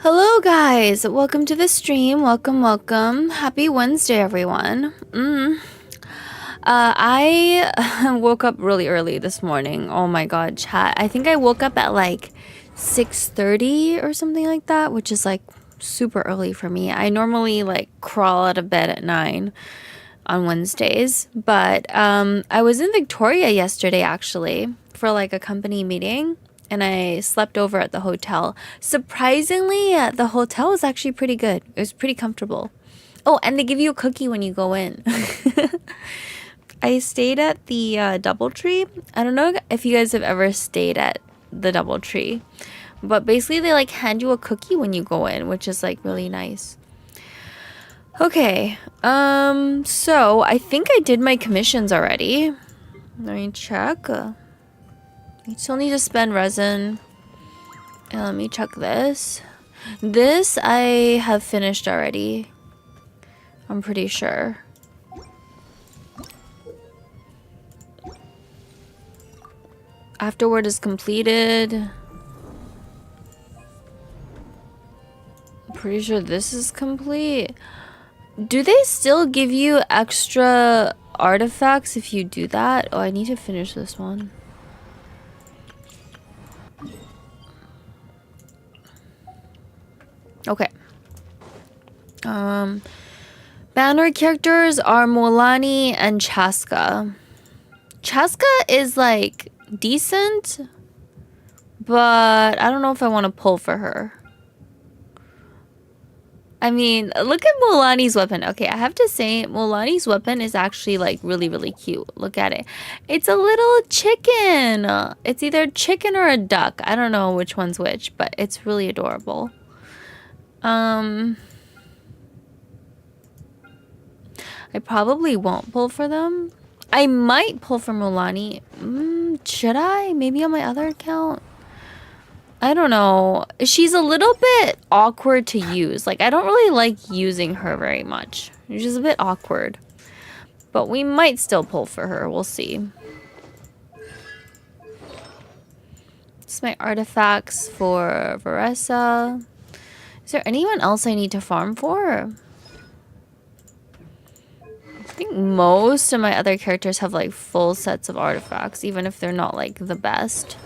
Hello guys, welcome to the stream. Welcome. Happy Wednesday, everyone. I woke up really early this morning. Oh my god, chat. I think I woke up at like 6:30 or something like that, which is like super early for me. I normally like crawl out of bed at 9 on Wednesdays, but I was in Victoria yesterday actually for like a company meeting. And I slept over at the hotel. Surprisingly, the hotel was actually pretty good. It was pretty comfortable. Oh, and they give you a cookie when you go in. I stayed at the DoubleTree. I don't know if you guys have ever stayed at the DoubleTree, but basically they like hand you a cookie when you go in, which is like really nice. Okay, so I think I did my commissions already. Let me check. You still need to spend resin. And let me check this. This I have finished already. I'm pretty sure. Afterward is completed. I'm pretty sure this is complete. Do they still give you extra artifacts if you do that? Oh, I need to finish this one. Okay. Banner characters are Molani and Chaska. Chaska is like decent, but I don't know if I want to pull for her. I mean, look at Molani's weapon. Okay, I have to say Molani's weapon is actually like really cute. Look at it. It's a little chicken. It's either a chicken or a duck. I don't know which one's which, but it's really adorable. I probably won't pull for them. I might pull for Molani. Should I? Maybe on my other account? I don't know. She's a little bit awkward to use. Like, I don't really like using her very much. She's a bit awkward. But we might still pull for her. We'll see. It's my artifacts for Varessa. Is there anyone else I need to farm for? I think most of my other characters have like full sets of artifacts, even if they're not like the best.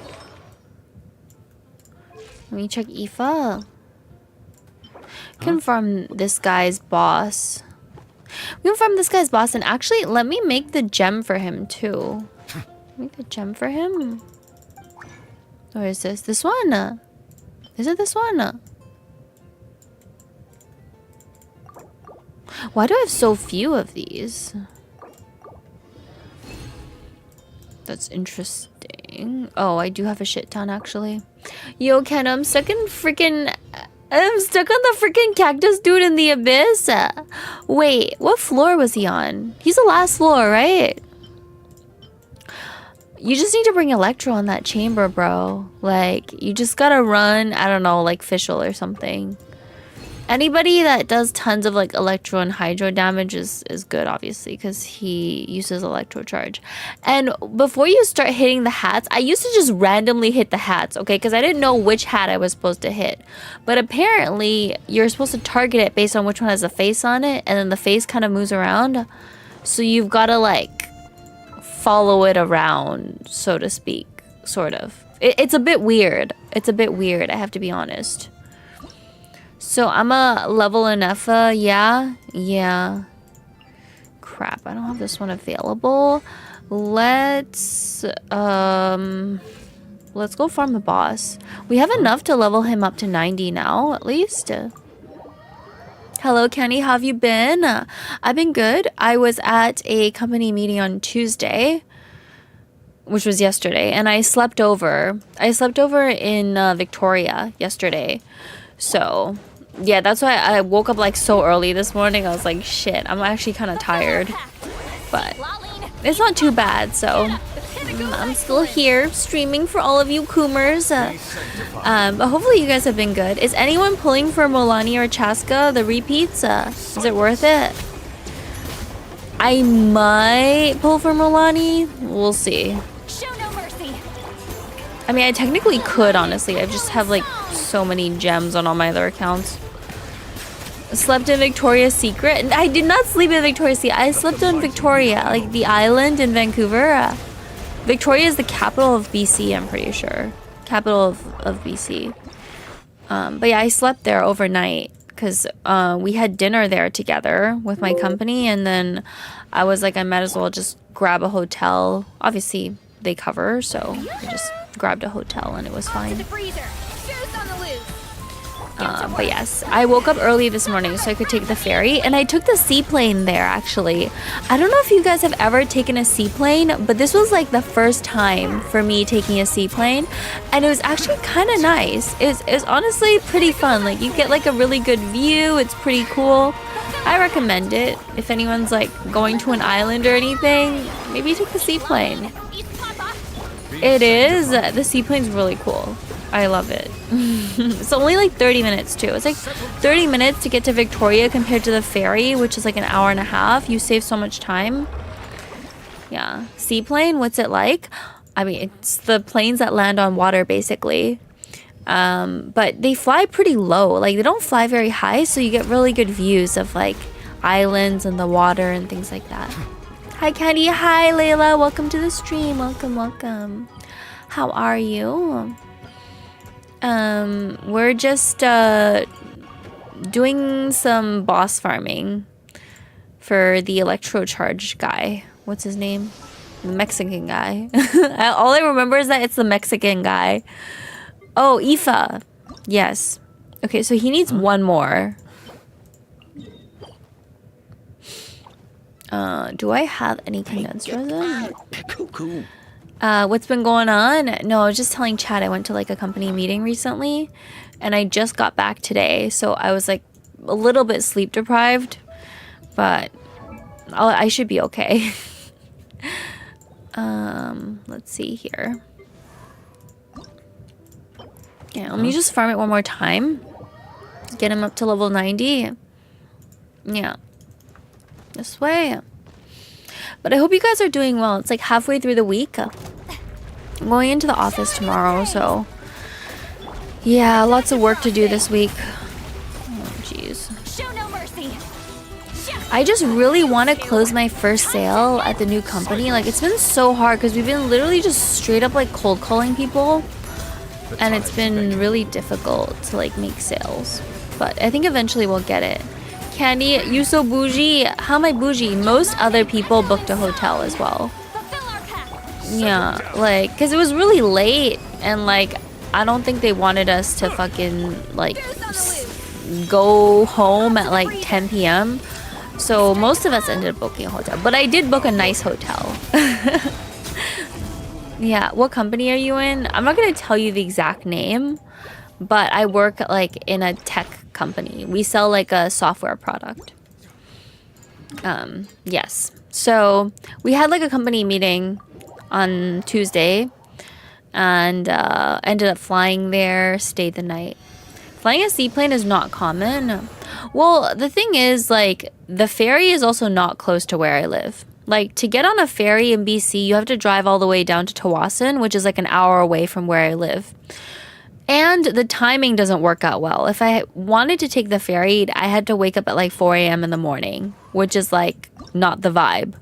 Let me check Aoife. Can farm this guy's boss. We can farm this guy's boss, and actually, let me make the gem for him too. Make the gem for him. Or is this? This one? Is it this one? Why do I have so few of these? That's interesting. Oh, I do have a shit ton actually. Yo, Ken, I'm stuck on the freaking cactus dude in the abyss. Wait, what floor was he on? He's the last floor, right? You just need to bring Electro on that chamber, bro. Like, you just gotta run, I don't know, like Fischl or something. Anybody that does tons of like electro and hydro damage is good, obviously, because he uses electro charge. And before you start hitting the hats, I used to just randomly hit the hats, okay? Because I didn't know which hat I was supposed to hit. But apparently, you're supposed to target it based on which one has a face on it, and then the face kind of moves around. So you've got to like follow it around, so to speak, sort of. It's a bit weird. It's a bit weird, I have to be honest. So I'm a level enough, yeah. Crap, I don't have this one available. Let's go farm the boss. We have enough to level him up to 90 now, at least. Hello, Kenny, how have you been? I've been good. I was at a company meeting on Tuesday, which was yesterday, and I slept over. I slept over in Victoria yesterday. So yeah, that's why I woke up like so early this morning. I was like, shit, I'm actually kind of tired, but it's not too bad. So I'm still here streaming for all of you Coomers. But hopefully you guys have been good. Is anyone pulling for Molani or Chaska, the repeats? Is it worth it? I might pull for Molani. We'll see. Show no mercy. I mean, I technically could, honestly. I just have like so many gems on all my other accounts. Slept in Victoria's Secret. And I did not sleep in Victoria's Secret. I slept in Victoria, like the island in Vancouver. Victoria is the capital of BC, I'm pretty sure. Capital of BC. But yeah, I slept there overnight because we had dinner there together with my company. And then I was like, I might as well just grab a hotel. Obviously, they cover, so I just grabbed a hotel and it was fine. But yes, I woke up early this morning so I could take the ferry, and I took the seaplane there actually. I don't know if you guys have ever taken a seaplane, but this was like the first time for me taking a seaplane, and it was actually kind of nice. It's honestly pretty fun. Like you get like a really good view. It's pretty cool. I recommend it if anyone's like going to an island or anything. Maybe take the seaplane. It is. The seaplane's really cool. I love it. It's only like 30 minutes too. It's like 30 minutes to get to Victoria compared to the ferry, which is like an hour and a half. You save so much time. Yeah. Seaplane, what's it like? I mean, it's the planes that land on water basically. But they fly pretty low. Like they don't fly very high, so you get really good views of like islands and the water and things like that. Hi Candy. Hi Layla. Welcome to the stream. Welcome, welcome. How are you? We're just doing some boss farming for the electrocharge guy. What's his name? The Mexican guy. All I remember is that it's the Mexican guy. Oh, Aoife. Yes. Okay, so he needs one more. Do I have any condensed resin? Cool. What's been going on? No, I was just telling Chad I went to like a company meeting recently and I just got back today. So I was like a little bit sleep deprived, but I should be okay. Let's see here. Yeah, let me just farm it one more time. Get him up to level 90. Yeah. This way. But I hope you guys are doing well. It's like halfway through the week. I'm going into the office tomorrow, so yeah, lots of work to do this week. Oh, jeez. Show no mercy. I just really want to close my first sale at the new company. Like, it's been so hard because we've been literally just straight up like cold calling people, and it's been really difficult to like make sales. But I think eventually we'll get it. Candy, you so bougie. How am I bougie? Most other people booked a hotel as well. Yeah, like, because it was really late, and like, I don't think they wanted us to fucking like go home at like 10 p.m. So most of us ended up booking a hotel, but I did book a nice hotel. Yeah, what company are you in? I'm not gonna tell you the exact name, but I work like in a tech company. We sell like a software product. Yes. So we had like a company meeting on Tuesday and ended up flying there, stayed the night. Flying a seaplane is not common. Well, the thing is, like, the ferry is also not close to where I live. Like, to get on a ferry in BC, you have to drive all the way down to Tawasin, which is like an hour away from where I live. And the timing doesn't work out well. If I wanted to take the ferry, I had to wake up at like 4 a.m. in the morning, which is like not the vibe.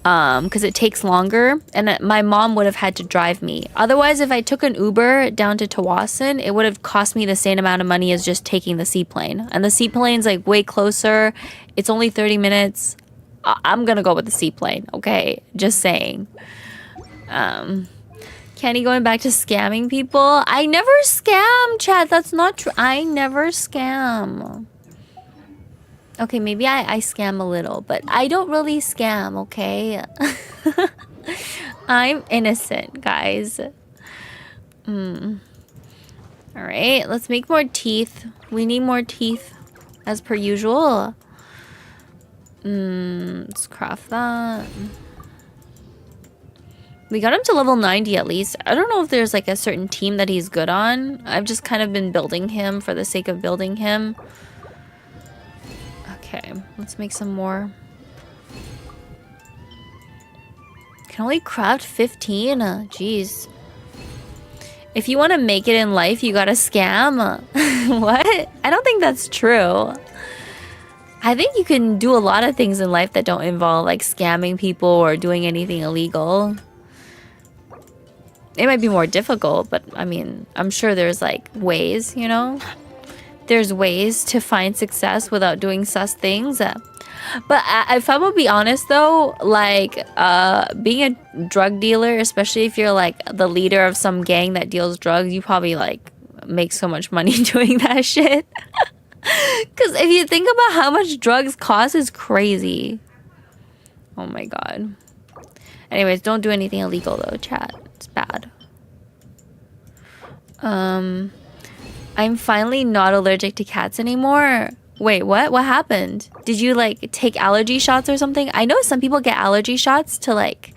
Because it takes longer, and my mom would have had to drive me. Otherwise, if I took an Uber down to Tawasin, it would have cost me the same amount of money as just taking the seaplane. And the seaplane's like way closer. It's only 30 minutes. I'm gonna go with the seaplane, okay? Just saying. Kenny going back to scamming people. I never scam, chat. That's not true. I never scam. Okay, maybe I scam a little, but I don't really scam, okay? I'm innocent, guys. Alright, let's make more teeth. We need more teeth, as per usual. Let's craft that. We got him to level 90 at least. I don't know if there's like a certain team that he's good on. I've just kind of been building him for the sake of building him. Okay, let's make some more. Can only craft 15? Jeez. If you want to make it in life, you gotta scam. What? I don't think that's true. I think you can do a lot of things in life that don't involve like scamming people or doing anything illegal. It might be more difficult, but I mean, I'm sure there's like ways, you know? There's ways to find success without doing sus things. But if I'm gonna be honest though, like being a drug dealer, especially if you're like the leader of some gang that deals drugs, you probably like make so much money doing that shit. Because if you think about how much drugs cost, it's crazy. Oh my god. Anyways, don't do anything illegal though, chat. It's bad. I'm finally not allergic to cats anymore. Wait, what? What happened? Did you like take allergy shots or something? I know some people get allergy shots to like,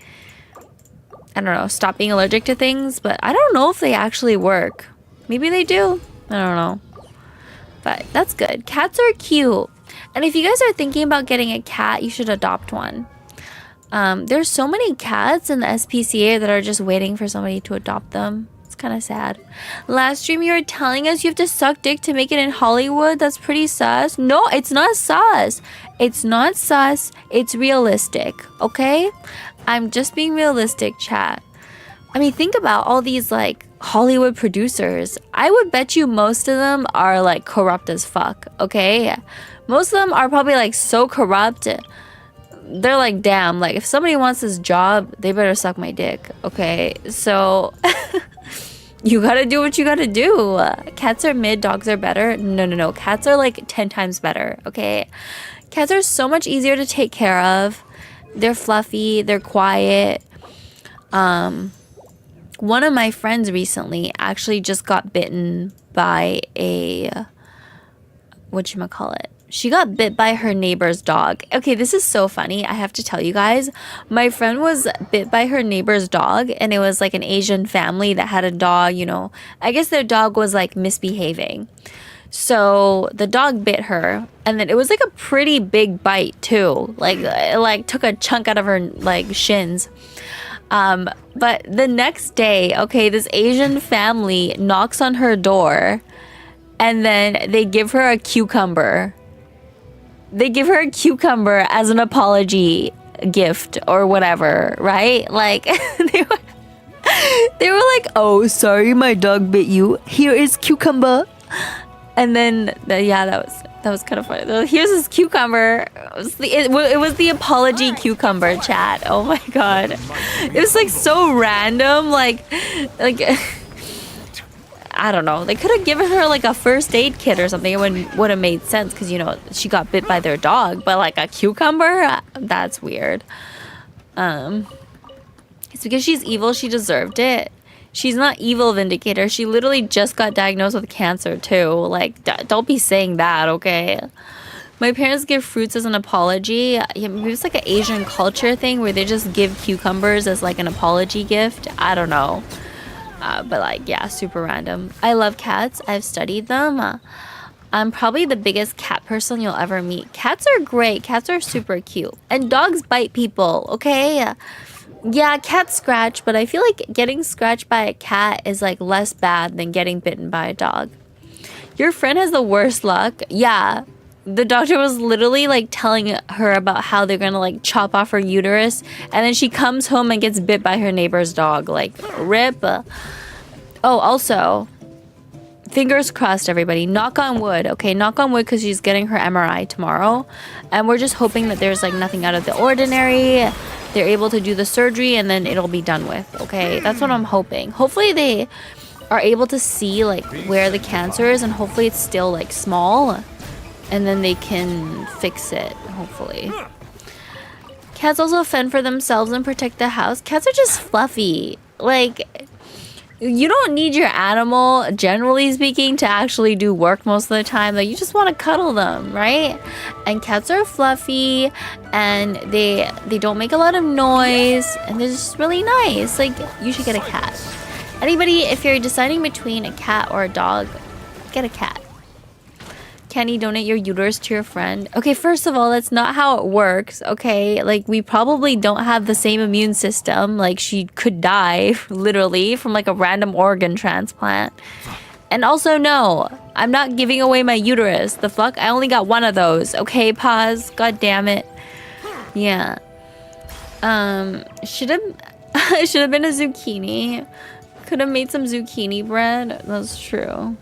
I don't know, stop being allergic to things, but I don't know if they actually work. Maybe they do. I don't know. But that's good. Cats are cute. And if you guys are thinking about getting a cat, you should adopt one. There's so many cats in the SPCA that are just waiting for somebody to adopt them. It's kind of sad. Last stream you were telling us you have to suck dick to make it in Hollywood. That's pretty sus. No, it's not sus. It's not sus. It's realistic. Okay? I'm just being realistic, chat. I mean, think about all these like Hollywood producers. I would bet you most of them are like corrupt as fuck. Okay? Most of them are probably like so corrupt. They're like, damn, like if somebody wants this job, they better suck my dick. Okay? So you gotta do what you gotta do. Cats are mid, dogs are better. No. Cats are like 10 times better. Okay? Cats are so much easier to take care of. They're fluffy. They're quiet. One of my friends recently actually just got bitten by a, whatchamacallit? She got bit by her neighbor's dog. Okay, this is so funny. I have to tell you guys. My friend was bit by her neighbor's dog, and it was like an Asian family that had a dog, you know. I guess their dog was like misbehaving. So the dog bit her, and then it was like a pretty big bite too. Like it like took a chunk out of her like shins. But the next day, okay, this Asian family knocks on her door, and then they give her a cucumber. They give her a cucumber as an apology gift or whatever, right? Like they were like, "Oh, sorry, my dog bit you. Here is cucumber." And then yeah, that was kind of funny. They're like, here's this cucumber. It was the apology cucumber, chat. Oh my god, it was like so random. Like. I don't know. They could have given her like a first aid kit or something. It would have made sense because, you know, she got bit by their dog. But like a cucumber? That's weird. It's because she's evil. She deserved it. She's not evil, Vindicator. She literally just got diagnosed with cancer too. Like, don't be saying that, okay? My parents give fruits as an apology. Yeah, maybe it's like an Asian culture thing where they just give cucumbers as like an apology gift. I don't know. But like, yeah, super random. I love cats. I've studied them. I'm probably the biggest cat person you'll ever meet. Cats are great. Cats are super cute. And dogs bite people, okay? Yeah, cats scratch, but I feel like getting scratched by a cat is like less bad than getting bitten by a dog. Your friend has the worst luck. Yeah. The doctor was literally like telling her about how they're gonna like chop off her uterus, and then she comes home and gets bit by her neighbor's dog. Like, rip. Oh, also, fingers crossed, everybody. Knock on wood, okay? Knock on wood, because she's getting her MRI tomorrow, and we're just hoping that there's like nothing out of the ordinary. They're able to do the surgery, and then it'll be done with, okay? That's what I'm hoping. Hopefully they are able to see like where the cancer is, and hopefully it's still like small. And then they can fix it, hopefully. Cats also fend for themselves and protect the house. Cats are just fluffy. Like, you don't need your animal, generally speaking, to actually do work most of the time. Like, you just want to cuddle them, right? And cats are fluffy, and they don't make a lot of noise, and they're just really nice. Like, you should get a cat. Anybody, if you're deciding between a cat or a dog, get a cat. Kenny, donate your uterus to your friend. Okay, first of all, that's not how it works, okay? Like, we probably don't have the same immune system. Like, she could die, literally, from like a random organ transplant. And also, no, I'm not giving away my uterus. The fuck? I only got one of those. Okay, pause. God damn it. Yeah. Should have been a zucchini. Could have made some zucchini bread. That's true.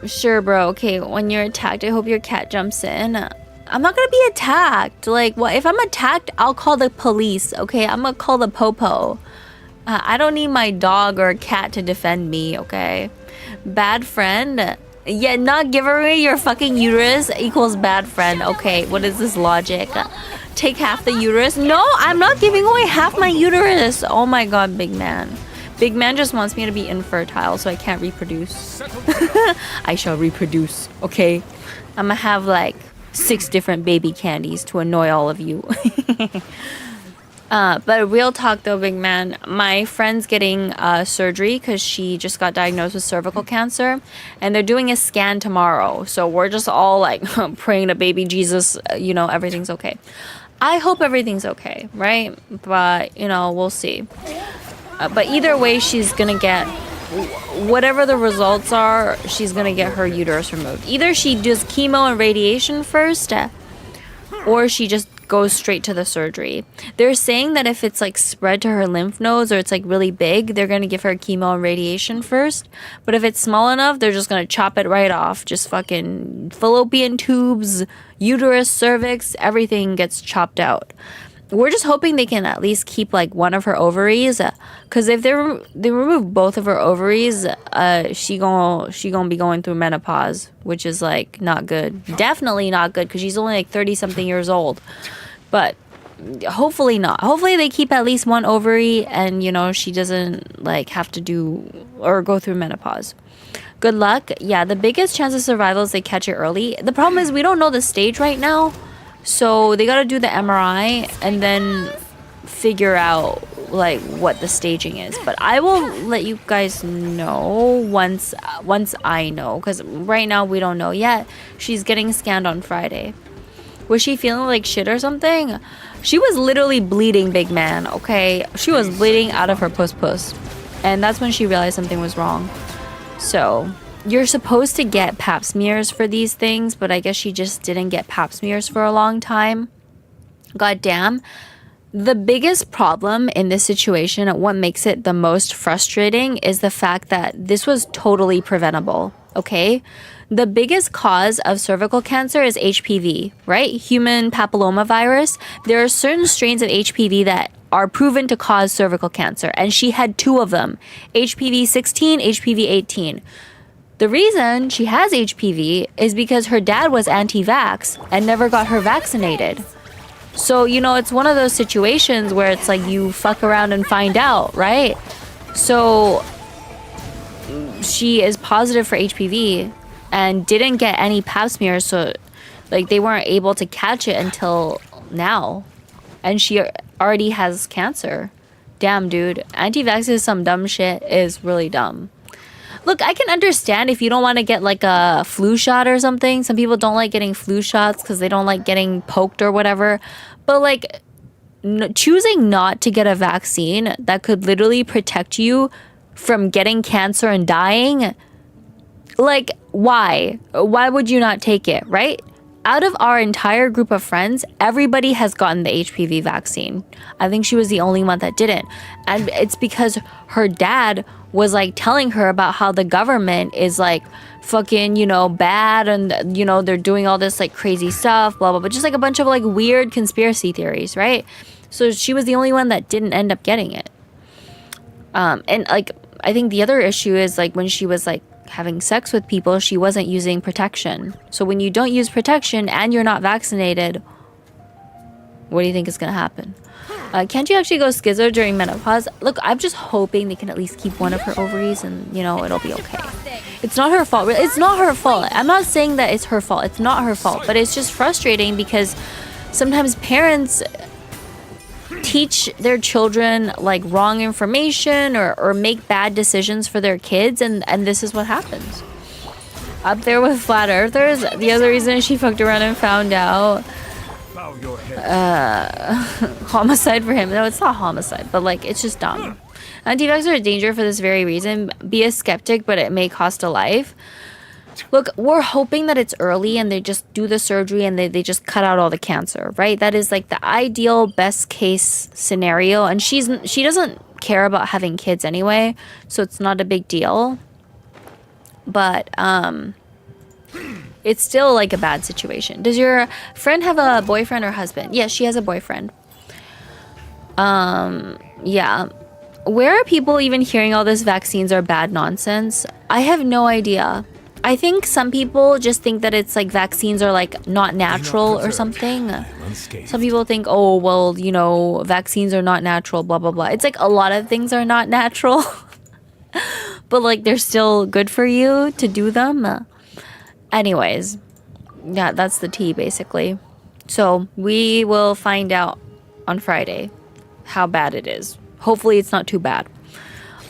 Sure, bro. Okay, when you're attacked, I hope your cat jumps in. I'm not gonna be attacked. Like, what? If I'm attacked, I'll call the police. Okay, I'm gonna call the popo. I don't need my dog or cat to defend me, okay? Bad friend? Yeah, not give away your fucking uterus equals bad friend. Okay, what is this logic? Take half the uterus? No, I'm not giving away half my uterus. Oh my god, big man. Big man just wants me to be infertile so I can't reproduce. I shall reproduce, okay? I'm gonna have like 6 different baby candies to annoy all of you. But real talk though, big man, my friend's getting surgery because she just got diagnosed with cervical cancer, and they're doing a scan tomorrow. So we're just all like praying to baby Jesus, you know, everything's okay. I hope everything's okay, right? But, you know, we'll see. But either way, she's gonna get, whatever the results are, she's gonna get her uterus removed. Either she does chemo and radiation first, or she just goes straight to the surgery. They're saying that if it's like spread to her lymph nodes or it's like really big, they're gonna give her chemo and radiation first. But if it's small enough, they're just gonna chop it right off. Just fucking fallopian tubes, uterus, cervix, everything gets chopped out. We're just hoping they can at least keep like one of her ovaries, because if they remove both of her ovaries, she gonna be going through menopause, which is like not good. Definitely not good, because she's only like 30 something years old. But hopefully not. Hopefully they keep at least one ovary, and you know, she doesn't like have to do or go through menopause. Good luck. Yeah, the biggest chance of survival is they catch it early. The problem is we don't know the stage right now. So they gotta do the MRI and then figure out like what the staging is. But I will let you guys know once I know, because right now we don't know yet. She's getting scanned on Friday. Was she feeling like shit or something? She was literally bleeding, big man, okay? She was bleeding out of her puss. And that's when she realized something was wrong. So you're supposed to get pap smears for these things, but I guess she just didn't get pap smears for a long time. God damn. The biggest problem in this situation, what makes it the most frustrating, is the fact that this was totally preventable, okay? The biggest cause of cervical cancer is HPV, right? Human papillomavirus. There are certain strains of HPV that are proven to cause cervical cancer, and she had 2 of them, HPV 16, HPV 18. The reason she has HPV is because her dad was anti-vax and never got her vaccinated. So, you know, it's one of those situations where it's like you fuck around and find out, right? So she is positive for HPV and didn't get any pap smears, so like they weren't able to catch it until now. And she already has cancer. Damn, dude. Anti-vax is some dumb shit. Is really dumb. Look, I can understand if you don't want to get like a flu shot or something. Some people don't like getting flu shots because they don't like getting poked or whatever. But like choosing not to get a vaccine that could literally protect you from getting cancer and dying, like why? Why would you not take it, right? Out of our entire group of friends, everybody has gotten the HPV vaccine. I think she was the only one that didn't. And it's because her dad was like telling her about how the government is like fucking, you know, bad, and you know, they're doing all this like crazy stuff, blah blah blah, just like a bunch of like weird conspiracy theories, right? So she was the only one that didn't end up getting it. And like I think the other issue is like when she was like having sex with people, she wasn't using protection. So when you don't use protection and you're not vaccinated, what do you think is gonna happen? Can't you actually go schizo during menopause? Look, I'm just hoping they can at least keep one of her ovaries and, you know, it'll be okay. It's not her fault. It's not her fault. I'm not saying that it's her fault. It's not her fault. But it's just frustrating because sometimes parents teach their children like wrong information or make bad decisions for their kids, and this is what happens. up there with flat earthers. The other reason she fucked around and found out. Homicide for him. No, it's not homicide, but like it's just dumb. Anti-vaxxers are a danger for this very reason. Be a skeptic, but it may cost a life. Look, we're hoping that it's early and they just do the surgery and they just cut out all the cancer, right? That is like the ideal best case scenario. And she doesn't care about having kids anyway, so it's not a big deal. But it's still like a bad situation. Does your friend have a boyfriend or husband? Yes, she has a boyfriend. Yeah. Where are people even hearing all this vaccines are bad nonsense? I have no idea. I think some people just think that it's like vaccines are like not natural or something. Some people think, oh, well, you know, vaccines are not natural, blah, blah, blah. It's like a lot of things are not natural, but like they're still good for you to do them. Anyways, yeah, that's the tea basically. So we will find out on Friday how bad it is. Hopefully it's not too bad.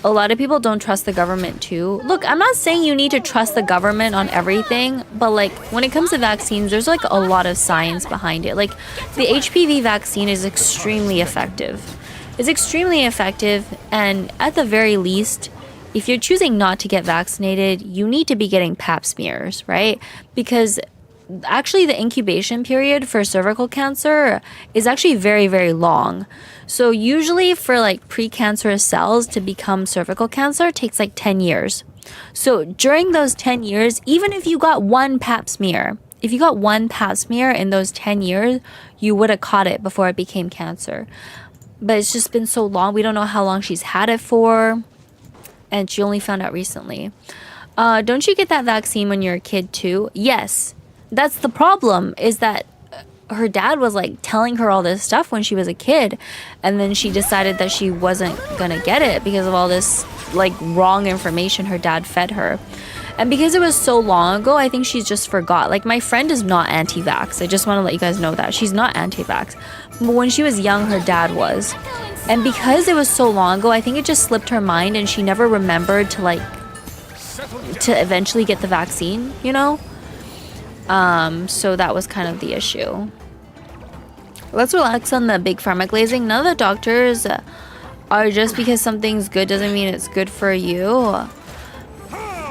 A lot of people don't trust the government too. Look, I'm not saying you need to trust the government on everything, but like when it comes to vaccines, there's like a lot of science behind it. Like the HPV vaccine is extremely effective. It's extremely effective, and at the very least, if you're choosing not to get vaccinated, you need to be getting pap smears, right? Because actually the incubation period for cervical cancer is actually very, very long. So usually for like precancerous cells to become cervical cancer, it takes like 10 years. So during those 10 years, even if you got one pap smear, if you got one pap smear in those 10 years, you would have caught it before it became cancer. But it's just been so long. We don't know how long she's had it for. And she only found out recently. Don't you get that vaccine when you're a kid too? Yes. That's the problem, is that her dad was like telling her all this stuff when she was a kid, and then she decided that she wasn't gonna get it because of all this like wrong information her dad fed her. And because it was so long ago, I think she's just forgot. Like my friend is not anti-vax. I just want to let you guys know that she's not anti-vax. But when she was young, her dad was. And because it was so long ago, I think it just slipped her mind and she never remembered to like to eventually get the vaccine, you know? So that was kind of the issue. Let's relax on the big pharma glazing. None of the doctors are just because something's good doesn't mean it's good for you.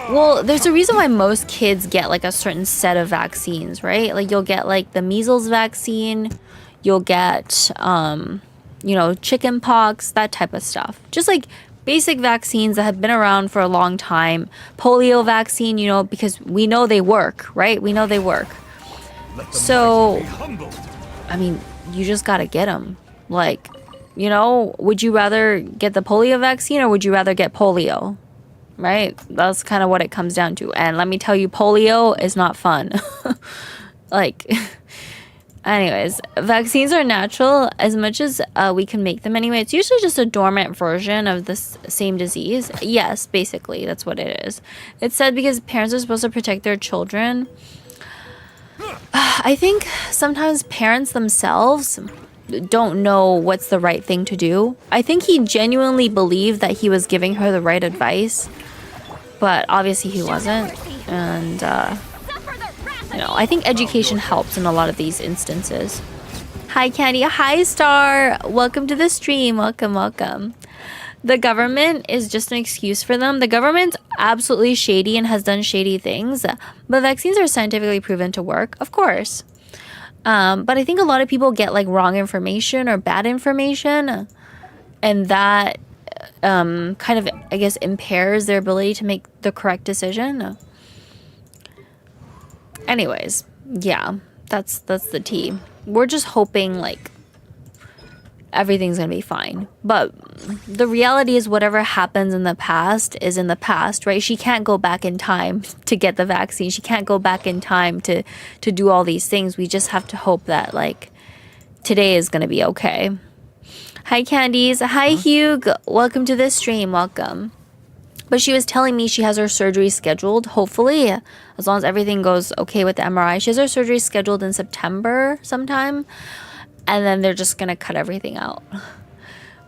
Well, there's a reason why most kids get like a certain set of vaccines, right? Like you'll get like the measles vaccine, you'll get, you know, chicken pox, that type of stuff. Just like basic vaccines that have been around for a long time. Polio vaccine, you know, because we know they work, right? We know they work. So, I mean, you just gotta get them. Like, you know, would you rather get the polio vaccine or would you rather get polio? Right? That's kind of what it comes down to. And let me tell you, polio is not fun. Like, anyways, vaccines are natural as much as we can make them anyway. It's usually just a dormant version of this same disease. Yes, basically, that's what it is. It's said because parents are supposed to protect their children. I think sometimes parents themselves don't know what's the right thing to do. I think he genuinely believed that he was giving her the right advice, but obviously he wasn't. And, you know, I think education helps in a lot of these instances. Hi, Candy. Hi, Star. Welcome to the stream. Welcome, welcome. The government is just an excuse for them. The government's absolutely shady and has done shady things, but vaccines are scientifically proven to work, of course. But I think a lot of people get like wrong information or bad information, and that kind of, I guess, impairs their ability to make the correct decision. Anyways, yeah, that's the tea. We're just hoping like everything's gonna be fine. But the reality is whatever happens in the past is in the past, right? She can't go back in time to get the vaccine. She can't go back in time to do all these things. We just have to hope that like today is gonna be okay. Hi, Candies. Hi, Hugh. Welcome to the stream. Welcome. But she was telling me she has her surgery scheduled, hopefully, as long as everything goes okay with the MRI. She has her surgery scheduled in September sometime, and then they're just going to cut everything out.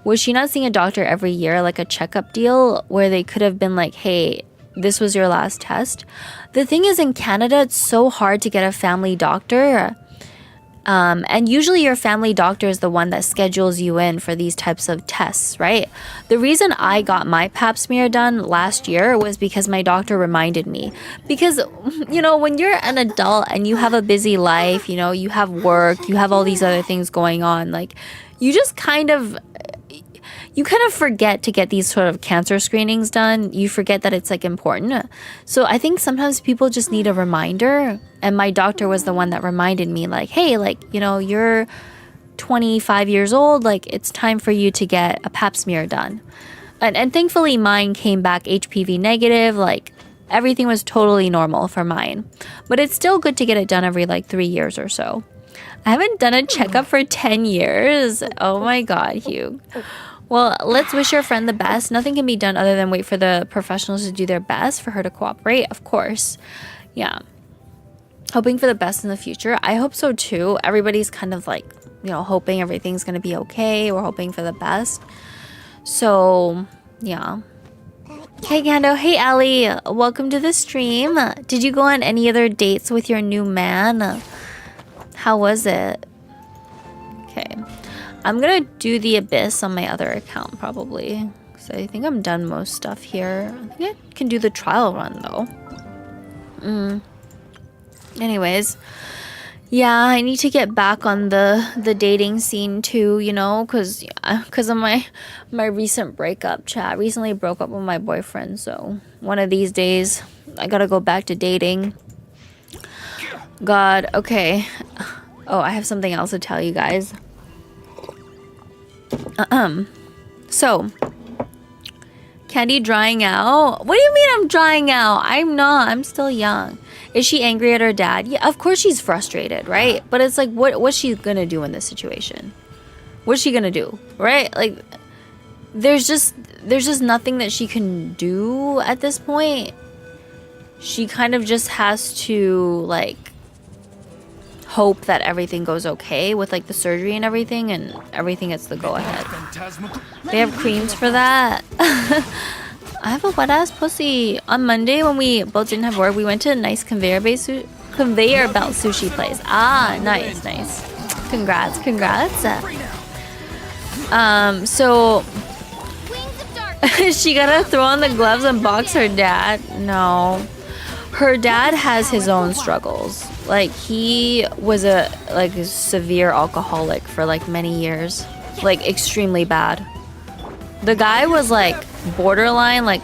Was she not seeing a doctor every year, like a checkup deal, where they could have been like, hey, this was your last test. The thing is, in Canada, it's so hard to get a family doctor. And usually your family doctor is the one that schedules you in for these types of tests, right? The reason I got my pap smear done last year was because my doctor reminded me. Because, you know, when you're an adult and you have a busy life, you know, you have work, you have all these other things going on, like, you just kind of forget to get these sort of cancer screenings done. You forget that it's like important. So I think sometimes people just need a reminder. And my doctor was the one that reminded me, like, hey, like, you know, you're 25 years old. Like, it's time for you to get a pap smear done. And thankfully mine came back HPV negative. Like, everything was totally normal for mine. But it's still good to get it done every like 3 years or so. I haven't done a checkup for 10 years. Oh my God, Hugh. Well, let's wish your friend the best. Nothing can be done other than wait for the professionals to do their best for her to cooperate, of course. Yeah. Hoping for the best in the future. I hope so too. Everybody's kind of like, you know, hoping everything's going to be okay. We're hoping for the best. So, yeah. Hey, Gando. Hey, Ali. Welcome to the stream. Did you go on any other dates with your new man? How was it? Okay. I'm gonna do the Abyss on my other account probably. So I think I'm done most stuff here. I think I can do the trial run though. Anyways. Yeah, I need to get back on the dating scene too, you know, cause of my recent breakup. Chat recently broke up with my boyfriend, so one of these days I gotta go back to dating. God, okay. Oh, I have something else to tell you guys. So, Candy drying out? What do you mean I'm drying out? I'm not. I'm still young. Is she angry at her dad? Yeah, of course she's frustrated, right? But it's like, what's she gonna do in this situation? What's she gonna do, right? Like, there's just nothing that she can do at this point. She kind of just has to, like, hope that everything goes okay with like the surgery and everything gets the go ahead. They have creams for that. I have a wet ass pussy. On Monday when we both didn't have work, we went to a nice conveyor belt sushi place. Ah, nice. Congrats. So she gotta throw on the gloves and box her dad. No. Her dad has his own struggles. Like, he was a severe alcoholic for like many years. Like, extremely bad. The guy was like borderline like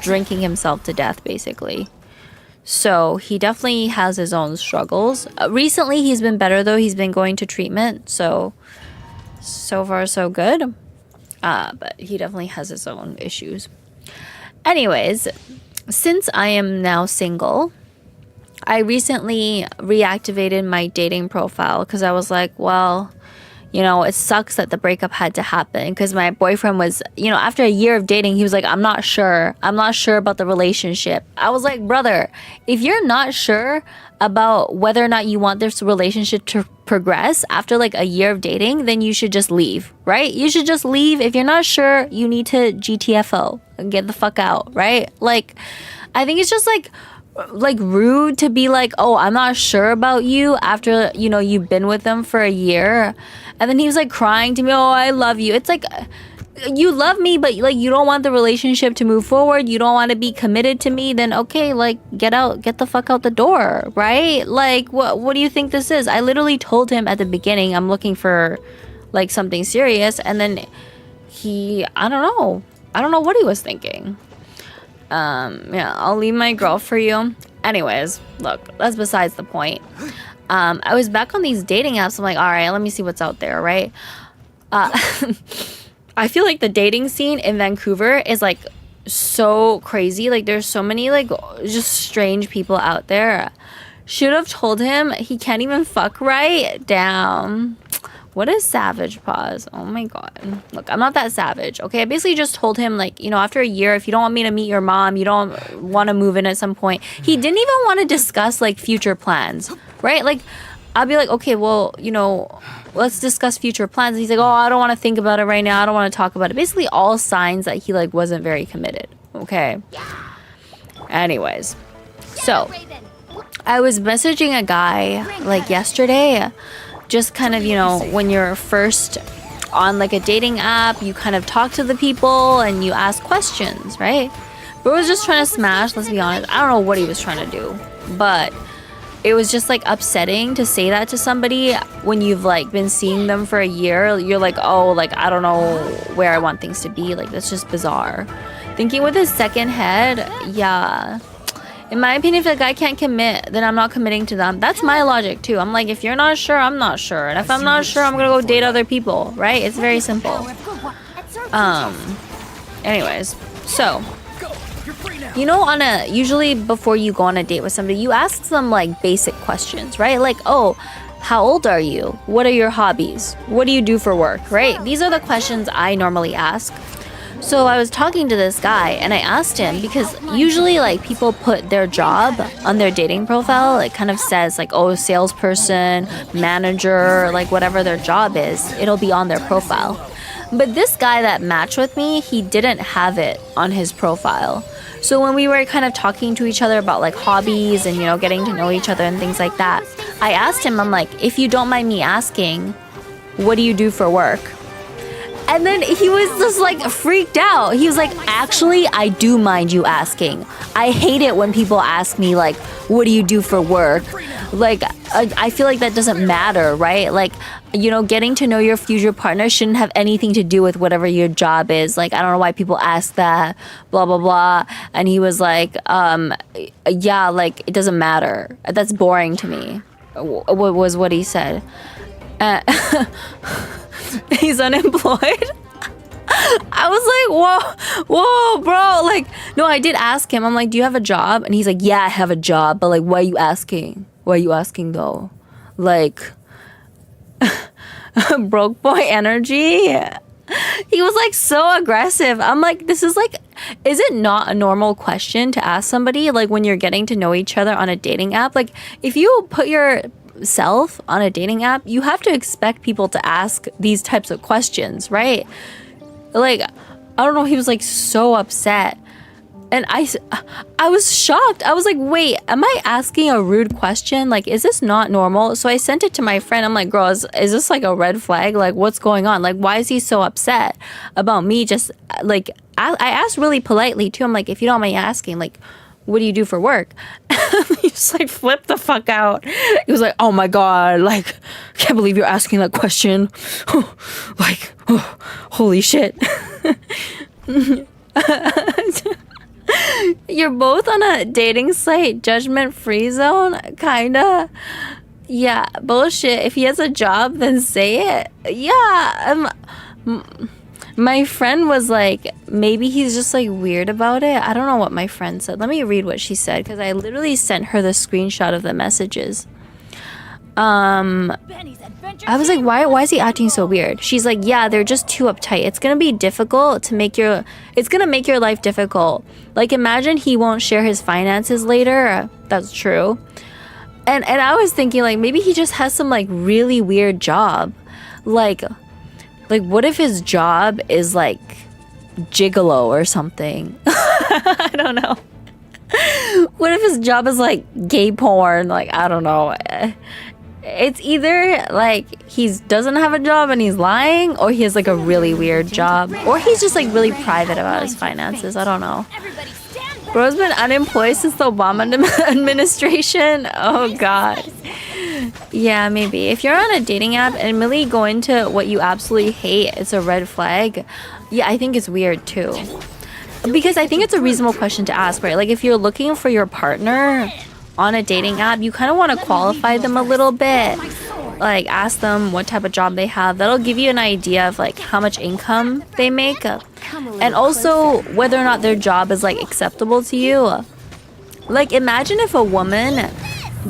drinking himself to death basically. So he definitely has his own struggles. Recently he's been better though. He's been going to treatment. So far so good. But he definitely has his own issues. Anyways, since I am now single, I recently reactivated my dating profile because I was like, well, you know, it sucks that the breakup had to happen because my boyfriend was, you know, after a year of dating, he was like, I'm not sure about the relationship. I was like, brother, if you're not sure about whether or not you want this relationship to progress after like a year of dating, then you should just leave, right? You should just leave. If you're not sure, you need to GTFO and get the fuck out, right? Like, I think it's just like rude to be like, oh, I'm not sure about you after, you know, you've been with them for a year. And then he was like crying to me, oh, I love you. It's like, you love me, but like you don't want the relationship to move forward. You don't want to be committed to me. Then okay, like get the fuck out the door, right? Like what do you think this is? I literally told him at the beginning I'm looking for like something serious, and then I don't know what he was thinking. Yeah, I'll leave my girl for you. Anyways, look, that's besides the point. I was back on these dating apps. I'm like, all right, let me see what's out there, right? I feel like the dating scene in Vancouver is like so crazy. Like there's so many like just strange people out there. Should have told him he can't even fuck right. Damn. What a savage pause. Oh my god. Look, I'm not that savage, okay? I basically just told him, like, you know, after a year, if you don't want me to meet your mom, you don't want to move in at some point. He didn't even want to discuss, like, future plans, right? Like, I'll be like, okay, well, you know, let's discuss future plans. And he's like, oh, I don't want to think about it right now. I don't want to talk about it. Basically all signs that he, like, wasn't very committed, okay? Anyways, so I was messaging a guy like yesterday, just kind of, when you're first on like a dating app, you kind of talk to the people and you ask questions, right? Bro was just trying to smash, let's be honest. I don't know what he was trying to do, but it was just like upsetting to say that to somebody when you've like been seeing them for a year. You're like, oh, like I don't know where I want things to be. Like that's just bizarre. Thinking with his second head, yeah. In my opinion, if a guy can't commit, then I'm not committing to them. That's my logic too. I'm like, if you're not sure, I'm not sure. And if I'm not sure, I'm gonna go date other people, right? It's very simple. Anyways, so usually before you go on a date with somebody, you ask them like basic questions, right? Like, oh, how old are you? What are your hobbies? What do you do for work, right? These are the questions I normally ask. So I was talking to this guy and I asked him, because usually like people put their job on their dating profile. It kind of says like, oh, salesperson, manager, like whatever their job is, it'll be on their profile. But this guy that matched with me, he didn't have it on his profile. So when we were kind of talking to each other about like hobbies and, getting to know each other and things like that, I asked him, I'm like, if you don't mind me asking, what do you do for work? And then he was just like freaked out. He was like, actually, I do mind you asking. I hate it when people ask me like, what do you do for work? Like, I feel like that doesn't matter, right? Like, getting to know your future partner shouldn't have anything to do with whatever your job is. Like, I don't know why people ask that, blah, blah, blah. And he was like, yeah, like, it doesn't matter. That's boring to me, was what he said. He's unemployed. I was like, whoa, bro. Like, no, I did ask him. I'm like, do you have a job? And he's like, yeah, I have a job. But like, why are you asking? Why are you asking though? Like, broke boy energy. He was like so aggressive. I'm like, this is like, is it not a normal question to ask somebody like when you're getting to know each other on a dating app? Like, if you put yourself on a dating app, you have to expect people to ask these types of questions, right? Like, I don't know, he was like so upset. And I was shocked. I was like, wait, am I asking a rude question? Like, is this not normal? So I sent it to my friend. I'm like, girl, is this like a red flag? Like, what's going on? Like, why is he so upset about me? Just like, I asked really politely too. I'm like, if you don't mind asking, like, what do you do for work? He just like flipped the fuck out. He was like, oh my God, like, can't believe you're asking that question. Like, oh, holy shit. You're both on a dating site, judgment-free zone, kinda. Yeah, bullshit. If he has a job, then say it. Yeah, my friend was like, maybe he's just like weird about it. I don't know what my friend said. Let me read what she said, because I literally sent her the screenshot of the messages. I was like, why is he acting so weird? She's like, yeah, they're just too uptight. It's gonna be difficult to make it's gonna make your life difficult. Like, imagine he won't share his finances later. That's true. And I was thinking, like, maybe he just has some like really weird job. Like what if his job is like gigolo or something? I don't know. What if his job is like gay porn? Like, I don't know. It's either like he doesn't have a job and he's lying, or he has like a really weird job, or he's just like really private about his finances. I don't know. Bro's been unemployed since the Obama administration. Oh God. Yeah, maybe. If you're on a dating app and really go into what you absolutely hate, it's a red flag. Yeah, I think it's weird too. Because I think it's a reasonable question to ask, right? Like, if you're looking for your partner on a dating app, you kind of want to qualify them a little bit. Like, ask them what type of job they have. That'll give you an idea of like how much income they make, and also whether or not their job is like acceptable to you. Like, imagine if a woman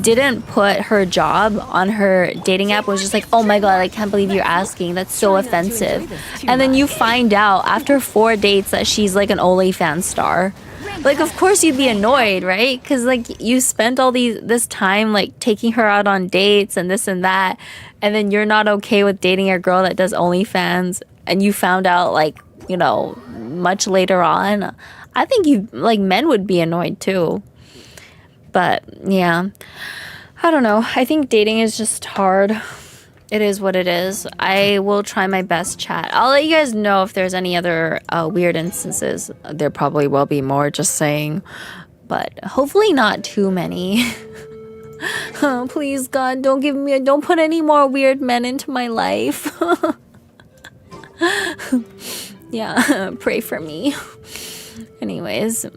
didn't put her job on her dating app, was just like, oh my God, I can't believe you're asking, that's so offensive. And then you find out after 4 dates that she's like an OnlyFans star. Like, of course you'd be annoyed, right? Because like you spent all this time like taking her out on dates and this and that, and then you're not okay with dating a girl that does OnlyFans, and you found out like, much later on. I think you like men would be annoyed too. But yeah, I don't know. I think dating is just hard. It is what it is. I will try my best, chat. I'll let you guys know if there's any other weird instances. There probably will be more, just saying. But hopefully not too many. Oh, please, God, don't put any more weird men into my life. Yeah, pray for me. Anyways.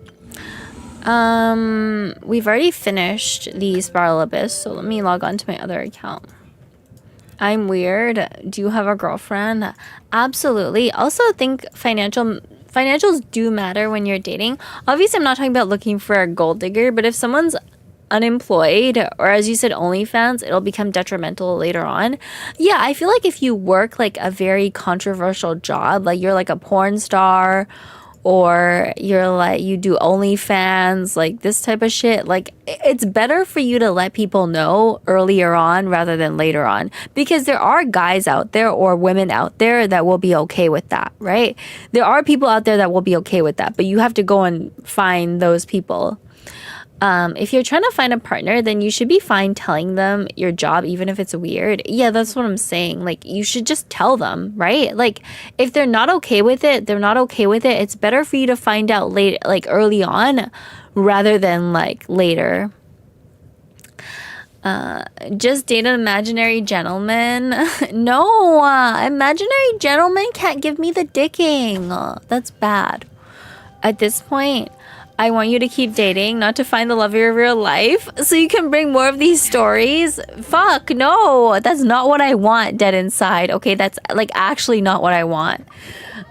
We've already finished the Spiral Abyss, so let me log on to my other account. I'm weird. Do you have a girlfriend? Absolutely. Also think financials do matter when you're dating. Obviously, I'm not talking about looking for a gold digger, but if someone's unemployed, or as you said, OnlyFans, it'll become detrimental later on. Yeah, I feel like if you work like a very controversial job, like you're like a porn star, or you're like you do OnlyFans, like this type of shit, like it's better for you to let people know earlier on rather than later on, because there are guys out there or women out there that will be okay with that, right? There are people out there that will be okay with that, but you have to go and find those people. If you're trying to find a partner, then you should be fine telling them your job, even if it's weird. Yeah, that's what I'm saying. Like, you should just tell them, right? Like, if they're not okay with it, they're not okay with it. It's better for you to find out late, like early on, rather than like later. Just date an imaginary gentleman. No, imaginary gentleman can't give me the dicking. That's bad. At this point, I want you to keep dating, not to find the love of your real life, so you can bring more of these stories. Fuck, no, that's not what I want dead inside. Okay, that's like actually not what I want.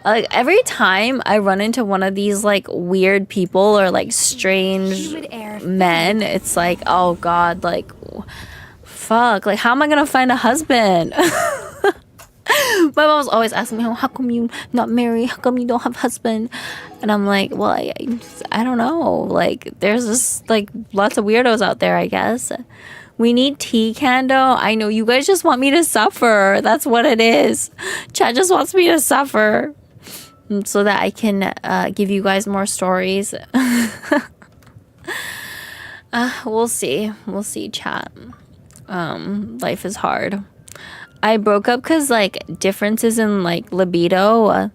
Like every time I run into one of these like weird people or like strange men, it's like, oh God, like fuck, like how am I gonna find a husband? My mom's always asking me, how come you not married? How come you don't have a husband? And I'm like, well, I don't know. Like, there's just, like, lots of weirdos out there, I guess. We need tea, Kando. I know you guys just want me to suffer. That's what it is. Chad just wants me to suffer so that I can give you guys more stories. We'll see. We'll see, chat. Life is hard. I broke up because, like, differences in, like, libido.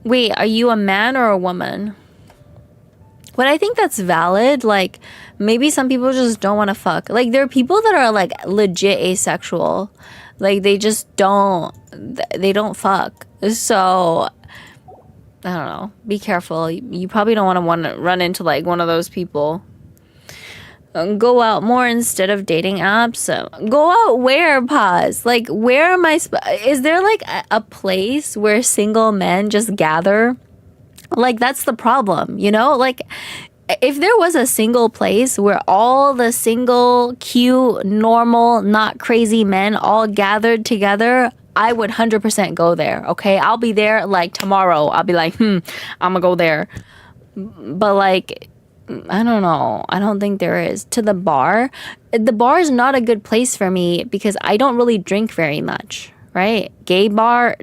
Wait, are you a man or a woman? But I think that's valid. Like, maybe some people just don't want to fuck. Like, there are people that are, like, legit asexual. Like, they just don't fuck. So, I don't know. Be careful. You probably don't want to run into, like, one of those people. Go out more instead of dating apps. Go out where, pause? Like, where am I? Is there like a place where single men just gather? Like, that's the problem, you know? Like, if there was a single place where all the single, cute, normal, not crazy men all gathered together, I would 100% go there, okay? I'll be there like tomorrow. I'll be like, I'm gonna go there. But like, I don't know. I don't think there is. To the bar. The bar is not a good place for me because I don't really drink very much, right? Gay bar.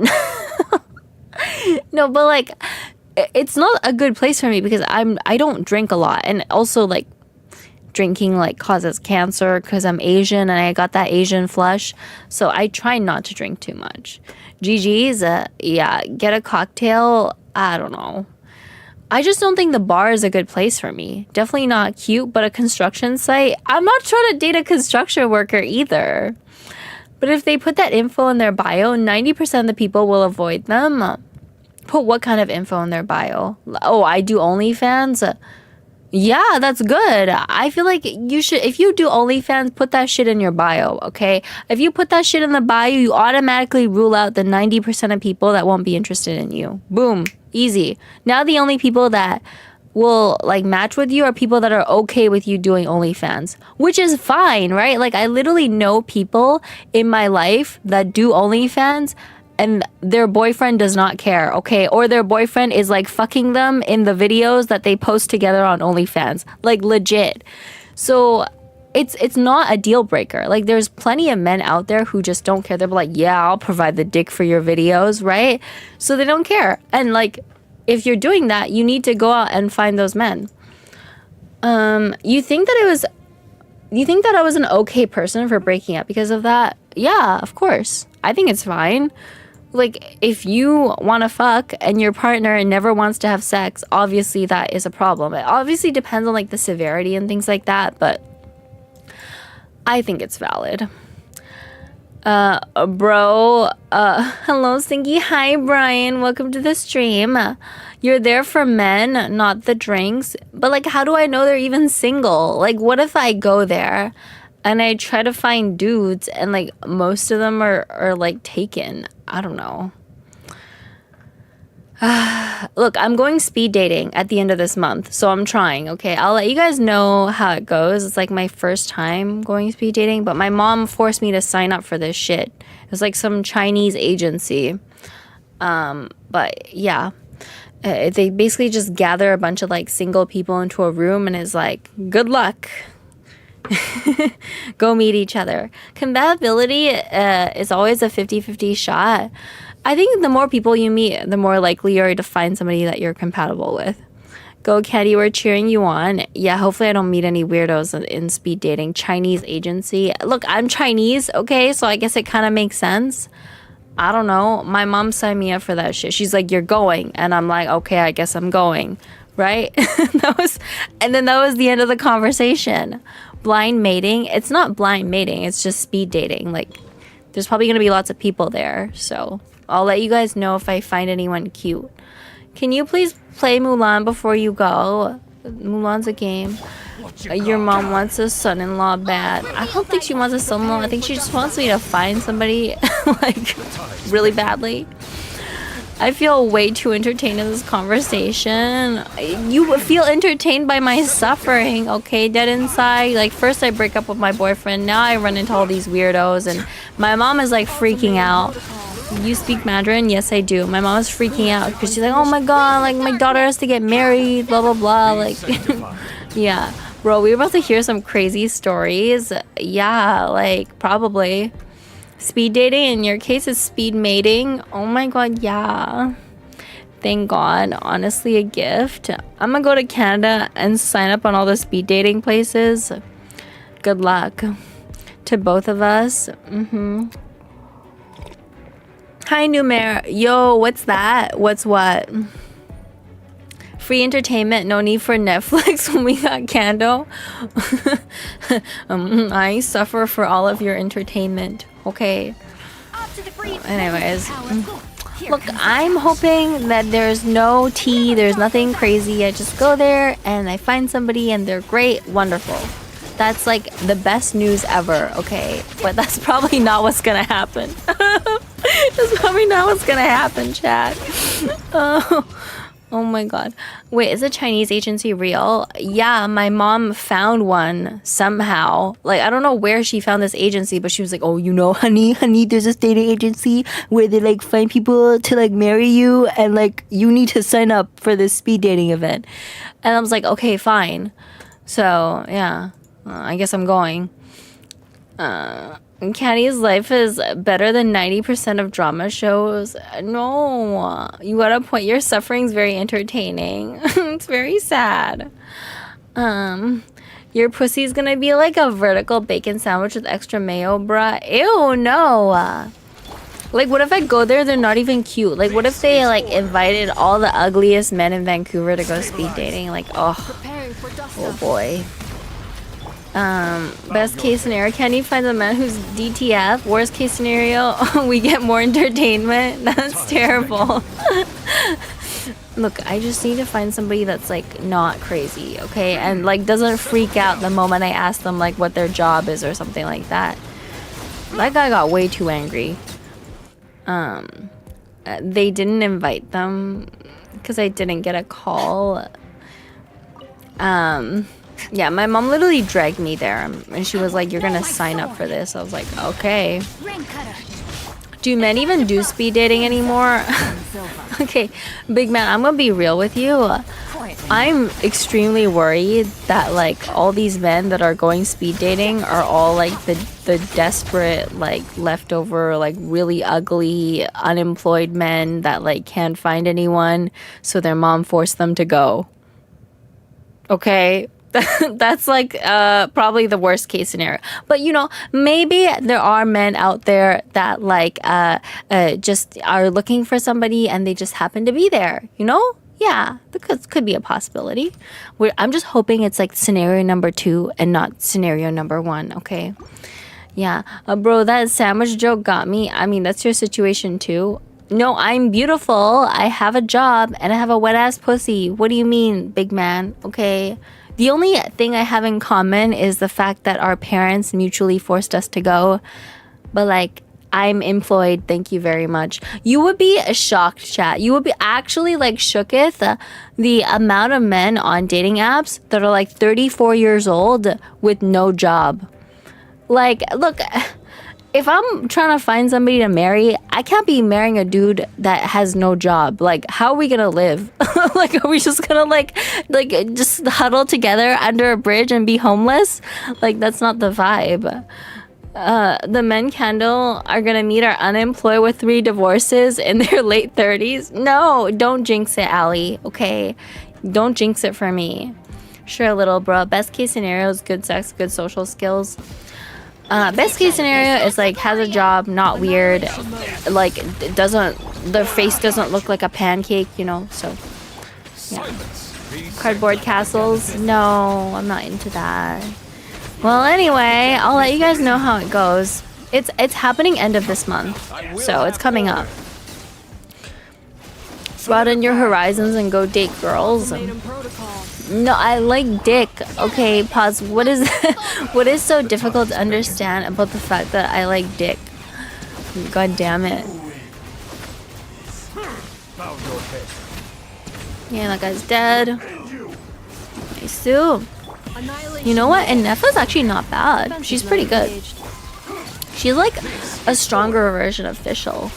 No, but like, it's not a good place for me because I don't drink a lot. And also like drinking like causes cancer because I'm Asian and I got that Asian flush. So I try not to drink too much. GG's, yeah, get a cocktail. I don't know. I just don't think the bar is a good place for me. Definitely not cute, but a construction site. I'm not trying to date a construction worker either. But if they put that info in their bio, 90% of the people will avoid them. Put what kind of info in their bio? Oh, I do OnlyFans? Yeah, that's good. I feel like you should, if you do OnlyFans, put that shit in your bio, okay? If you put that shit in the bio, you automatically rule out the 90% of people that won't be interested in you. Boom. Easy. Now the only people that will like match with you are people that are okay with you doing OnlyFans, which is fine, right? Like I literally know people in my life that do OnlyFans and their boyfriend does not care, okay? Or their boyfriend is like fucking them in the videos that they post together on OnlyFans, like legit. So it's not a deal breaker. Like there's plenty of men out there who just don't care. They're like, yeah, I'll provide the dick for your videos, right? So they don't care. And like if you're doing that, you need to go out and find those men. You think that I was an okay person for breaking up because of that? Yeah, of course. I think it's fine. Like, if you want to fuck and your partner never wants to have sex, obviously that is a problem. It obviously depends on like the severity and things like that, but I think it's valid. Hello, Stinky. Hi, Brian. Welcome to the stream. You're there for men, not the drinks. But like, how do I know they're even single? Like, what if I go there and I try to find dudes and like most of them are like taken? I don't know. Look, I'm going speed dating at the end of this month, so I'm trying, okay? I'll let you guys know how it goes. It's like my first time going speed dating, but my mom forced me to sign up for this shit. It was like some Chinese agency. But yeah. They basically just gather a bunch of like single people into a room and is like, good luck. Go meet each other. Compatibility is always a 50-50 shot. I think the more people you meet, the more likely you are to find somebody that you're compatible with. Go, Caddy, we're cheering you on. Yeah, hopefully I don't meet any weirdos in speed dating. Chinese agency. Look, I'm Chinese, okay? So I guess it kind of makes sense. I don't know. My mom signed me up for that shit. She's like, you're going. And I'm like, okay, I guess I'm going. Right? That was the end of the conversation. Blind mating. It's not blind mating. It's just speed dating. Like, there's probably going to be lots of people there. So I'll let you guys know if I find anyone cute. Can you please play Mulan before you go? Mulan's a game. Your mom wants a son-in-law bad. I don't think she wants a son-in-law. I think she just wants me to find somebody like really badly. I feel way too entertained in this conversation. You feel entertained by my suffering, okay? Dead inside. Like, first I break up with my boyfriend. Now I run into all these weirdos. And my mom is, like, freaking out. You speak Mandarin? Yes, I do. My mom is freaking out because she's like, oh, my God. Like, my daughter has to get married. Blah, blah, blah. Like, yeah. Bro, we're about to hear some crazy stories. Yeah, like, probably. Speed dating, in your case, is speed mating. Oh my God, yeah. Thank God. Honestly, a gift. I'm gonna go to Canada and sign up on all the speed dating places. Good luck to both of us. Hi, Numer. Yo, what's that? What's what? Free entertainment, no need for Netflix when we got Cando. I suffer for all of your entertainment. Okay. Anyways. Look, I'm hoping that there's no tea, there's nothing crazy. I just go there and I find somebody and they're great, wonderful. That's like the best news ever, okay? But that's probably not what's gonna happen. That's probably not what's gonna happen, chat. Oh my God. Wait, is a Chinese agency real? Yeah, my mom found one somehow. Like, I don't know where she found this agency, but she was like, oh, you know, honey, there's this dating agency where they like find people to like marry you and like you need to sign up for this speed dating event. And I was like, okay, fine. So, yeah, I guess I'm going. Caddy's life is better than 90% of drama shows. No, you got a point. Your suffering's very entertaining. It's very sad. Your pussy's gonna be like a vertical bacon sandwich with extra mayo, bruh. Ew, no. Like, what if I go there, they're not even cute? Like, what if they, like, invited all the ugliest men in Vancouver to go speed dating? Like, oh boy. Best case scenario, Kenny finds a man who's DTF. Worst case scenario, we get more entertainment. That's terrible. Look, I just need to find somebody that's like not crazy, okay? And like doesn't freak out the moment I ask them like what their job is or something like that. That guy got way too angry. They didn't invite them because I didn't get a call. Yeah, my mom literally dragged me there and she was like, you're gonna sign up for this. I was like, okay. Do men even do speed dating anymore? Okay, big man, I'm gonna be real with you. I'm extremely worried that like all these men that are going speed dating are all like the desperate, like leftover, like really ugly unemployed men that like can't find anyone, so their mom forced them to go. Okay. That's like probably the worst case scenario. But you know, maybe there are men out there that like just are looking for somebody and they just happen to be there, you know? Yeah, that could be a possibility. I'm just hoping it's like scenario number 2 and not scenario number 1, okay? Yeah. Bro, that sandwich joke got me. I mean, that's your situation too. No, I'm beautiful. I have a job and I have a wet ass pussy. What do you mean, big man? Okay. The only thing I have in common is the fact that our parents mutually forced us to go. But like, I'm employed. Thank you very much. You would be shocked, chat. You would be actually like shooketh the amount of men on dating apps that are like 34 years old with no job. Like, look, if I'm trying to find somebody to marry, I can't be marrying a dude that has no job. Like, how are we gonna live? Like, are we just gonna like just huddle together under a bridge and be homeless? Like, that's not the vibe. The men Kendall are gonna meet are unemployed with 3 divorces in their late 30s. No, don't jinx it, Allie. Okay, don't jinx it for me. Sure, little bro. Best case scenario is good sex, good social skills. Best case scenario is like has a job, not weird, like doesn't, their face doesn't look like a pancake, you know. So yeah. Cardboard castles, no, I'm not into that. Well, anyway, I'll let you guys know how it goes. It's happening end of this month, so it's coming up. Broaden your horizons and go date girls. No, I like dick. Okay, pause. What is what is so difficult to understand about the fact that I like dick? God damn it. Yeah, that guy's dead. Nice too. You know what? And Nefa's actually not bad. She's pretty good. She's like a stronger version of Fischl.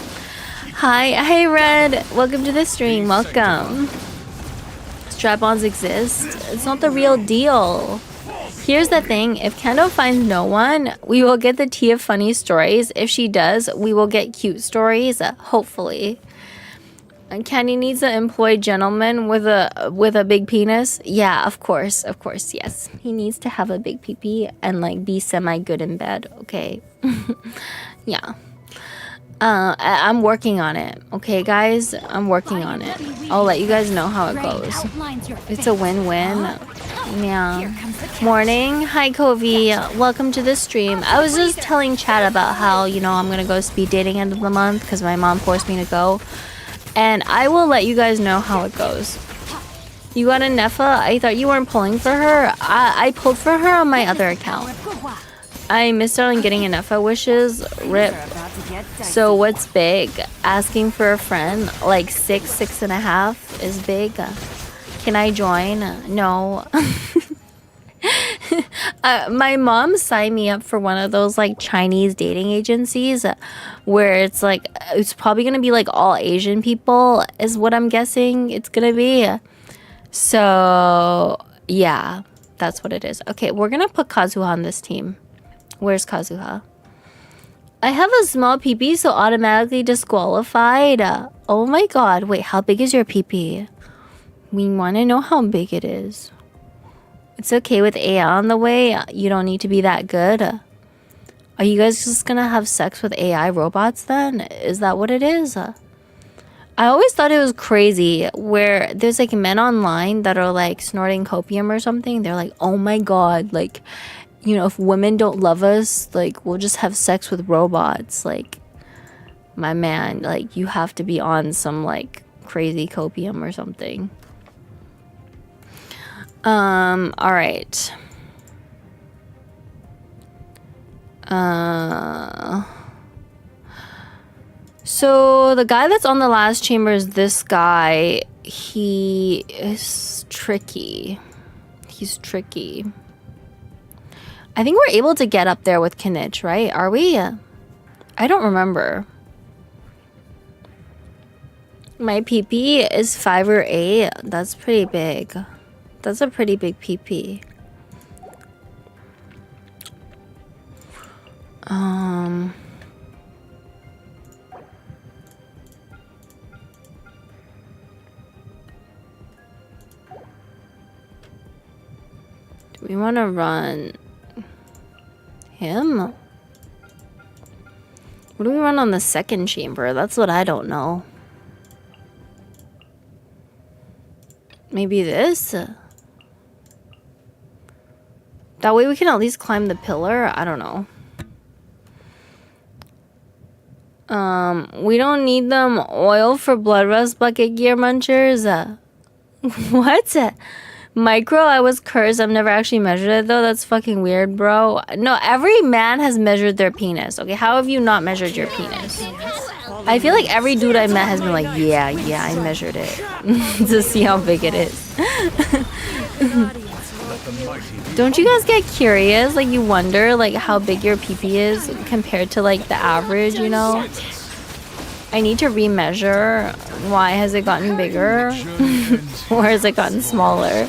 Hi, hey Red. Welcome to the stream. Welcome. Strap-ons exist. It's not the real deal. Here's the thing. If Kendo finds no one, we will get the tea of funny stories. If she does, we will get cute stories. Hopefully. And Candy needs an employed gentleman with a big penis. Yeah, of course, yes. He needs to have a big pee-pee and like be semi-good in bed. Okay. Yeah. I'm working on it. Okay, guys? I'm working on it. I'll let you guys know how it goes. It's a win-win. Yeah. Morning. Hi, Covey. Welcome to the stream. I was just telling Chad about how, you know, I'm going to go speed dating end of the month because my mom forced me to go. And I will let you guys know how it goes. You got a Nefa? I thought you weren't pulling for her. I pulled for her on my other account. I missed out on getting a Nefa wishes. Rip. So what's big? Asking for a friend? Like 6.5 is big. Can I join? No. My mom signed me up for one of those like Chinese dating agencies where it's like, it's probably gonna be like all Asian people is what I'm guessing it's gonna be. So yeah, that's what it is. Okay, we're gonna put Kazuha on this team. Where's Kazuha? I have a small PP, so automatically disqualified. Oh my god, wait, how big is your PP? We want to know how big it is. It's okay with AI on the way. You don't need to be that good. Are you guys just gonna have sex with AI robots then? Is that what it is? I always thought it was crazy where there's like men online that are like snorting copium or something. They're like, oh my god, like, you know, if women don't love us, like, we'll just have sex with robots. Like, my man, like, you have to be on some like crazy copium or something. All right. So the guy that's on the last chamber is this guy. He is tricky. He's tricky. I think we're able to get up there with Kinich, right? Are we? I don't remember. My PP is 5 or 8. That's pretty big. That's a pretty big PP. Do we want to run him? What do we run on the second chamber? That's what I don't know. Maybe this? That way we can at least climb the pillar? I don't know. We don't need them oil for blood rust bucket gear munchers. What? Micro, I was cursed. I've never actually measured it though. That's fucking weird, bro. No, every man has measured their penis. Okay, how have you not measured your penis? I feel like every dude I met has been like, yeah, I measured it to see how big it is. Don't you guys get curious? Like you wonder like how big your pee-pee is compared to like the average, you know? I need to remeasure. Why has it gotten bigger? Or has it gotten smaller?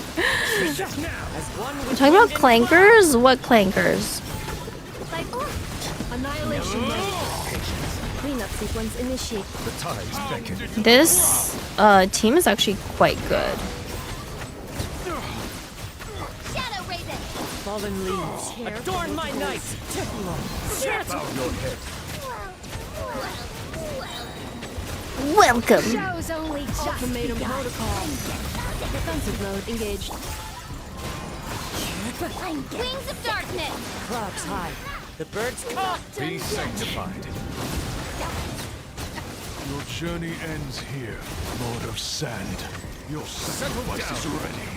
Talking about clankers? What clankers? This team is actually quite good. Fallen leaves, adorn my night. Bow your head. Welcome. Show's only just Ultimatum protocol. Defensive mode engaged. Wings of darkness. Clouds high. The birds caught. Be sanctified. Your journey ends here, Lord of Sand. Your sacrifice is ready.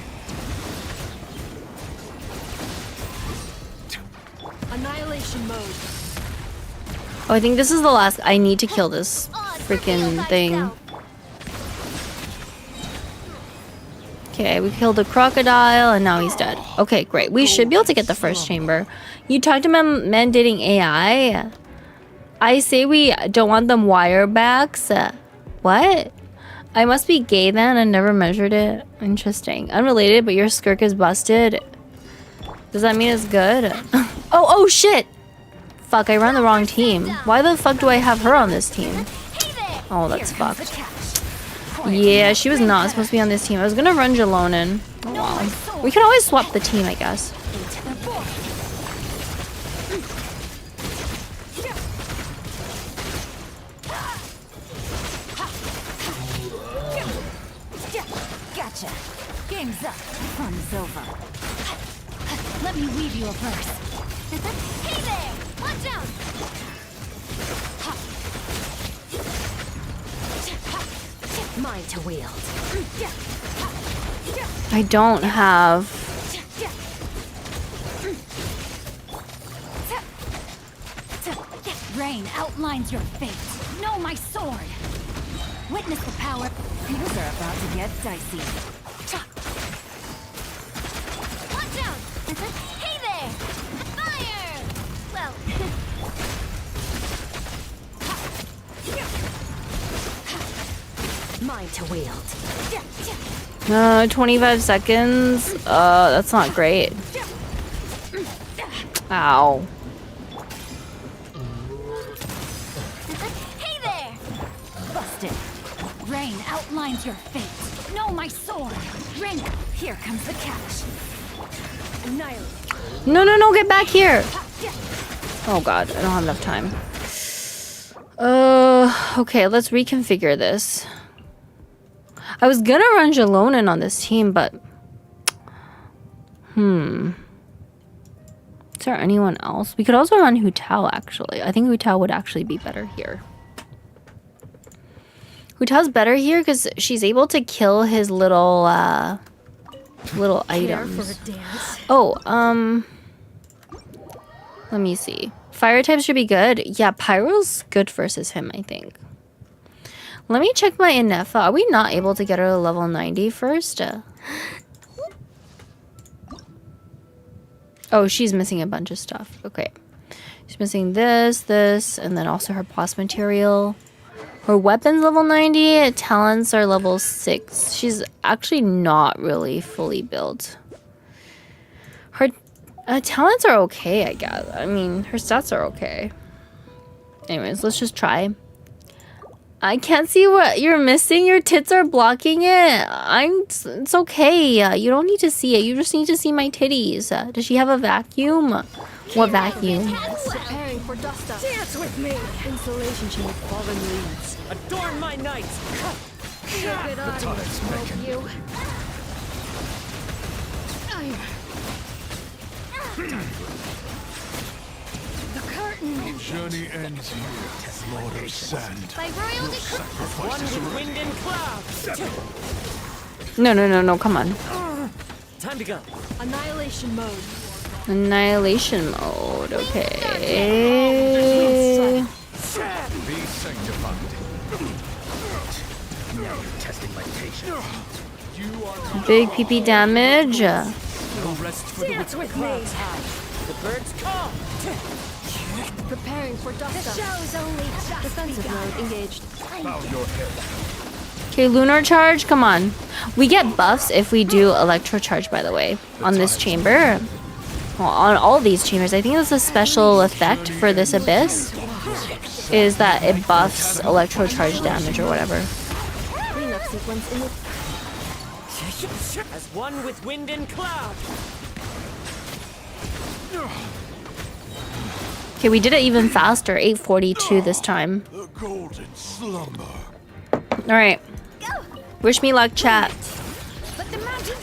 Annihilation mode. Oh, I think this is the last. I need to kill this freaking thing. Okay, we killed a crocodile and now he's dead. Okay, great. We should be able to get the first chamber. You talked about men dating AI. I say we don't want them wire backs. What? I must be gay then. I never measured it. Interesting. Unrelated, but your skirk is busted. Does that mean it's good? Oh shit! Fuck, I ran the wrong team. Why the fuck do I have her on this team? Oh, that's fucked. Yeah, she was not supposed to be on this team. I was gonna run Jalonin. Oh wow. We can always swap the team, I guess. Gotcha. Game's up. Fun's over. Let me weave you a verse. Hey there! Watch out! Mine to wield. I don't have... Rain outlines your fate. Know my sword. Witness the power. Things are about to get dicey. Watch out! Hey there! Fire! Well... Mine to wield. 25 seconds. That's not great. Ow. Hey there! Busted. Rain outlines your fate. Know my sword. Ring. Here comes the cash. Annihilate. No, get back here. Oh god, I don't have enough time. Okay, let's reconfigure this. I was gonna run Jalonin on this team, but... Is there anyone else? We could also run Hu Tao, actually. I think Hu Tao would actually be better here. Hu Tao's better here because she's able to kill his little, little items. Oh, let me see. Fire types should be good. Yeah, Pyro's good versus him, I think. Let me check my Inefa. Are we not able to get her to level 90 first? Oh, she's missing a bunch of stuff. Okay. She's missing this, and then also her boss material. Her weapon's level 90, talents are level 6. She's actually not really fully built. Her talents are okay, I guess. I mean, her stats are okay. Anyways, let's just try. I can't see what you're missing. Your tits are blocking it. It's okay. You don't need to see it. You just need to see my titties. Does she have a vacuum? What vacuum? Preparing for dust up. Dance with me. Insulation chamber. Fallen leaves. Adorn my night. Good on you. The curtain. Journey ends here, Lord of Sand. By royal decree. One Sacrifice is with ready. wind and clouds. No, come on. Time to go. Annihilation mode. Annihilation mode, okay. Be sanctified. Now you're testing my patience. You are Big PP damage. No rest for the clouds high. The birds call. Preparing for dust up. The show's only just defensive mode engaged. bow your head. Okay, lunar charge, come on. We get buffs if we do electro charge, by the way, on this chamber. Well, on all these chambers. I think it's a special effect for this abyss, is that it buffs electro charge damage or whatever. Cleanup sequence in As one with wind and cloud. Okay, we did it even faster, 842 this time. The golden slumber. All right. Wish me luck, chat.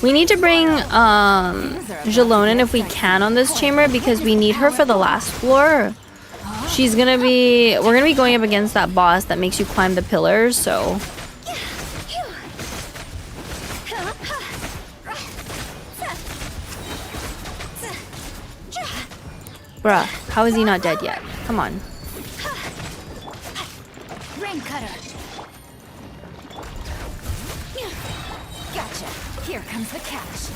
We need to bring Jalon in if we can on this chamber because we need her for the last floor. We're gonna be going up against that boss that makes you climb the pillars, so. Bruh, how is he not dead yet? Come on. Rain cutter. Gotcha. Here comes the cash.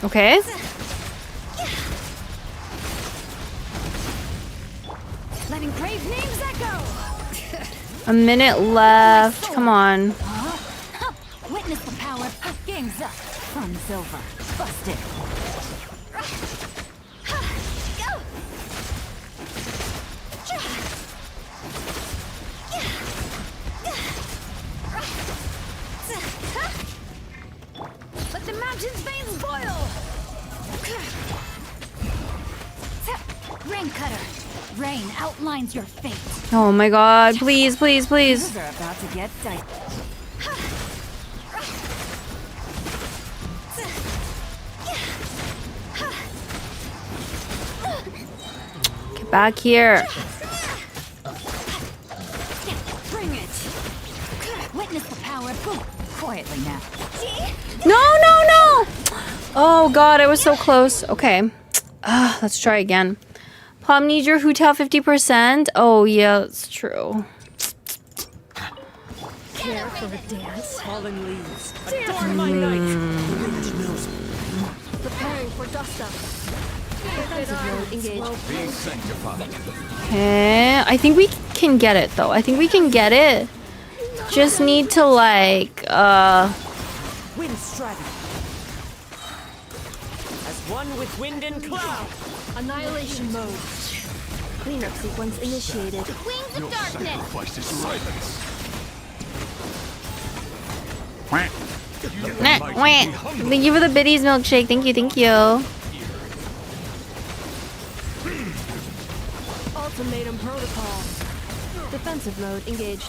Okay. Letting brave names echo. A minute left. Come on. Witness the power. Game's up. Fun silver. Busted. Go. Let the mountain's veins boil. Rain cutter. Rain outlines your fate. Oh my god, please, please, please. Things are about to get dicey. Get back here. Bring it. Witness the power. Boom. Quietly now. No, no, no! Oh god, I was so close. Okay. Let's try again. Palm needs your hotel 50%. Oh yeah, that's true. Care for a dance. Fallen leaves. Adorn my night. Wind knows me. Preparing for dust up. Defensive mode engaged. Be sanctified. Okay, I think we can get it though. I think we can get it. Just need to like, Wind strategy. As one with wind and cloud. Annihilation mode. Cleanup sequence initiated. Wings of darkness. Sacrifice is silence. nah, wah. Thank you for the biddies milkshake. Thank you, thank you. Ultimatum protocol. Defensive mode engaged.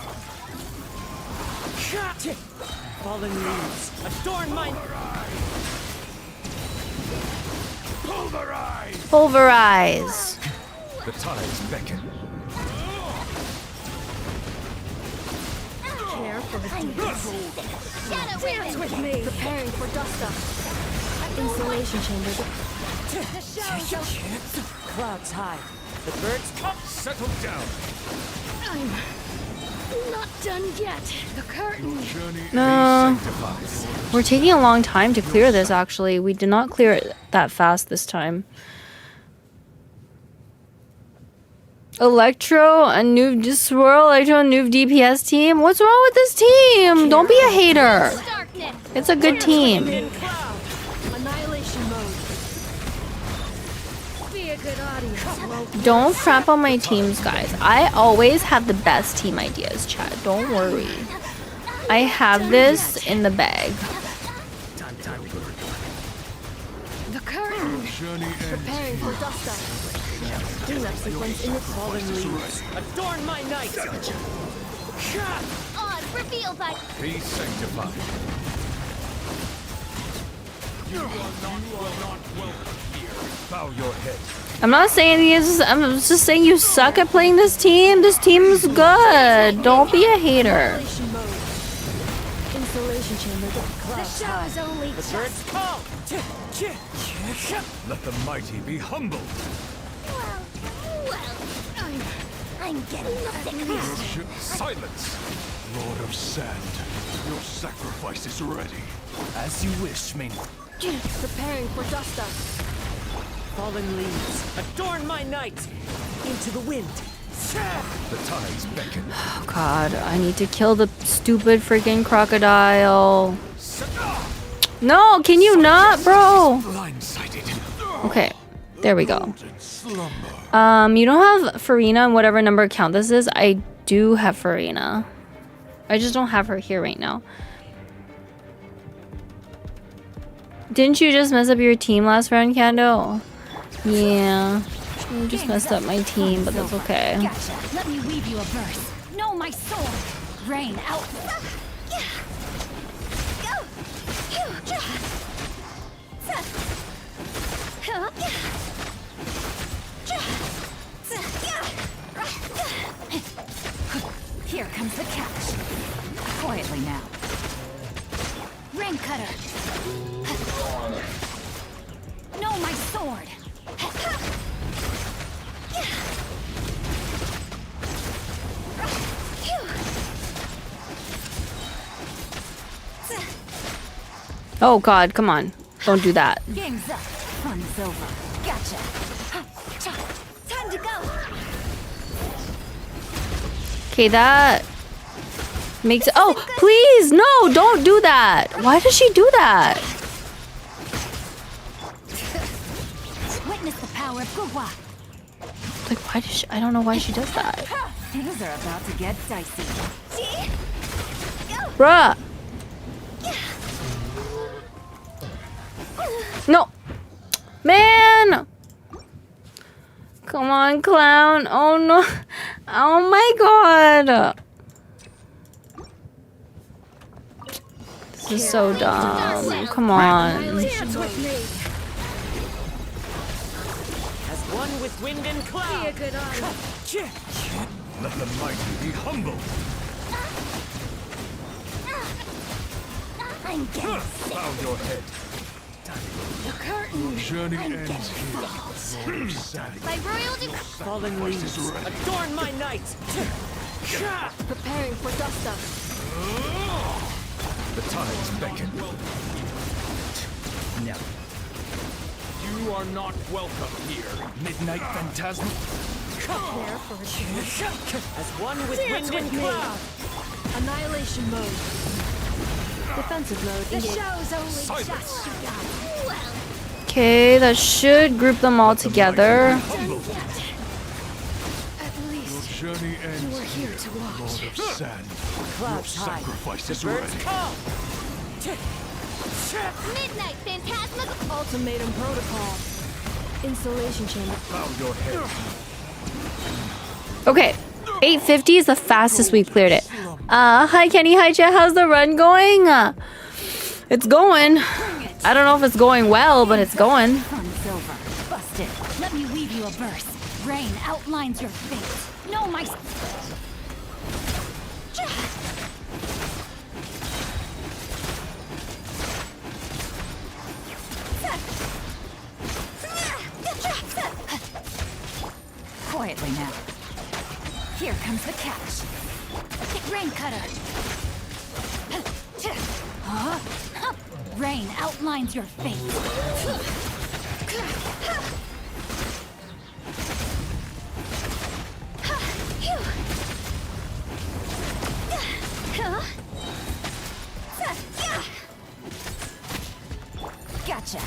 Fallen leaves. Adorn my Pulverize. Pulverize. The tides beckon. Care for the dance with me. Preparing for dust up. Insulation chamber. The show's clouds high. The birds come. Settle down. Not done yet. The curtain. Journey No. is sanctified. We're taking a long time to clear this, actually. We did not clear it that fast this time. Electro, a noob just swirl, Electro, a noob DPS team. What's wrong with this team? Don't be a hater. Darkness. It's a good team. Cloud. Annihilation mode. Be a good audience. Don't crap on my teams, guys. I always have the best team ideas, Chad. Don't worry. I have this in the bag. The curtain. Journey ends Preparing for dust up. Cleanup sequence in its fallen leaves. Adorn my night! Odd revealed by be sanctified. You are not welcome here. Bow your head. I'm not saying these. I'm just saying you suck at playing this team. This team's good. Don't be a hater. Annihilation mode. Insulation chamber. The show is only The birds call! Let the mighty be humbled. I'm getting sick. Silence. Lord of Sand, your sacrifice is ready. As you wish, Ming. preparing for dust up. Fallen leaves, adorn my night! Into the wind. The tides beckon. Oh God, I need to kill the stupid freaking crocodile. No, can you not, bro? Blindsided. Okay, there we go. In slumber. You don't have Farina and whatever number count this is. I do have Farina. I just don't have her here right now. Didn't you just mess up your team last round, Kando? Yeah. You just messed up my team, but that's okay. Gotcha. Let me weave you a verse. Know my sword. Rain out. Here comes the cash. Quietly now. Rain cutter. Know my sword. Oh God, come on. Don't do that. Game's up. Fun's over. Gotcha. Time to go. Okay, that makes it. Oh, please, no, don't do that. Why does she do that? Witness the power of Gugwa. Like, why does she? I don't know why she does that. Things are about to get dicey. Bruh. No. Man. Come on, clown. Oh no. Oh my God. This is so dumb. Come on. Dance with me. As one with wind and Be a cloud. good audience. Let the mighty be humbled. I'm getting sick. Bow your head. The curtain. Journey ends here. Lord of Sand, My royal Fallen sacrifice is leaves, ready. adorn my night! Preparing for dust up. The tides beckon. No. You are not welcome here. Midnight phantasm. Prepare for a change. As one with Dance wind and with me. cloud. Annihilation mode. Defensive mode. The show's only just begun. Okay, that should group them all together. Humbled. At Your least journey ends we're here to watch. Lord of Sand, your Clouds high. sacrifice is Birds ready. call! midnight phantasma. Ultimatum protocol. Insulation chamber. Bow your head. Okay, 850 is the fastest we've cleared it. Hi Kenny, hi Jet, how's the run going? It's going. I don't know if it's going well, but it's going. Fun's over. Busted. Let me weave you a verse. Rain outlines your fate. Know my. Quietly now. Here comes the cash. Rain cutter. Rain outlines your fate. Gotcha.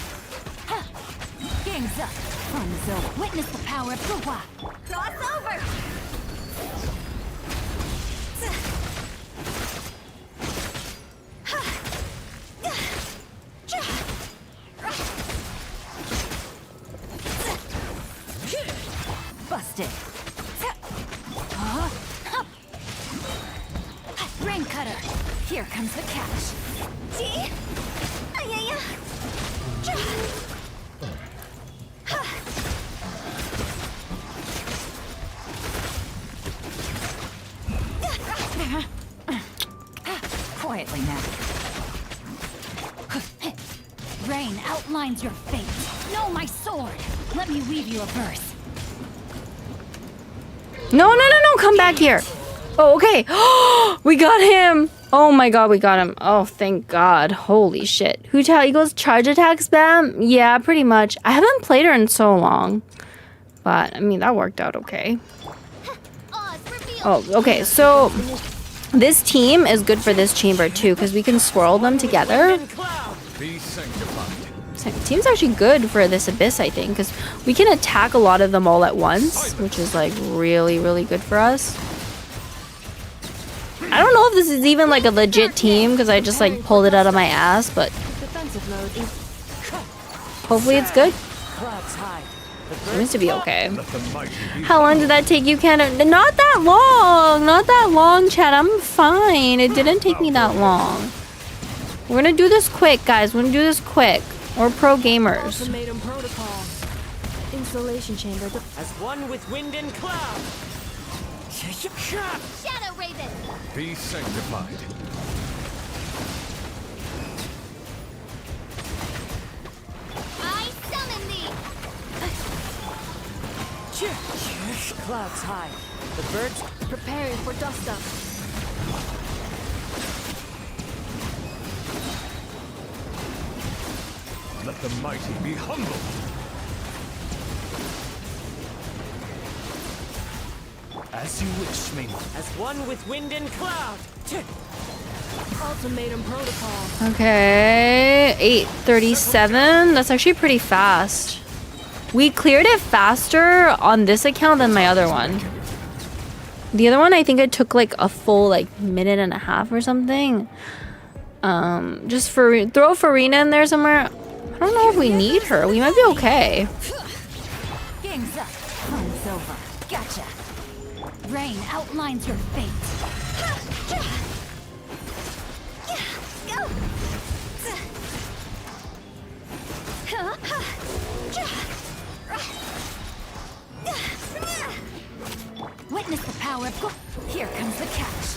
Game's up. Fun is over. Witness the power of Fuwa. Cross over. Busted. Rain cutter. Here comes the catch. See? Quietly now. Rain outlines your fate. No, my sword. Let me weave you a verse. No, come back here. Oh, okay. We got him. Oh my god, we got him. Oh, thank god. Holy shit. Hu-Tao equals charge attack spam? Yeah, pretty much. I haven't played her in so long. But, I mean, that worked out okay. Oh, okay, so this team is good for this chamber too, because we can swirl them together. Be sanctified. Team's actually good for this abyss, I think, because we can attack a lot of them all at once, which is like really, really good for us. I don't know if this is even like a legit team because I just like pulled it out of my ass, but Defensive mode. hopefully it's good. Clouds high. Seems to be okay. Let the mighty be How long did that take you, Canada? Not that long. Not that long, Chad. I'm fine. It didn't take me that long. We're gonna do this quick, guys. We're gonna do this quick. We're pro gamers. Ultimatum protocol. Installation chamber. As one with wind and cloud. Shadow Raven. Be sanctified. I summon thee. Clouds high. The birds Preparing for dust up. Let the mighty be humbled. As you wish, me. as one with wind and cloud. Ultimatum protocol. Okay, 8:37. That's actually pretty fast. We cleared it faster on this account than my other one. The other one, I think it took like a full like minute and a half or something. Just for throw Farina in there somewhere. I don't know if we need her. We might be okay. Game's up. Fun's over. Gotcha. Rain outlines your fate. Go. Witness the power of... Here comes the catch.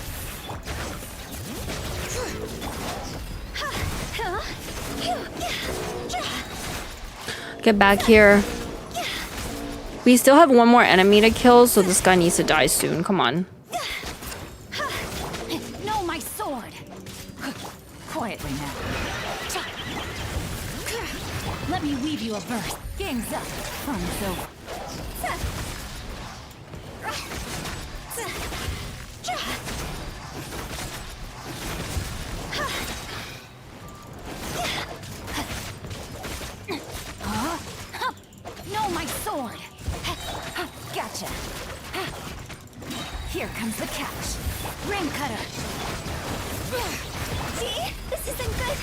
Get back here. We still have one more enemy to kill, so this guy needs to die soon. Come on. No, my sword. Quietly now. Let me weave you a verse. Game's up. Fun's over. No, my sword. Gotcha. Here comes the catch. Rain cutter. See? This isn't good.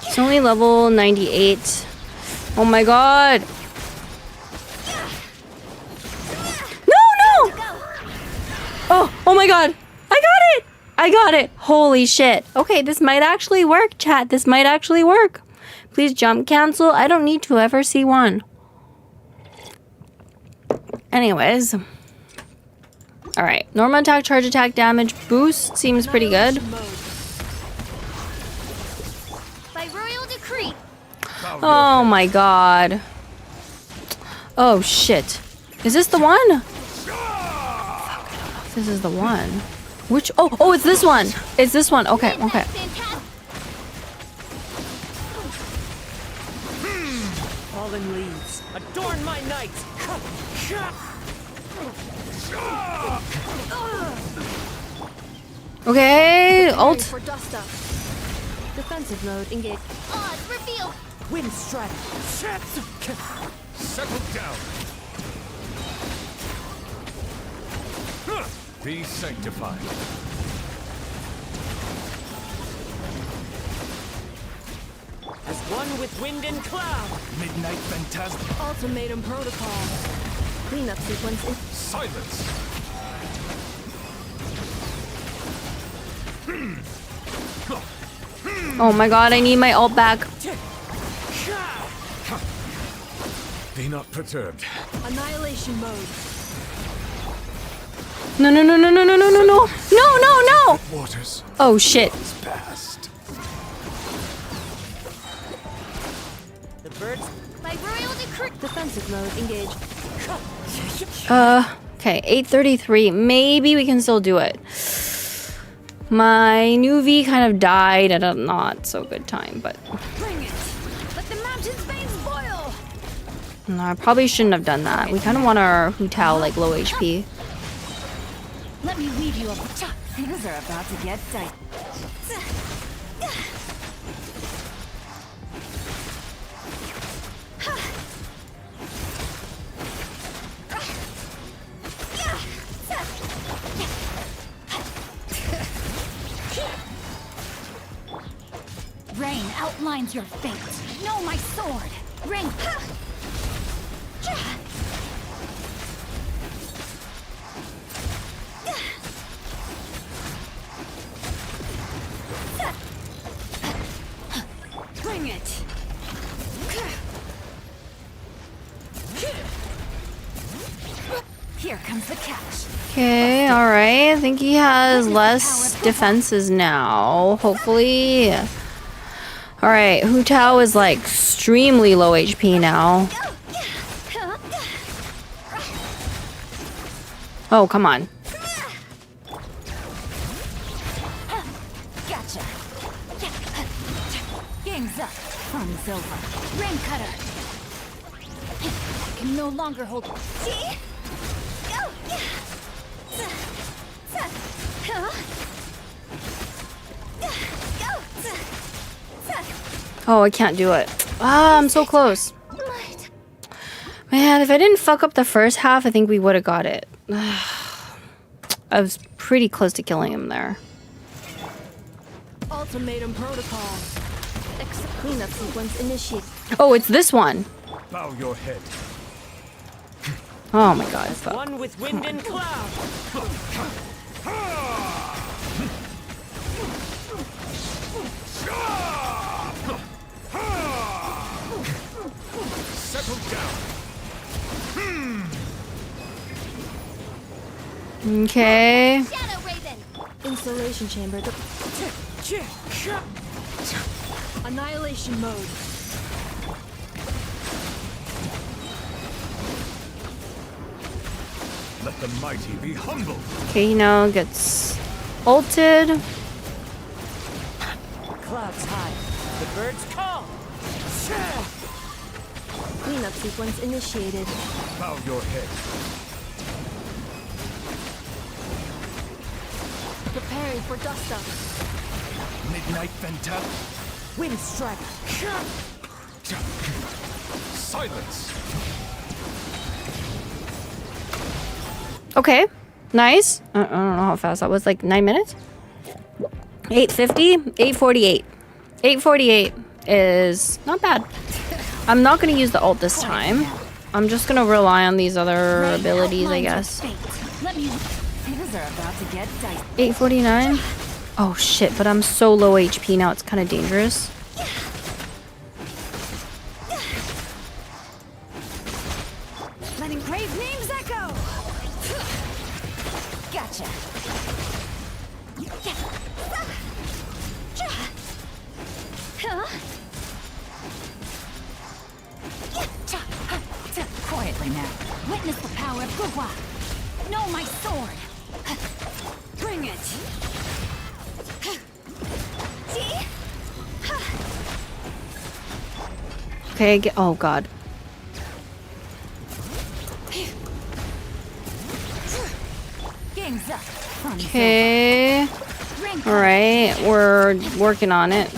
It's only level 98. Oh my god. No! Oh my god. I got it! I got it. Holy shit. Okay, this might actually work, chat. This might actually work. Please jump cancel. I don't need to ever see one. Anyways. Alright. Normal attack, charge attack, damage, boost. Seems pretty good. By royal decree. Oh my god. Oh shit. Is this the one? this is the one. Which? Oh, it's this one. It's this one. Okay, okay. Fallen leaves, adorn my night. Okay, Preparing ult. for dust up. Defensive mode engaged. Odds revealed. Wind strike. Settle down. Be sanctified. As one with wind and cloud. Midnight Phantasm. Ultimatum protocol. Cleanup sequence in. Silence. Oh my god, I need my ult back. Be not perturbed. Annihilation mode. No, no, no, no, no, no, no, no, no. No, no, no. Waters Oh shit. is past. The birds. By royal decree. Defensive mode engaged. Okay, 8:33. Maybe we can still do it. My new V kind of died at a not so good time, but Bring it. Let the mountain's veins boil. no, I probably shouldn't have done that. We kind of want our Hu Tao like low HP. Let me weave you up. Things are about to get tight. Rain outlines your fate. Know my sword. Rain. Bring it. Here comes the catch. Okay, all right. I think he has less defenses now. Hopefully. All right, Hu Tao is like extremely low HP now. Oh, come on. Gotcha. Game's up. Fun's over. Rain cutter. I can no longer hold. See? Oh, I can't do it. Ah, I'm so close. Man, if I didn't fuck up the first half, I think we would have got it. I was pretty close to killing him there. Ultimatum protocol. Cleanup sequence initiated. Oh, it's this one. Bow your head. Oh my god, fuck. One with wind and cloud. Settle down. Okay. Shadow Raven. Installation chamber. Annihilation mode. Let the mighty be humbled. Okay, he now gets ulted. Clouds high. The birds call. Cleanup sequence initiated. Bow your head. Preparing for dust up. Midnight Phantasm. Wind strike. Silence. Okay, nice. I don't know how fast that was, like 9 minutes? 8:50, 8:48. 8:48 is not bad. I'm not gonna use the ult this time. I'm just gonna rely on these other Rain abilities, I outlines your guess. fate. Let me. Things are about to get tight. 8:49. Oh shit, but I'm so low HP now, it's kind of dangerous. Letting brave names echo. Gotcha. Quietly now. Witness the power of Gugwa. Know my sword. Bring it. Okay, oh god. Game's up. Fun's Okay. over. Ring cut. Alright, we're working on it.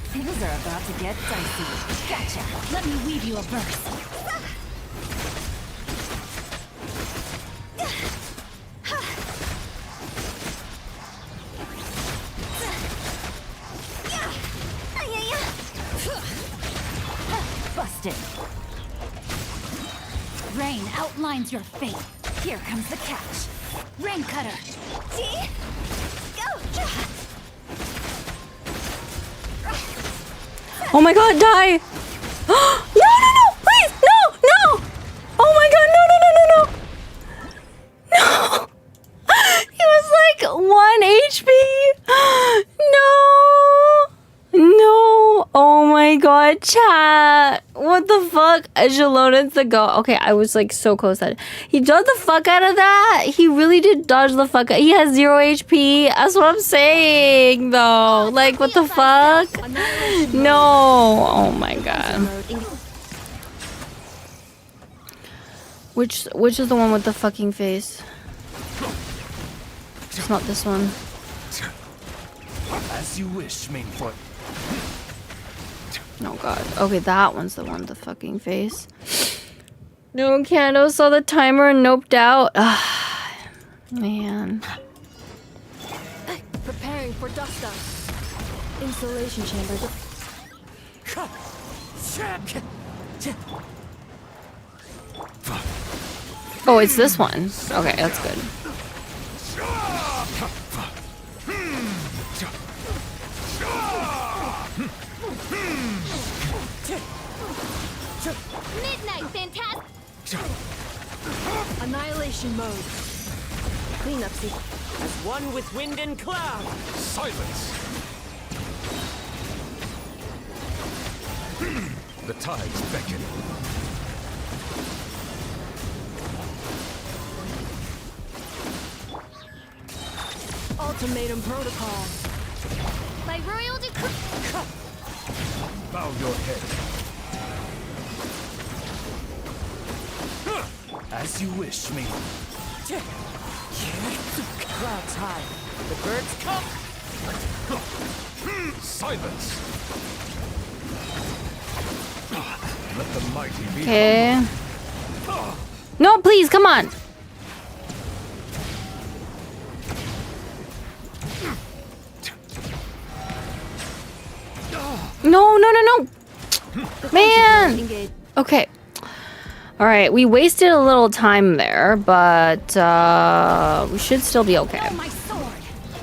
Things are about to get dicey. Gotcha. Let me weave you a verse. Busted. Rain outlines your fate. Here comes the catch. Rain cutter. Oh my god, die! No, no, no! Please! No! No! Oh my god, no, no, no, no, no! No! He was like 1 HP! No! No! Oh my god, chat! What the fuck? Echelon the go. Okay, I was like so close that he dodged the fuck out of that. He really did dodge the fuck out. He has 0 HP. That's what I'm saying though. Like what the fuck? No. Oh my god. Which is the one with the fucking face? It's not this one. As you wish, Mainfoot. Oh god. Okay, that one's the one with the fucking face. No, Kando saw the timer and noped out. Ah, man. Preparing for dust up. Installation chamber. Oh, it's this one. Okay, that's good. Midnight, fantastic. Annihilation mode. Cleanup sequence. As one with wind and cloud. Silence! The tides beckon. Ultimatum protocol. By royal decree. Bow your head. As you wish, me. Clouds high. The birds come. Silence! Let the mighty be. Okay. No, please, come on. No, no, no, no. Man. Engage. Okay. All right, we wasted a little time there, but we should still be okay. Oh, my sword.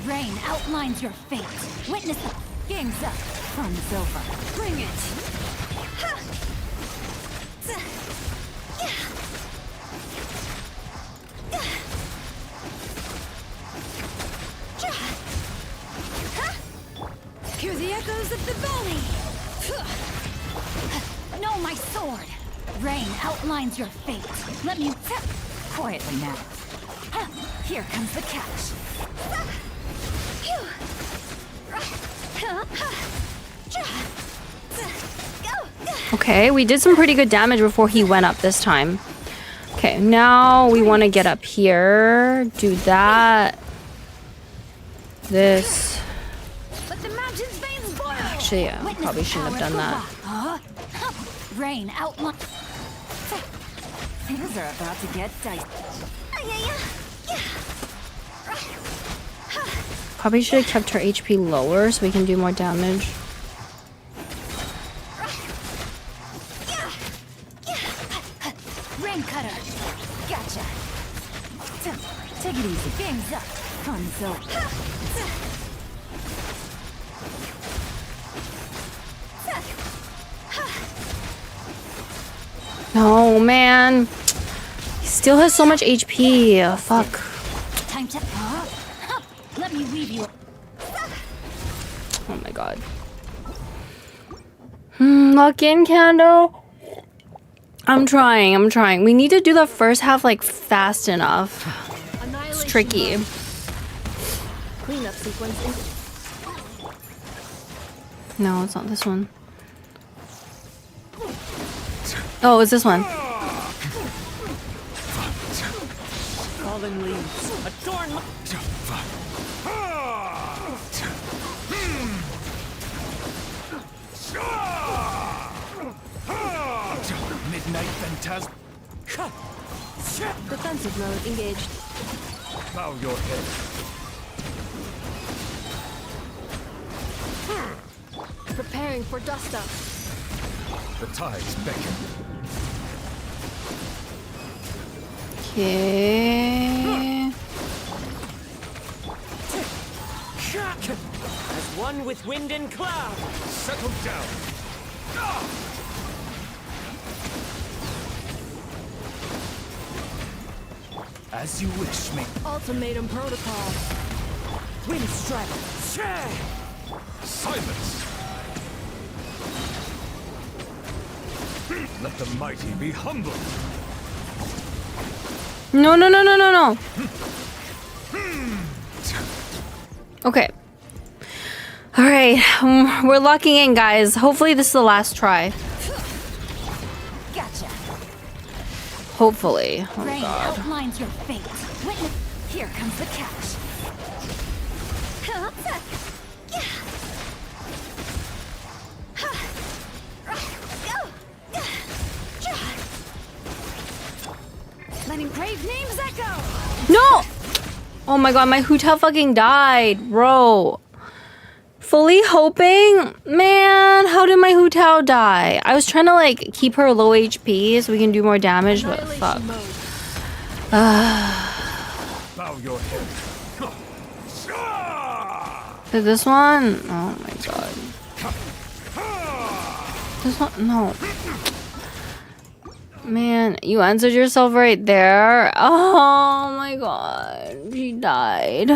Rain outlines your fate. Witness the game's up. Fun's over. Bring it. Hear the echoes of the valley. No, my sword. Rain outlines your fate. Let me quietly now. Here comes the catch. Okay, we did some pretty good damage before he went up this time. Okay, now we want to get up here, do that. This. But the mountain's veins boil. Actually, yeah, Witness probably the shouldn't have power done of the that. rock. Rain outline. Things are about to get dicey. Probably should have kept her HP lower so we can do more damage. Rain cutter. Gotcha. Take it easy. Game's up. Fun's over. No, man. He still has so much HP. Fuck. Time to Let me weave you. Oh my god. Lock in, Kando. I'm trying. We need to do the first half like fast enough. It's tricky. Cleanup sequence in. No, it's not this one. Oh, it's this one. Fallen leaves. Adorn my... Midnight Phantasm. Defensive mode engaged. Bow your head. Preparing for dust up. The tides beckon. Okay. As one with wind and cloud. Settle down. As you wish, me. Ultimatum protocol. Wind strike. Silence. Let the mighty be humbled. No. Okay. All right. We're locking in, guys. Hopefully this is the last try. Gotcha. Hopefully. Oh Rain god. outlines your fate. Witness. Here comes the cash. Letting brave names echo. No! Oh my god, my hotel fucking died, bro. Fully hoping? Man, how did my hotel die? I was trying to like keep her low HP so we can do more damage, but fuck. Bow your head. Did this one? Oh my god. This one? No. Man, you answered yourself right there. Oh my god. She died.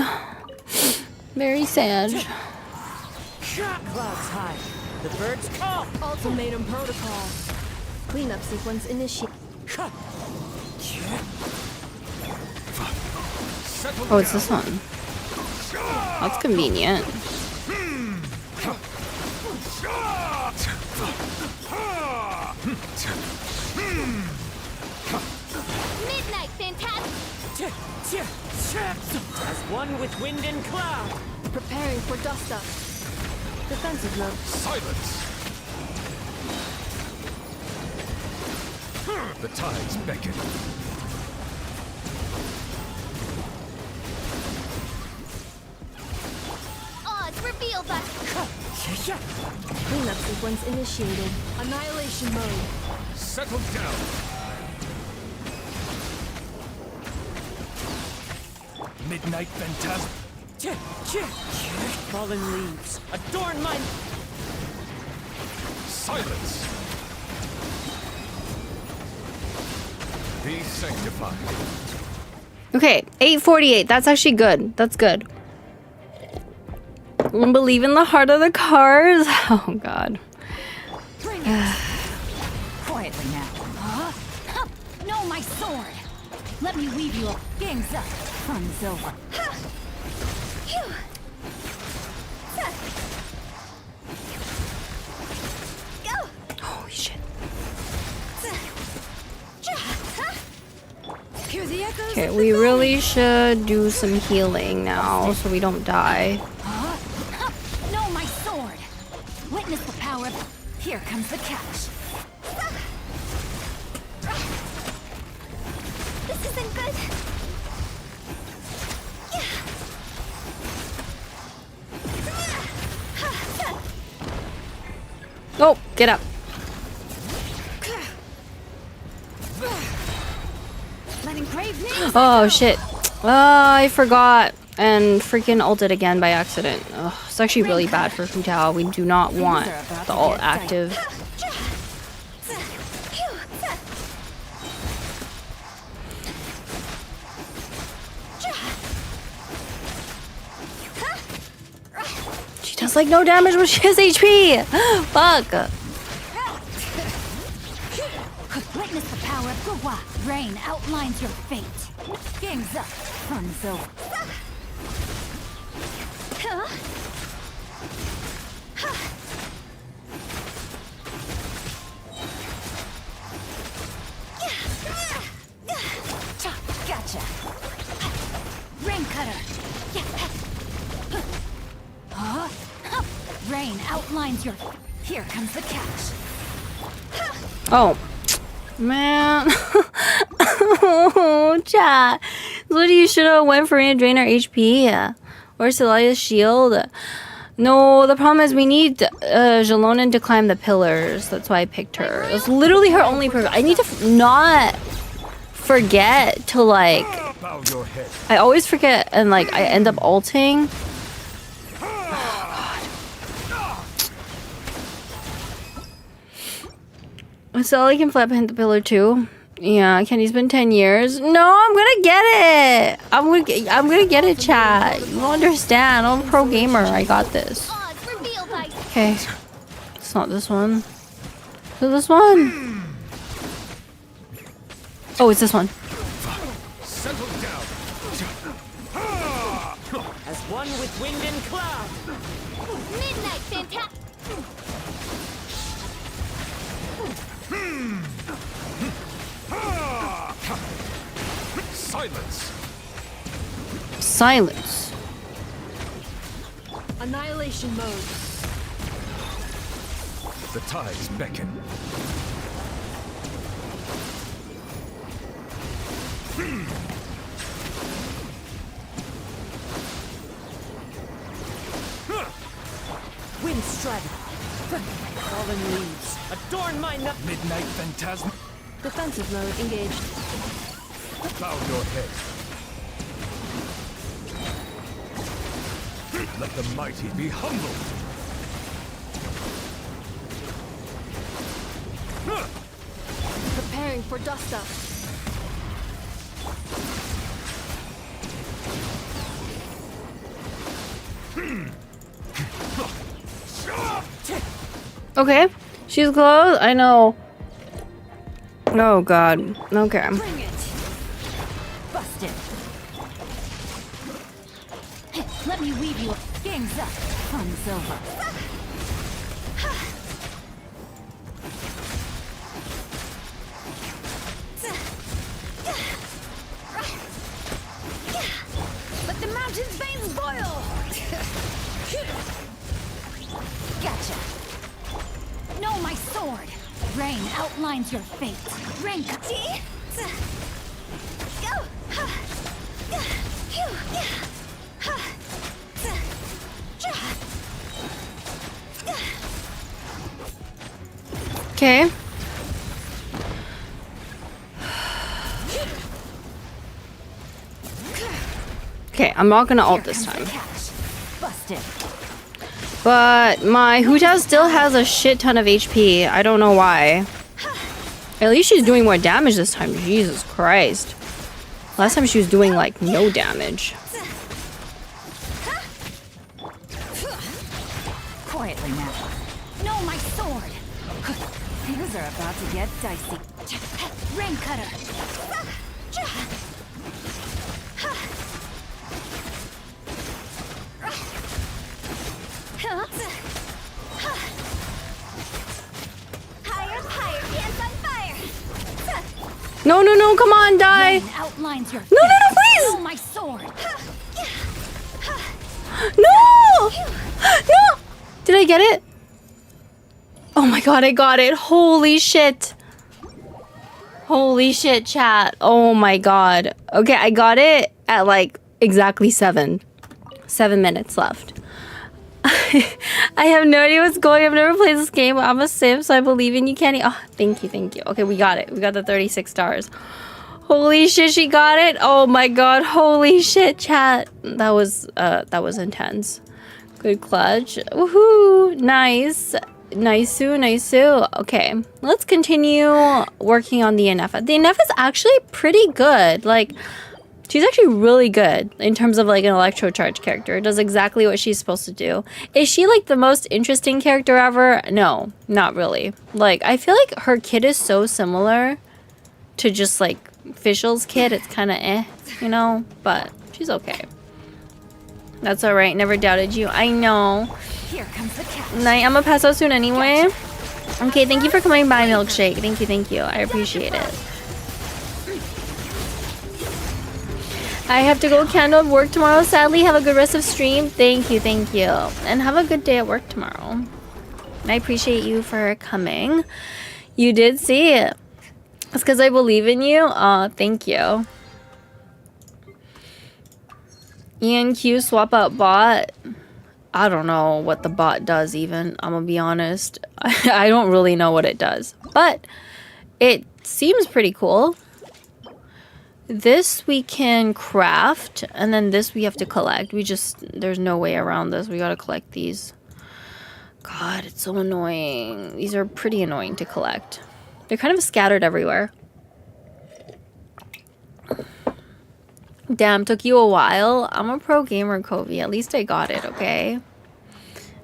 Very sad. Clouds high. The birds call. Ultimatum protocol. Cleanup sequence initiated. Oh, it's this one. That's convenient. Midnight Phantasm. As one with wind and cloud. Preparing for dust up. Defensive mode. Silence. The tides beckon. Odds reveal that. Cleanup sequence initiated. Annihilation mode. Settle down. Midnight Phantasm. Fallen leaves. Adorn my... Silence. Be sanctified. Okay, 848. That's actually good. That's good. Believe in the heart of the cards. Oh god. Bring it. Quietly now. Huh? No, my sword. Let me weave you up. Game's up. Fun's over. Holy shit. Hear the echoes. Okay, we really should do some healing now so we don't die. No, my sword. Witness the power. Here comes the cash. This isn't good. Oh, get up. Letting brave names. Oh shit. I forgot and freaking ulted again by accident. Ugh, it's actually really bad for Hu Tao. We do not want the ult active. like no damage when she has HP. Fuck. Witness the power of Gua. Rain outlines your fate. Game's up. Fun's over. Gotcha. Rain cutter. Rain outlines your. Here comes the catch. Oh. Man. Oh, chat. What you should have went for and drain our HP. Or Celia's shield. No, the problem is we need Jalonen to climb the pillars. That's why I picked her. It's literally her only purpose. I need to not forget to like... Bow your head. I always forget and like I end up ulting. So I can flap hit the pillar too. Yeah, Kenny's been 10 years. No, I'm gonna get it. I'm gonna get it, chat. You don't understand. I'm a pro gamer. I got this. Okay. It's not this one. Is it this one? Oh, it's this one. Settle down. As one with wind and cloud. Midnight fantastic. Silence. Silence. Annihilation mode. The tides beckon. Wind strike. Fallen leaves. Adorn my night. Midnight phantasm. Defensive mode engaged. Bow your head. Let the mighty be humbled. Preparing for dust up. Okay. She's close. I know. Oh god. Okay. Bring it. Busted. Let me weave you. Game's up. Fun's over. Let the mountain's veins boil. Gotcha. No, my sword. Rain outlines your fate. Rain. Okay. Okay, I'm not gonna ult this time. Busted. But my Huta still has a shit ton of HP. I don't know why. At least she's doing more damage this time. Jesus Christ. Last time she was doing like no damage. Quietly now. No, my sword. Things are about to get dicey. Rain cutter. Higher, hands on fire. No, no, no, come on, die. Rain outlines your No, no, no, fate. please. No, my sword. No! No! Did I get it? Oh my god, I got it. Holy shit. Holy shit, chat. Oh my god. Okay, I got it at like exactly 7 minutes left. I have no idea what's going on. I've never played this game. I'm a sim, so I believe in you, Kenny. Oh, thank you, thank you. Okay, we got it. We got the 36 stars. Holy shit, she got it. Oh my god. Holy shit, chat. That was intense. Good clutch. Woohoo. Nice. Nice. Okay, let's continue working on the NF. The NF is actually pretty good. Like, She's actually really good in terms of like an electro charge character. It does exactly what she's supposed to do. Is she like the most interesting character ever? No, not really. Like, I feel like her kid is so similar to just like Fischl's kid. It's kind of you know, but she's okay. That's all right. Never doubted you. I know. Here comes the catch. Night. I'm gonna pass out soon anyway. Okay, thank you for coming by, Milkshake. Thank you. I appreciate it. I have to go candle at work tomorrow. Sadly, have a good rest of stream. Thank you. And have a good day at work tomorrow. I appreciate you for coming. You did see it. It's because I believe in you. Aw, thank you. ENQ swap out bot. I don't know what the bot does even. I'm gonna be honest. I don't really know what it does. But it seems pretty cool. This we can craft, and then this we have to collect. There's no way around this. We gotta collect these. God, it's so annoying. These are pretty annoying to collect. They're kind of scattered everywhere. Damn, took you a while. I'm a pro gamer, Covey. At least I got it, okay?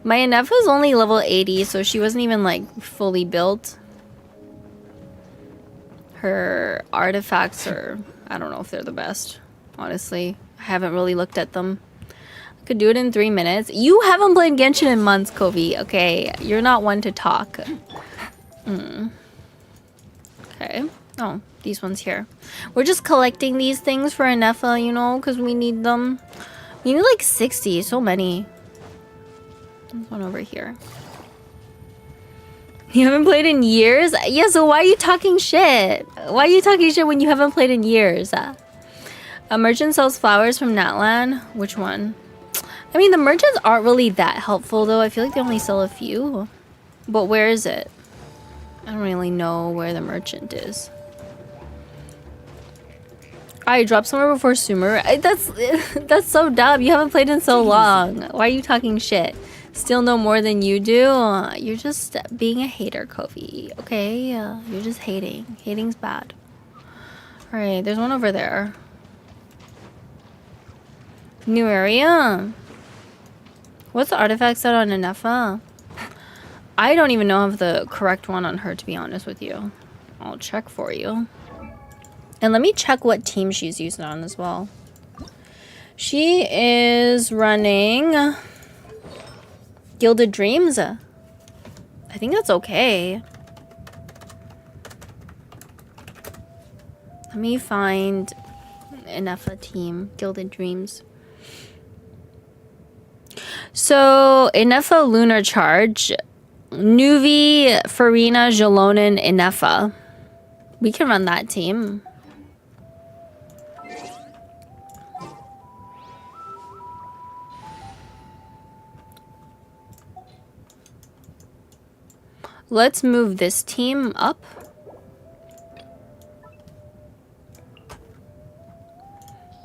My Inefa is only level 80, so she wasn't even like fully built. Her artifacts are... I don't know if they're the best, honestly. I haven't really looked at them. I could do it in 3 minutes. You haven't played Genshin in months, Covey. Okay, you're not one to talk. Okay. Oh, these ones here. We're just collecting these things for Inefa, you know, because we need them. We need like 60, so many. There's one over here. You haven't played in years? Yeah, so why are you talking shit? Why are you talking shit when you haven't played in years? A merchant sells flowers from Natlan. Which one? I mean, the merchants aren't really that helpful, though. I feel like they only sell a few. But where is it? I don't really know where the merchant is. I dropped somewhere before Sumer. That's so dumb. You haven't played in so long. Why are you talking shit? Still know more than you do? You're just being a hater, Kofi. Okay? You're just hating. Hating's bad. Alright, there's one over there. New area? What's the artifact set on Inefa? I don't even know of the correct one on her, to be honest with you. I'll check for you. And let me check what team she's using on as well. She is running... Gilded Dreams? I think that's okay. Let me find Inefa team. Gilded Dreams. So, Inefa Lunar Charge. Nuvi, Farina, Jalonin, Inefa. We can run that team. Let's move this team up.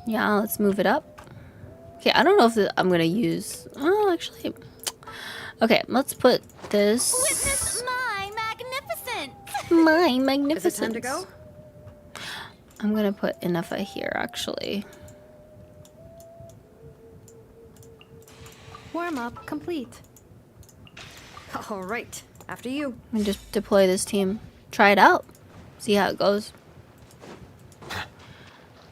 Yeah, let's move it up. Okay, I don't know if I'm gonna use... Oh, actually... Okay, let's put this... Witness my magnificence! My magnificence. Is it time to go? I'm gonna put Inefa here, actually. Warm up complete. All right, after you. And just deploy this team. Try it out. See how it goes.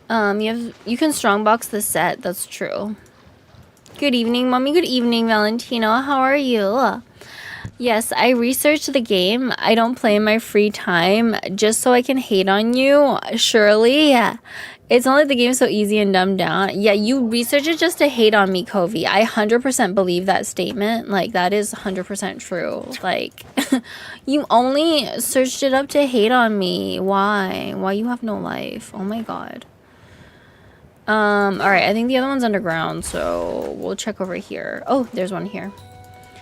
You can strongbox the set. That's true. Good evening, mommy. Good evening, Valentino. How are you? Yes, I researched the game. I don't play in my free time just so I can hate on you. Surely. It's not like the game's so easy and dumbed down. Yeah, you research it just to hate on me, Covey. I 100% believe that statement. Like, that is 100% true. Like, you only searched it up to hate on me. Why? Why you have no life? Oh my god. Alright, I think the other one's underground, so we'll check over here. Oh, there's one here.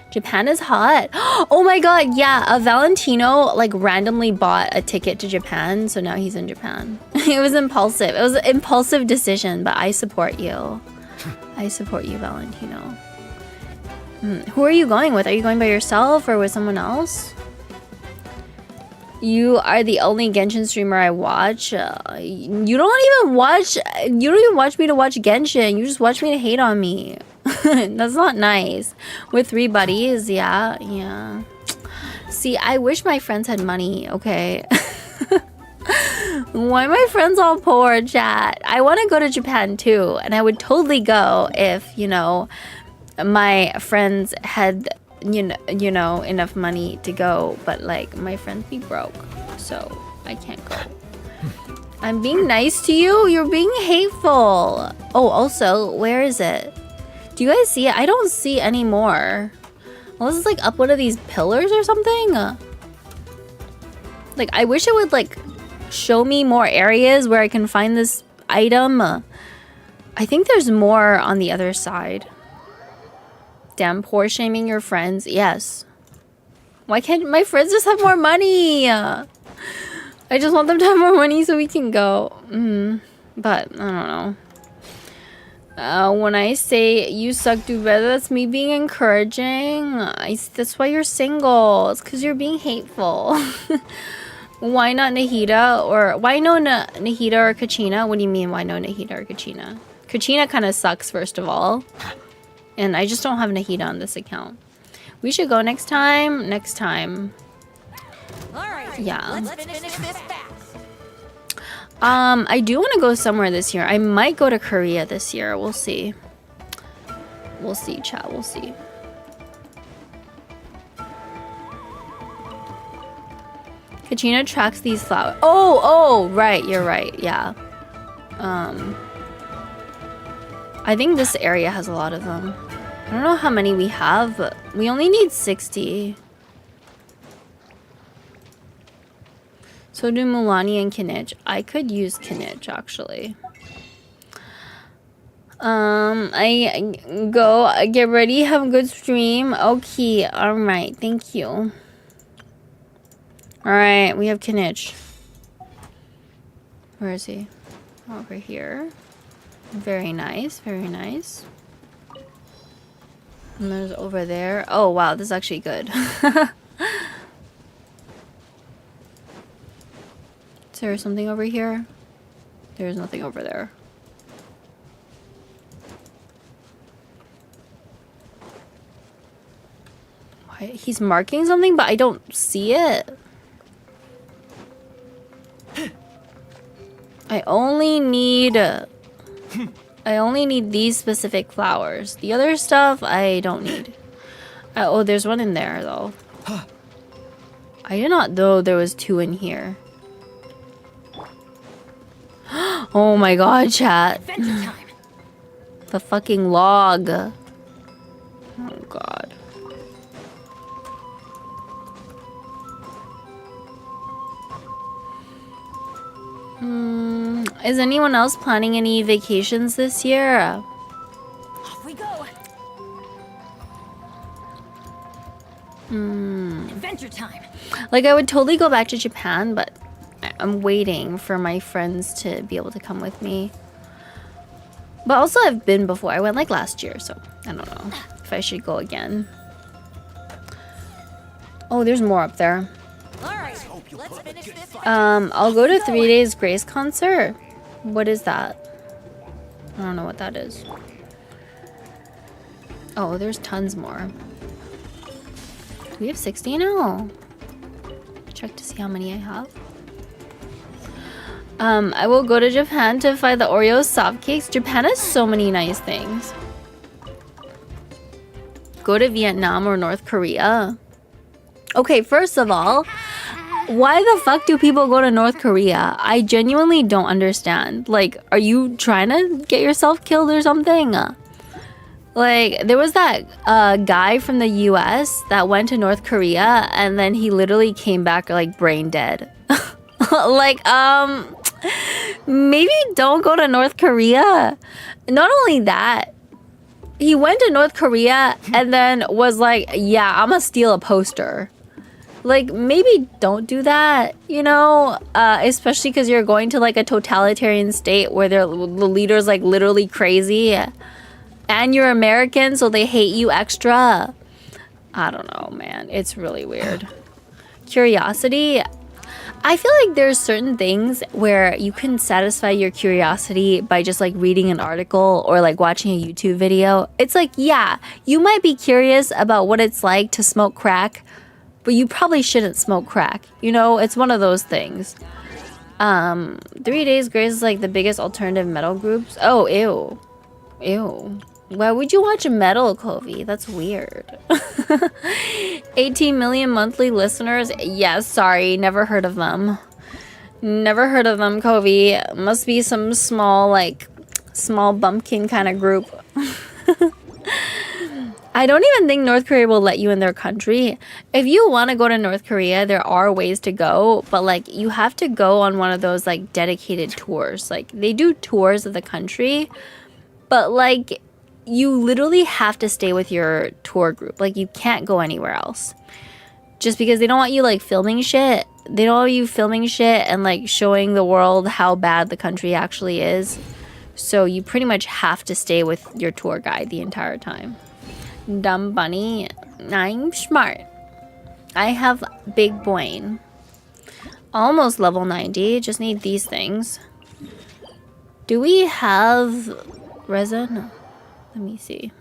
Japan is hot. Oh my god, yeah, Valentino like randomly bought a ticket to Japan, so now he's in Japan. It was impulsive. It was an impulsive decision, but I support you. I support you, Valentino. Who are you going with? Are you going by yourself or with someone else? You are the only Genshin streamer I watch. You don't even watch. You don't even watch me to watch Genshin. You just watch me to hate on me. That's not nice. With 3 buddies, yeah. See, I wish my friends had money. Okay. Why my friends all poor, chat? I want to go to Japan too, and I would totally go if, you know, my friends had, you know, enough money to go, but like my friends be broke, so I can't go. I'm being nice to you. You're being hateful. Oh, also, where is it? Do you guys see it? I don't see any more. Well, this is like up one of these pillars or something. Like, I wish it would like show me more areas where I can find this item. I think there's more on the other side. Damn, poor shaming your friends. Yes. Why can't my friends just have more money? I just want them to have more money so we can go. But I don't know. When I say you suck, do better, that's me being encouraging. That's why you're single. It's because you're being hateful. Why not Nahida? Or why no Nahida or Kachina? What do you mean, why no Nahida or Kachina? Kachina kind of sucks, first of all. And I just don't have Nahida on this account. We should go next time. Next time. Alright, Yeah. let's finish this fast. I do want to go somewhere this year. I might go to Korea this year. We'll see. We'll see, chat. We'll see. Kachina tracks these flowers. Oh, right. You're right. Yeah. I think this area has a lot of them. I don't know how many we have, but we only need 60. So do Mulani and Kinich. I could use Kinich, actually. I go get ready, have a good stream. Okay, alright, thank you. Alright, we have Kinich. Where is he? Over here. Very nice, very nice. And there's over there. Oh wow, this is actually good. Is there something over here? There's nothing over there. Why? He's marking something, but I don't see it. I only need these specific flowers. The other stuff I don't need. Oh, there's one in there though. I did not know there was 2 in here. Oh my god, chat. The fucking log. Oh god. Is anyone else planning any vacations this year? Off we go. Adventure time. Like, I would totally go back to Japan, but I'm waiting for my friends to be able to come with me. But also, I've been before. I went like last year, so I don't know if I should go again. Oh, there's more up there. Alright, let's finish this. I'll go to 3 Days Grace concert. What is that? I don't know what that is. Oh, there's tons more. Do we have 60 now? Check to see how many I have. I will go to Japan to find the Oreo soft cakes. Japan has so many nice things. Go to Vietnam or North Korea. Okay, first of all, why the fuck do people go to North Korea? I genuinely don't understand. Like, are you trying to get yourself killed or something? Like, there was that guy from the US that went to North Korea and then he literally came back like brain dead. Like, maybe don't go to North Korea. Not only that, he went to North Korea and then was like, yeah, I'm gonna steal a poster. Like, maybe don't do that, you know? Especially because you're going to like a totalitarian state where the leader's like literally crazy. And you're American, so they hate you extra. I don't know, man. It's really weird. Curiosity? I feel like there's certain things where you can satisfy your curiosity by just like reading an article or like watching a YouTube video. It's like, yeah, you might be curious about what it's like to smoke crack, but you probably shouldn't smoke crack. You know, it's one of those things. 3 Days Grace is like the biggest alternative metal groups. Oh, ew. Ew. Why would you watch metal, Kobe? That's weird. 18 million monthly listeners. Yes, sorry, never heard of them. Never heard of them, Kobe. Must be some small bumpkin kind of group. I don't even think North Korea will let you in their country. If you want to go to North Korea, there are ways to go, but like you have to go on one of those like dedicated tours. Like they do tours of the country, but like you literally have to stay with your tour group. Like you can't go anywhere else. Just because they don't want you like filming shit. They don't want you filming shit and like showing the world how bad the country actually is. So you pretty much have to stay with your tour guide the entire time. Dumb bunny. I'm smart. I have big brain. Almost level 90. Just need these things. Do we have resin? No. Let me see.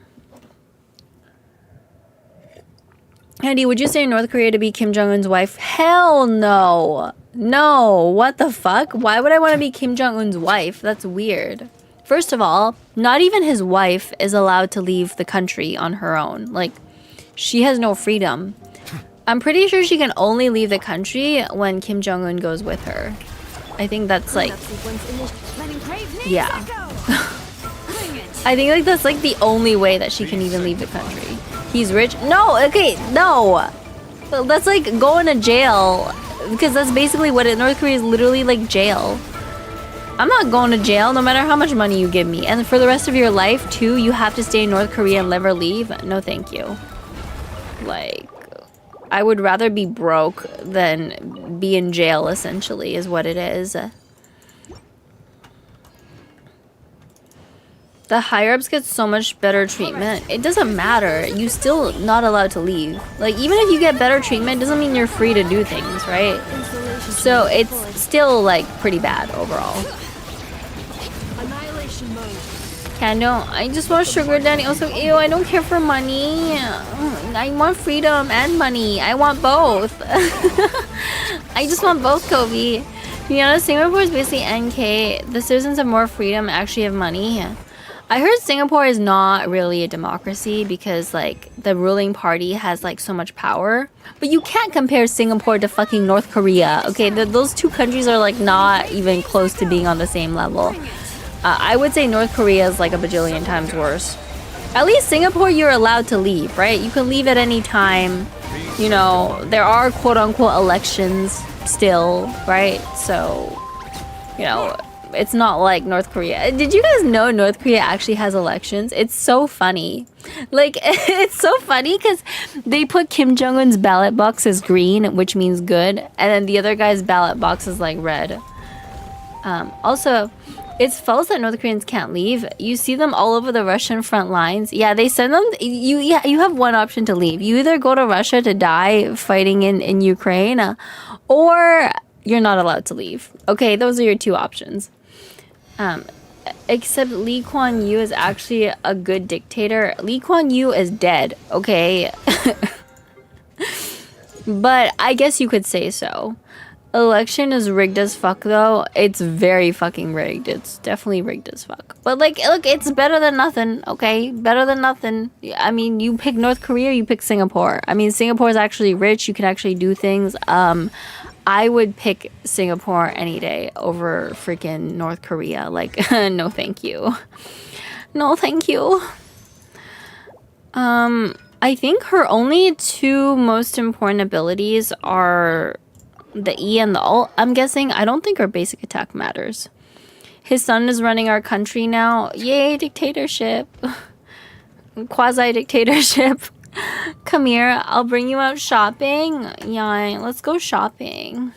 Andy, would you say North Korea to be Kim Jong-un's wife? Hell no. No. What the fuck? Why would I want to be Kim Jong-un's wife? That's weird. First of all, not even his wife is allowed to leave the country on her own. Like, she has no freedom. I'm pretty sure she can only leave the country when Kim Jong-un goes with her. I think that's like... Yeah. I think like that's like the only way that she can even leave the country. He's rich. No, okay, no. That's like going to jail. Because that's basically what North Korea is literally like jail. I'm not going to jail no matter how much money you give me. And for the rest of your life too, you have to stay in North Korea and never leave. No thank you. Like, I would rather be broke than be in jail essentially is what it is. The higher-ups get so much better treatment. It doesn't matter. You still not allowed to leave. Like, even if you get better treatment, doesn't mean you're free to do things, right? So it's still, like, pretty bad overall. Annihilation mode. Candle, I just want sugar daddy. Also, ew, I don't care for money. I want freedom and money. I want both. I just want both, Kobe. To be honest, Singapore is basically NK. The citizens have more freedom, actually have money. I heard Singapore is not really a democracy because like the ruling party has like so much power. But you can't compare Singapore to fucking North Korea. Okay, those two countries are like not even close to being on the same level. I would say North Korea is like a bajillion times worse. At least Singapore, you're allowed to leave, right? You can leave at any time. You know, there are quote unquote elections still, right? So, you know, it's not like North Korea. Did you guys know North Korea actually has elections? It's so funny. Like, it's so funny because they put Kim Jong-un's ballot box as green, which means good, and then the other guy's ballot box is like red. Also, it's false that North Koreans can't leave. You see them all over the Russian front lines. Yeah, they send them. You have one option to leave. You either go to Russia to die fighting in Ukraine, or you're not allowed to leave. Okay, those are your two options. Except Lee Kuan Yew is actually a good dictator. Lee Kuan Yew is dead, okay? But I guess you could say so. Election is rigged as fuck though. It's very fucking rigged. It's definitely rigged as fuck. But like, look, it's better than nothing, okay? Better than nothing. I mean, you pick North Korea, you pick Singapore. I mean, Singapore is actually rich. You can actually do things. I would pick Singapore any day over freaking North Korea. Like, no thank you. No thank you. I think her only two most important abilities are the E and the ult, I'm guessing. I don't think her basic attack matters. His son is running our country now. Yay, dictatorship. Quasi-dictatorship. Come here, I'll bring you out shopping. Yeah, let's go shopping.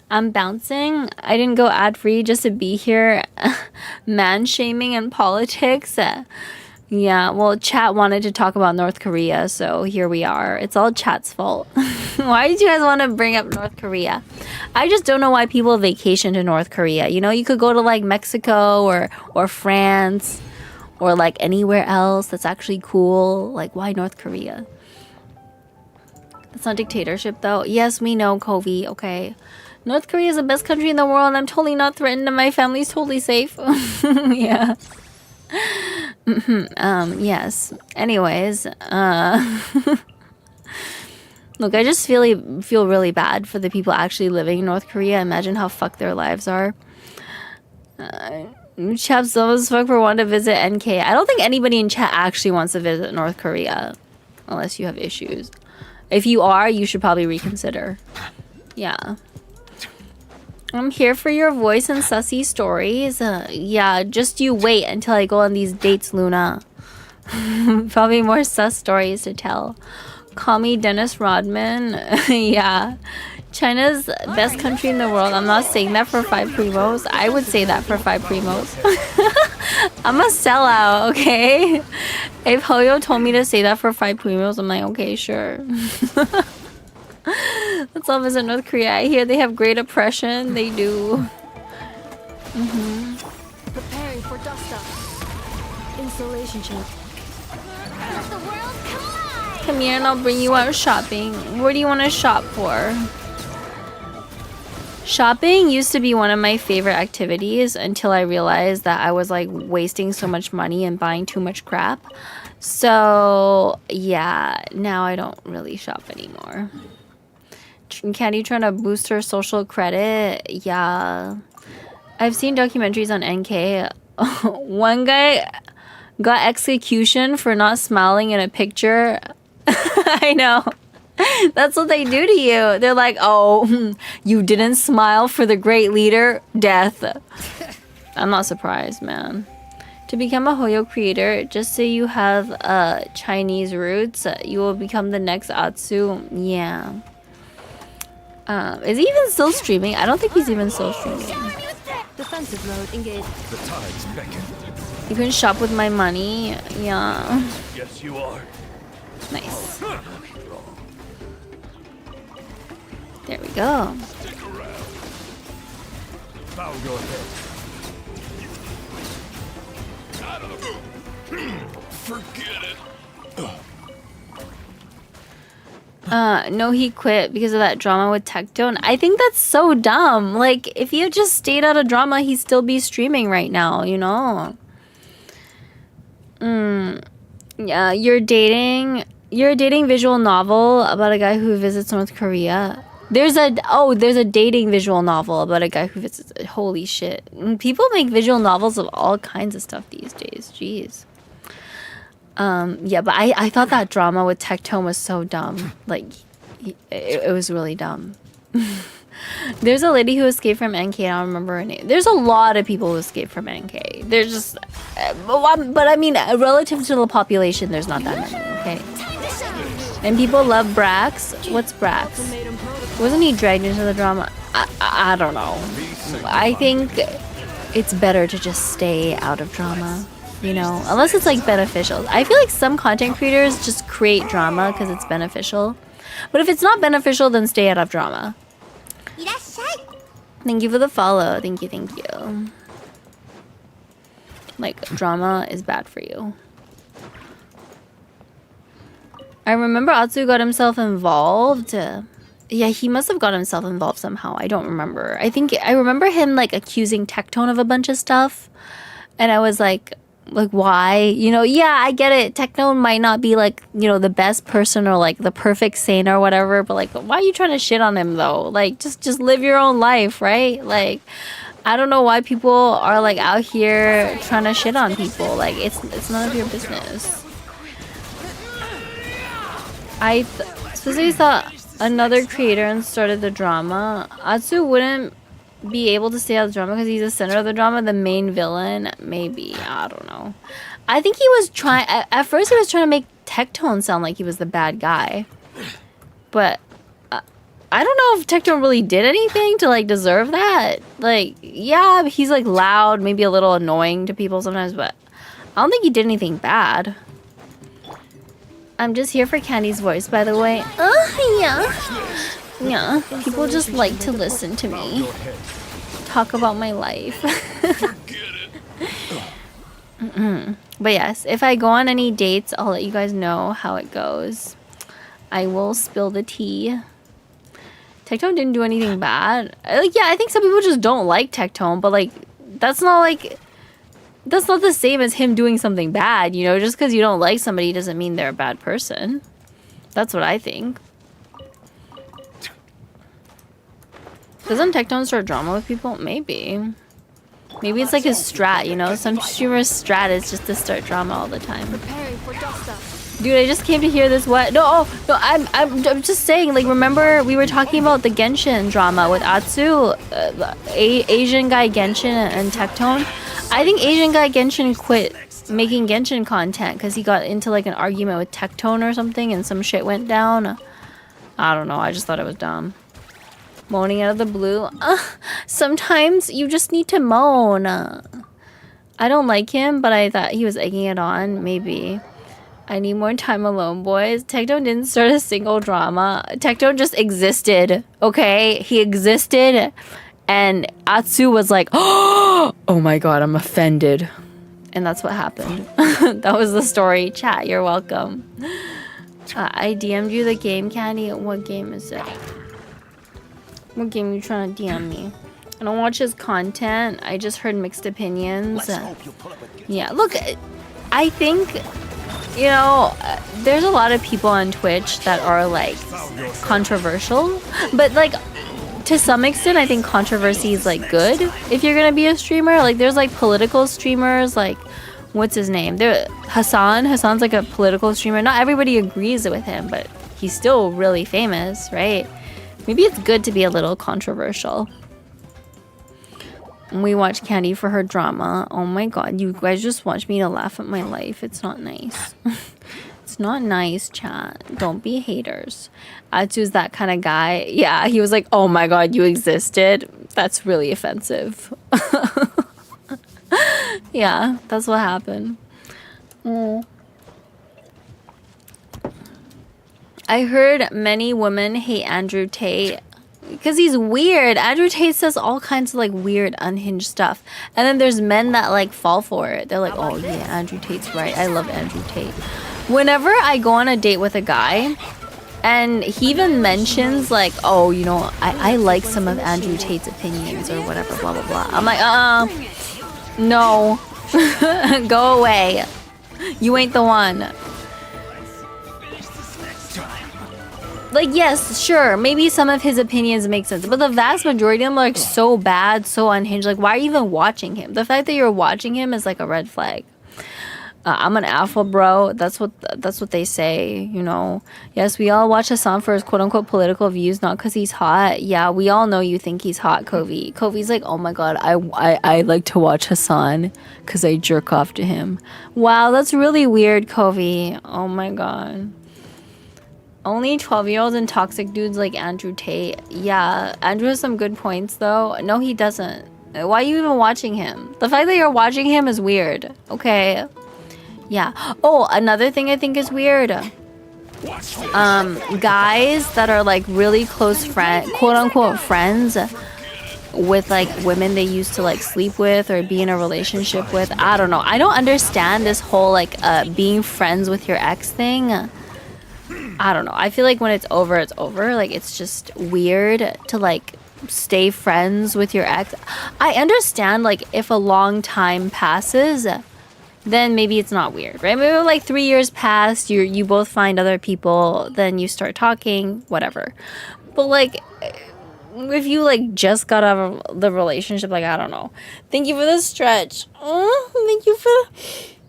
I'm bouncing. I didn't go ad-free just to be here. Man-shaming and politics. Yeah, well, chat wanted to talk about North Korea, so here we are. It's all chat's fault. Why did you guys want to bring up North Korea? I just don't know why people vacation to North Korea. You know, you could go to like Mexico or France or like anywhere else that's actually cool. Like, why North Korea? That's not dictatorship though. Yes, we know, Kovi. Okay. North Korea is the best country in the world. I'm totally not threatened and my family's totally safe. Yeah. Yes. Anyways, look, I just feel really bad for the people actually living in North Korea. Imagine how fucked their lives are. Chat's dumb as fuck for wanting to visit NK. I don't think anybody in chat actually wants to visit North Korea. Unless you have issues. If you are, you should probably reconsider. Yeah. I'm here for your voice and sussy stories. Yeah, just you wait until I go on these dates, Luna. Probably more sus stories to tell. Call me Dennis Rodman. Yeah. China's best country in the world. I'm not saying that for 5 primos. I would say that for 5 primos. I'm a sellout, okay? If Hoyo told me to say that for 5 primos, I'm like, okay, sure. Let's all visit North Korea. I hear they have great oppression. They do. Preparing for dust up. Installation check. Let the world collide! Come here and I'll bring you out shopping. Where do you want to shop for? Shopping used to be one of my favorite activities until I realized that I was like wasting so much money and buying too much crap. So yeah, now I don't really shop anymore. Candy trying to boost her social credit. Yeah. I've seen documentaries on NK. One guy got execution for not smiling in a picture. I know. That's what they do to you. They're like, oh, you didn't smile for the great leader? Death. I'm not surprised, man. To become a Hoyo creator, just say you have Chinese roots. You will become the next Atsu. Yeah. Is he even still streaming? I don't think he's even still streaming. Defensive mode engaged. The tides beckon. You can shop with my money. Yeah. Yes, you are. Nice. There we go. Stick around. Bow your head. Forget it. No, he quit because of that drama with Tectone. I think that's so dumb. Like, if he had just stayed out of drama, he'd still be streaming right now, you know? Yeah, you're a dating visual novel about a guy who visits North Korea. There's a dating visual novel about a guy who visits. Holy shit. People make visual novels of all kinds of stuff these days. Jeez. Yeah, but I thought that drama with Tectone was so dumb. Like, it was really dumb. There's a lady who escaped from NK. I don't remember her name. There's a lot of people who escaped from NK. There's just, but I mean, relative to the population, there's not that many. Okay. And people love Brax. What's Brax? Wasn't he dragged into the drama? I don't know. I think it's better to just stay out of drama. You know, unless it's like beneficial. I feel like some content creators just create drama because it's beneficial. But if it's not beneficial, then stay out of drama. Thank you for the follow. Thank you. Like, drama is bad for you. I remember Atsu got himself involved. Yeah, he must have got himself involved somehow. I don't remember. I remember him like accusing Tectone of a bunch of stuff. And I was like, why? You know, yeah, I get it. Tectone might not be like, you know, the best person or like the perfect saint or whatever, but like, why are you trying to shit on him though? Like, just live your own life, right? Like, I don't know why people are like out here trying to shit on people. Like, it's none of your business. I specifically thought another creator and started the drama. Atsu wouldn't be able to stay out of the drama because he's the center of the drama, the main villain. Maybe, I don't know. I think he was trying, at first he was trying to make Tectone sound like he was the bad guy, but I don't know if Tectone really did anything to like deserve that. Like, yeah, he's like loud, maybe a little annoying to people sometimes, but I don't think he did anything bad. I'm just here for Candy's voice, by the way. Yeah. Yeah. People just like to listen to me talk about my life. But yes, if I go on any dates, I'll let you guys know how it goes. I will spill the tea. Tectone didn't do anything bad. Like, yeah, I think some people just don't like Tectone, but like, that's not the same as him doing something bad, you know? Just because you don't like somebody doesn't mean they're a bad person. That's what I think. Doesn't Tectone start drama with people? Maybe. Maybe it's like his strat, you know? Some streamer's strat is just to start drama all the time. Preparing for dust up. Dude, I just came to hear this. What? No, no. I'm just saying. Like, remember we were talking about the Genshin drama with Atsu, Asian guy Genshin and Tectone. I think Asian guy Genshin quit making Genshin content because he got into like an argument with Tectone or something, and some shit went down. I don't know. I just thought it was dumb. Moaning out of the blue. Sometimes you just need to moan. I don't like him, but I thought he was egging it on. Maybe. I need more time alone, boys. Tectone didn't start a single drama. Tectone just existed, okay? He existed, and Atsu was like, oh my god, I'm offended. And that's what happened. That was the story. Chat, you're welcome. I DM'd you the game, Candy. What game is it? What game are you trying to DM me? I don't watch his content. I just heard mixed opinions. Yeah, look, I think... You know, there's a lot of people on Twitch that are like controversial, but like to some extent I think controversy is like good if you're gonna be a streamer. Like there's like political streamers, like what's his name? Hassan's like a political streamer. Not everybody agrees with him, but he's still really famous, right? Maybe it's good to be a little controversial. We watch Candy for her drama. Oh my god, you guys just watch me to laugh at my life. It's not nice. It's not nice, chat. Don't be haters. Atsu's that kind of guy. Yeah, he was like, oh my god, you existed. That's really offensive. Yeah, that's what happened. I heard many women hate Andrew Tate because he's weird. Andrew Tate says all kinds of like weird, unhinged stuff. And then there's men that like fall for it. They're like, oh yeah, Andrew Tate's right. I love Andrew Tate. Whenever I go on a date with a guy and he even mentions like, oh, you know, I like some of Andrew Tate's opinions or whatever, blah, blah, blah. I'm like, no, go away. You ain't the one. Like, yes, sure, maybe some of his opinions make sense, but the vast majority of them are like so bad, so unhinged. Like, why are you even watching him? The fact that you're watching him is like a red flag. I'm an alpha bro. That's what they say, you know. Yes, we all watch Hassan for his quote-unquote political views, not because he's hot. Yeah, we all know you think he's hot, Kovi. Kovi's like, oh my god, I like to watch Hassan because I jerk off to him. Wow, that's really weird, Kovi. Oh my god. Only 12-year-olds and toxic dudes like Andrew Tate. Yeah, Andrew has some good points, though. No, he doesn't. Why are you even watching him? The fact that you're watching him is weird. Okay. Yeah. Oh, another thing I think is weird. Guys that are like really close friend, quote-unquote friends with like women they used to like sleep with or be in a relationship with. I don't know. I don't understand this whole like being friends with your ex thing. I don't know. I feel like when it's over, it's over. Like, it's just weird to, like, stay friends with your ex. I understand, like, if a long time passes, then maybe it's not weird, right? Maybe, like, 3 years pass, you both find other people, then you start talking, whatever. But, like, if you, like, just got out of the relationship, like, I don't know. Thank you for the stretch. Thank you for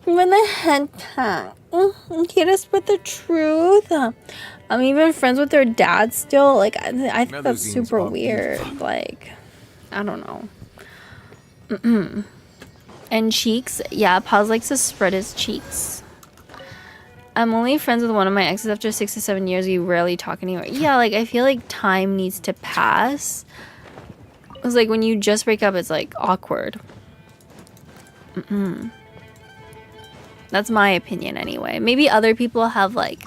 the head tap. Here to spread the truth. I'm even friends with their dad still. Like, I think that's super weird. Like, I don't know. And cheeks. Yeah, Paz likes to spread his cheeks. I'm only friends with one of my exes after 6 to 7 years. We rarely talk anymore. Yeah, like, I feel like time needs to pass. It's like when you just break up, it's like awkward. That's my opinion anyway. Maybe other people have like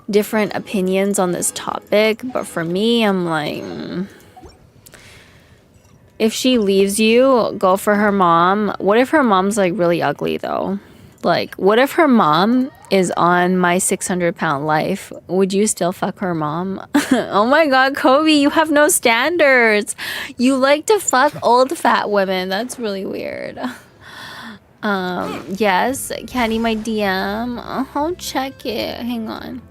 different opinions on this topic, but for me, I'm like, if she leaves you, go for her mom. What if her mom's like really ugly though? Like, what if her mom is on My 600-Pound Life? Would you still fuck her mom? Oh my god, Kobe, you have no standards. You like to fuck old fat women. That's really weird. Yes, Caddy, my DM. I'll check it. Hang on.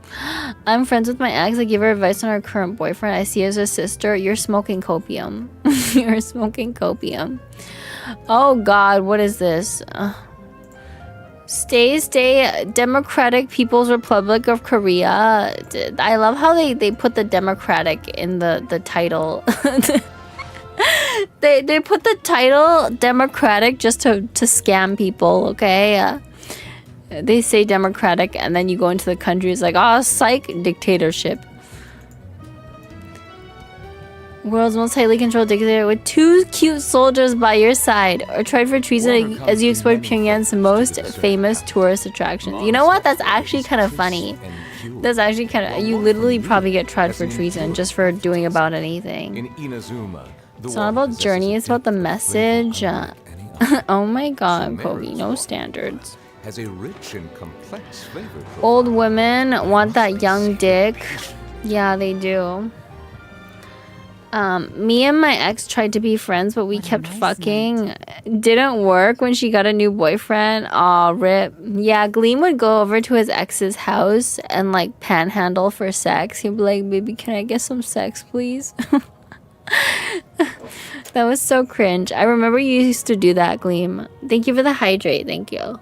I'm friends with my ex. I give her advice on her current boyfriend. I see her as a sister. You're smoking copium. You're smoking copium. Oh god, what is this? Stay Democratic People's Republic of Korea. I love how they put the Democratic in the title. They put the title Democratic just to scam people, okay? They say Democratic and then you go into the country, it's like, oh, psych, dictatorship. World's most tightly controlled dictator with 2 cute soldiers by your side, or tried for treason as you explored Pyongyang's most famous tourist attractions. You know what? That's actually kind of funny. That's actually kind of... You literally probably get tried for treason just for doing about anything. It's not about journey, it's about the message. Oh my god, Kobe, no standards. Has a rich and complex flavor. Old women want that young dick. Yeah, they do. Me and my ex tried to be friends, but we kept fucking. Didn't work when she got a new boyfriend. Aw, rip. Yeah, Gleam would go over to his ex's house and like panhandle for sex. He'd be like, baby, can I get some sex, please? That was so cringe. I remember you used to do that, Gleam. Thank you for the hydrate. Thank you.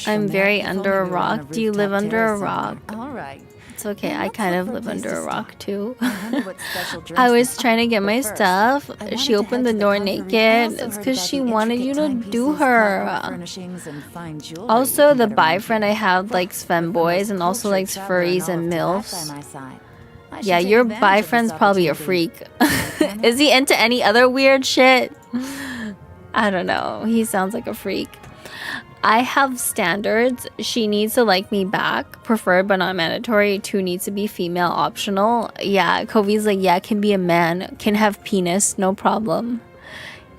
I'm very under a rock. Do you live under a rock? All right. It's okay. I kind of live under a rock too. I was trying to get my stuff. She opened the door naked. It's because she wanted you to do her. Also, the bi friend I have likes femboys and also likes furries and milfs. Yeah, your bi friend's probably a freak. Is he into any other weird shit? I don't know. He sounds like a freak. I have standards. She needs to like me back, preferred but not mandatory. 2 needs to be female, optional. Yeah, Kovi's like, yeah, can be a man, can have penis, no problem.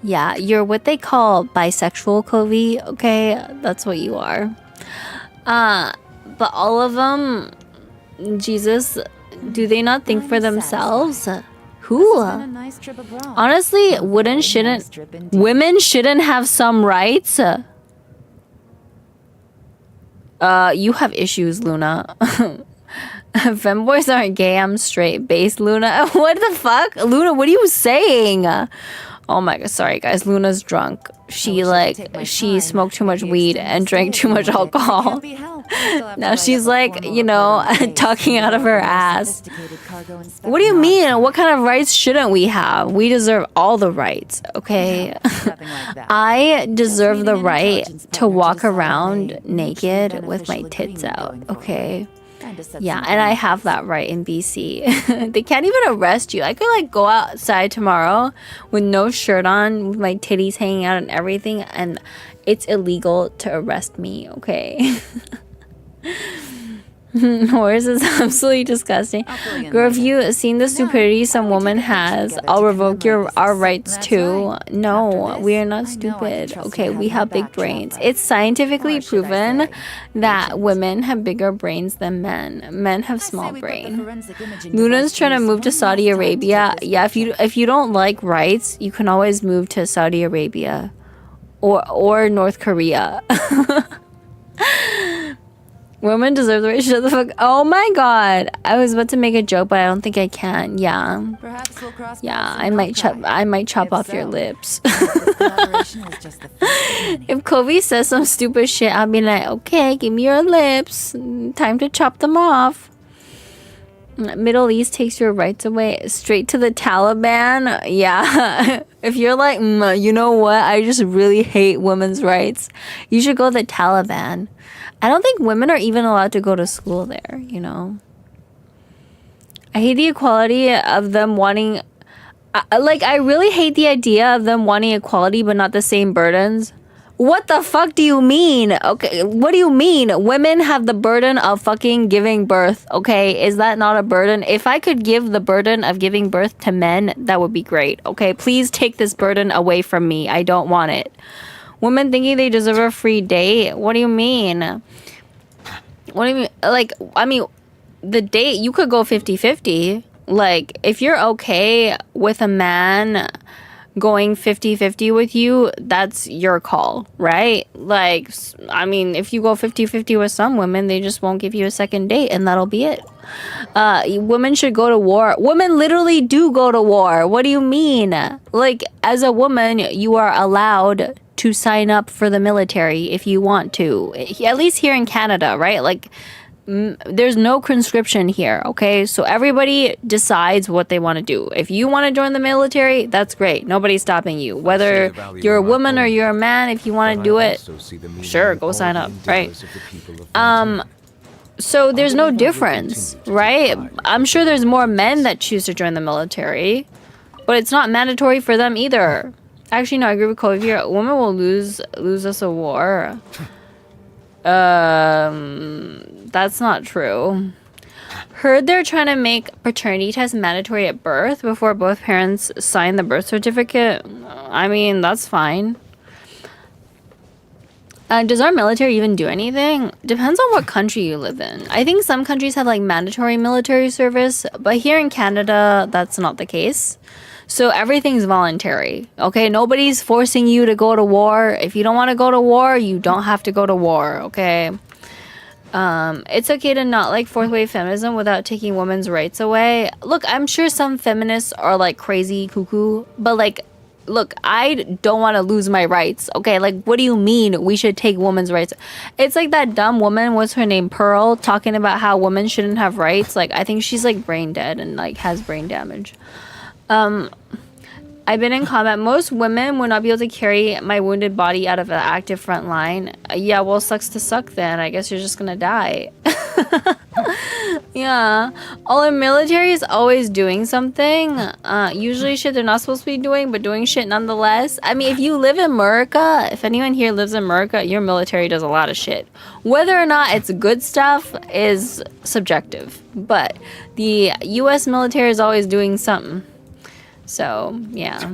Yeah, you're what they call bisexual, Kovi, okay? That's what you are. But all of them, Jesus, do they not think for themselves? Who? Honestly, women shouldn't have some rights? You have issues, Luna. Femboys aren't gay, I'm straight. Base, Luna. What the fuck? Luna, what are you saying? Oh my god, sorry guys. Luna's drunk. She smoked too much weed and drank too much alcohol. Now she's like, you know, talking out of her ass. What do you mean? What kind of rights shouldn't we have? We deserve all the rights, okay? I deserve the right to walk around naked with my tits out, okay? Yeah, and I have that right in BC. They can't even arrest you. I could like go outside tomorrow with no shirt on, with my titties hanging out and everything, and it's illegal to arrest me, okay? Horse is absolutely disgusting. Girl, if you seen the stupidity some woman has, I'll revoke our rights too. No, we are not stupid. Okay, we have big brains. It's scientifically proven that women have bigger brains than men. Men have small brain. Luna's trying to move to Saudi Arabia. Yeah, if you don't like rights, you can always move to Saudi Arabia or North Korea. Women deserve the right to shut the fuck. Oh my god! I was about to make a joke, but I don't think I can. Yeah. Perhaps we'll cross yeah, I might chop off your lips. If Kobe says some stupid shit, I'll be like, okay, give me your lips. Time to chop them off. Middle East takes your rights away straight to the Taliban. Yeah. If you're like, you know what? I just really hate women's rights. You should go to the Taliban. I don't think women are even allowed to go to school there, you know? I hate the equality of them wanting... I really hate the idea of them wanting equality but not the same burdens. What the fuck do you mean? Okay, what do you mean? Women have the burden of fucking giving birth, okay? Is that not a burden? If I could give the burden of giving birth to men, that would be great, okay? Please take this burden away from me. I don't want it. Women thinking they deserve a free date? What do you mean? What do you mean? Like, I mean, the date, you could go 50-50. Like, if you're okay with a man going 50-50 with you, that's your call, right? Like, I mean, if you go 50-50 with some women, they just won't give you a second date, and that'll be it. Women should go to war. Women literally do go to war. What do you mean? Like, as a woman, you are allowed to sign up for the military if you want to. At least here in Canada, right? Like, there's no conscription here, okay? So everybody decides what they want to do. If you want to join the military, that's great. Nobody's stopping you. Whether you're a woman or you're a man, if you want to do it, sure, go sign up, right? So there's no difference, right? I'm sure there's more men that choose to join the military, but it's not mandatory for them either. Actually, no, I agree with Cole. If you're a woman, will lose us a war. That's not true. Heard they're trying to make paternity tests mandatory at birth before both parents sign the birth certificate. I mean, that's fine. Does our military even do anything? Depends on what country you live in. I think some countries have like mandatory military service, but here in Canada, that's not the case. So everything's voluntary, okay? Nobody's forcing you to go to war. If you don't want to go to war, you don't have to go to war, okay? It's okay to not like fourth wave feminism without taking women's rights away. Look, I'm sure some feminists are like crazy cuckoo, but like, look, I don't want to lose my rights, okay? Like, what do you mean we should take women's rights? It's like that dumb woman, what's her name, Pearl, talking about how women shouldn't have rights. Like, I think she's like brain dead and like has brain damage. I've been in combat. Most women would not be able to carry my wounded body out of an active front line. Yeah, well, sucks to suck then. I guess you're just gonna die. Yeah. All the military is always doing something. Usually shit they're not supposed to be doing, but doing shit nonetheless. I mean, if you live in America, if anyone here lives in America, your military does a lot of shit. Whether or not it's good stuff is subjective. But the US military is always doing something. So, yeah.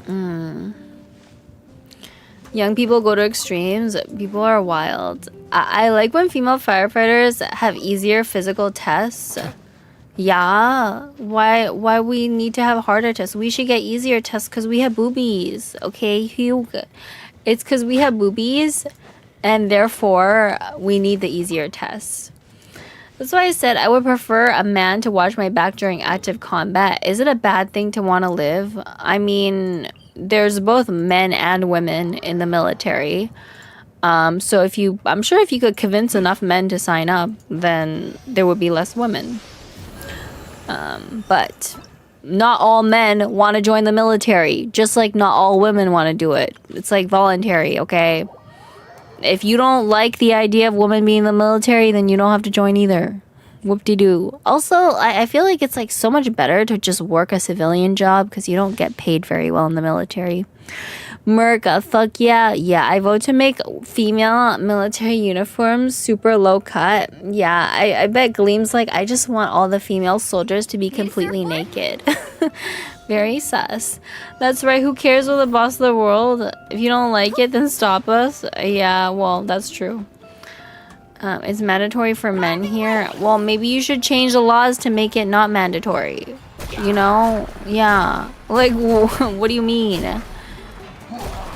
Young people go to extremes. People are wild. I like when female firefighters have easier physical tests. Yeah. Why we need to have harder tests? We should get easier tests because we have boobies. Okay, Hugh? It's because we have boobies, and therefore we need the easier tests. That's why I said I would prefer a man to watch my back during active combat. Is it a bad thing to want to live? I mean, there's both men and women in the military. So I'm sure if you could convince enough men to sign up, then there would be less women. But not all men want to join the military, just like not all women want to do it. It's like voluntary, okay? If you don't like the idea of women being in the military, then you don't have to join either. Whoop-de-doo. Also, I feel like it's like so much better to just work a civilian job because you don't get paid very well in the military. Merca, fuck yeah. Yeah, I vote to make female military uniforms super low cut. Yeah, I bet Gleam's like, I just want all the female soldiers to be completely naked. Very sus. That's right, who cares we're the boss of the world? If you don't like it, then stop us. Yeah, well, that's true. It's mandatory for men here. Well, maybe you should change the laws to make it not mandatory. You know? Yeah. Like, what do you mean?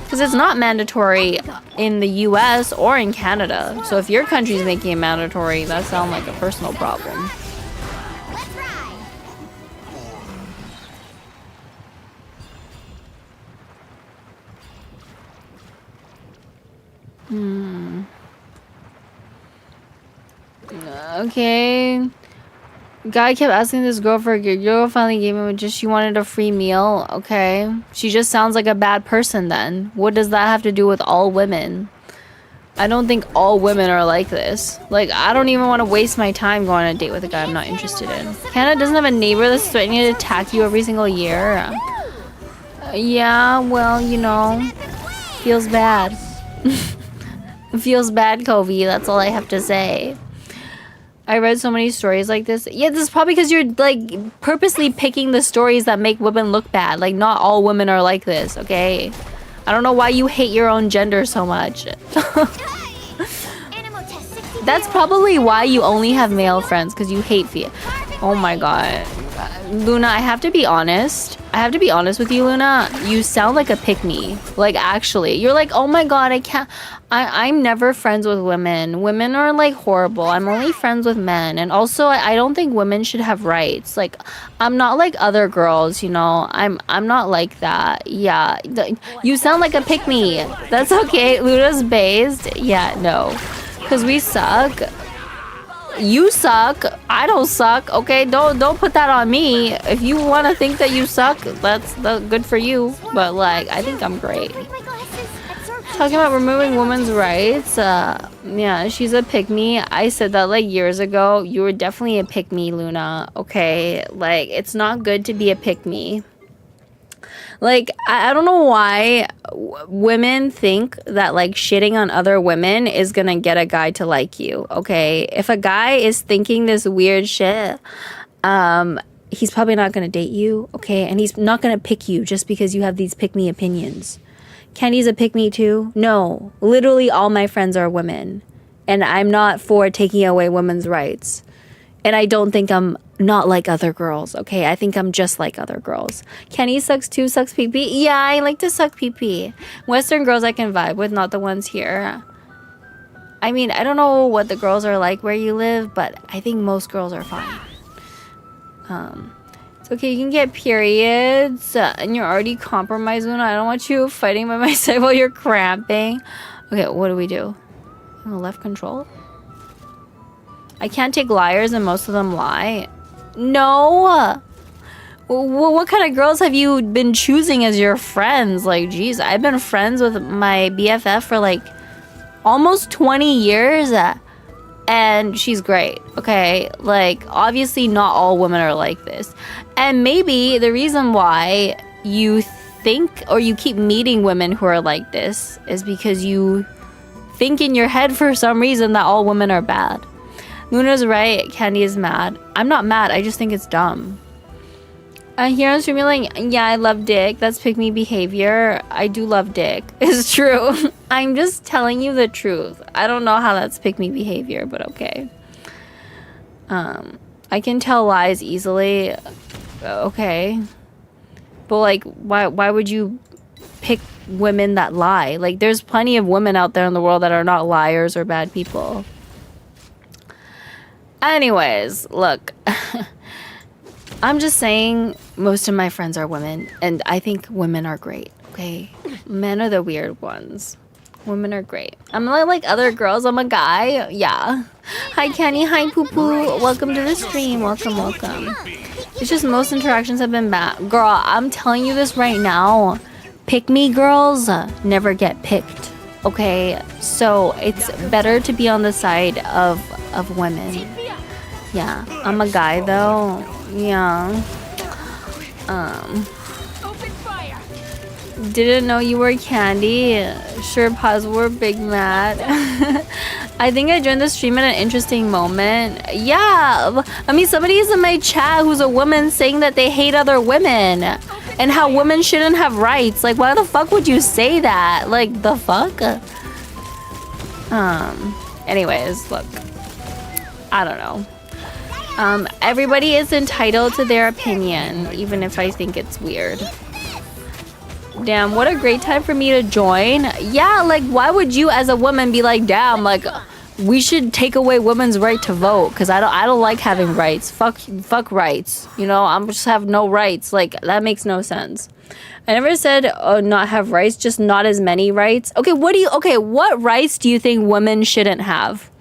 Because it's not mandatory in the US or in Canada. So if your country's making it mandatory, that sounds like a personal problem. Okay. Guy kept asking this girl for a gig. Girl finally gave him she wanted a free meal. Okay. She just sounds like a bad person then. What does that have to do with all women? I don't think all women are like this. Like, I don't even want to waste my time going on a date with a guy I'm not interested in. Canada doesn't have a neighbor that's threatening to attack you every single year. Yeah, well, you know, feels bad. Feels bad, Kobe. That's all I have to say. I read so many stories like this. Yeah, this is probably because you're like purposely picking the stories that make women look bad. Like, not all women are like this, okay? I don't know why you hate your own gender so much. That's probably why you only have male friends, because you hate oh my god. Luna, I have to be honest. I have to be honest with you, Luna. You sound like a pick-me. Like, actually. You're like, oh my god, I'm never friends with women. Women are, like, horrible. I'm only friends with men. And also, I don't think women should have rights. Like, I'm not like other girls, you know? I'm not like that. Yeah. You sound like a pick-me. That's okay. Luna's based. Yeah, no. Because we suck. You suck. I don't suck. Okay, don't put that on me. If you want to think that you suck, that's good for you. But like, I think I'm great. Talking about removing women's rights. Yeah, she's a pick-me. I said that like years ago. You were definitely a pick-me, Luna. Okay, like it's not good to be a pick-me. Like, I don't know why women think that, like, shitting on other women is gonna get a guy to like you, okay? If a guy is thinking this weird shit, he's probably not gonna date you, okay? And he's not gonna pick you just because you have these pick-me opinions. Candy's a pick-me too? No. Literally all my friends are women. And I'm not for taking away women's rights. And I don't think I'm not like other girls, okay? I think I'm just like other girls. Kenny sucks too, sucks pee-pee. Yeah, I like to suck pee-pee. Western girls I can vibe with, not the ones here. I mean, I don't know what the girls are like where you live, but I think most girls are fine. It's okay, you can get periods, and you're already compromised, Luna. I don't want you fighting by my side while you're cramping. Okay, what do we do? Left control? I can't take liars and most of them lie. No. What kind of girls have you been choosing as your friends? Like, geez, I've been friends with my BFF for like almost 20 years. And she's great, okay? Like, obviously not all women are like this. And maybe the reason why you think or you keep meeting women who are like this is because you think in your head for some reason that all women are bad. Luna's right. Candy is mad. I'm not mad. I just think it's dumb. Here on streaming, like, yeah, I love dick. That's pick-me behavior. I do love dick. It's true. I'm just telling you the truth. I don't know how that's pick-me behavior, but okay. I can tell lies easily. Okay. But, like, why would you pick women that lie? Like, there's plenty of women out there in the world that are not liars or bad people. Anyways, look, I'm just saying most of my friends are women, and I think women are great, okay? Men are the weird ones. Women are great. I'm not like other girls. I'm a guy. Yeah. Hi, Kenny. Hi, Poo Poo. Welcome to the stream. Welcome, welcome. It's just most interactions have been bad. Girl, I'm telling you this right now. Pick me girls never get picked, okay? So it's better to be on the side of women. Yeah, I'm a guy though. Yeah. Didn't know you were Candy. Sure, pause. We're big mad. I think I joined the stream at an interesting moment. Yeah, I mean, somebody is in my chat who's a woman saying that they hate other women and how women shouldn't have rights. Like, why the fuck would you say that? Like, the fuck? Anyways, look, I don't know. Everybody is entitled to their opinion, even if I think it's weird. Damn, what a great time for me to join. Yeah, like, why would you as a woman be like, damn, like, we should take away women's right to vote? Because I don't like having rights. Fuck rights. You know, I'm just have no rights. Like, that makes no sense. I never said not have rights, just not as many rights. Okay, what rights do you think women shouldn't have?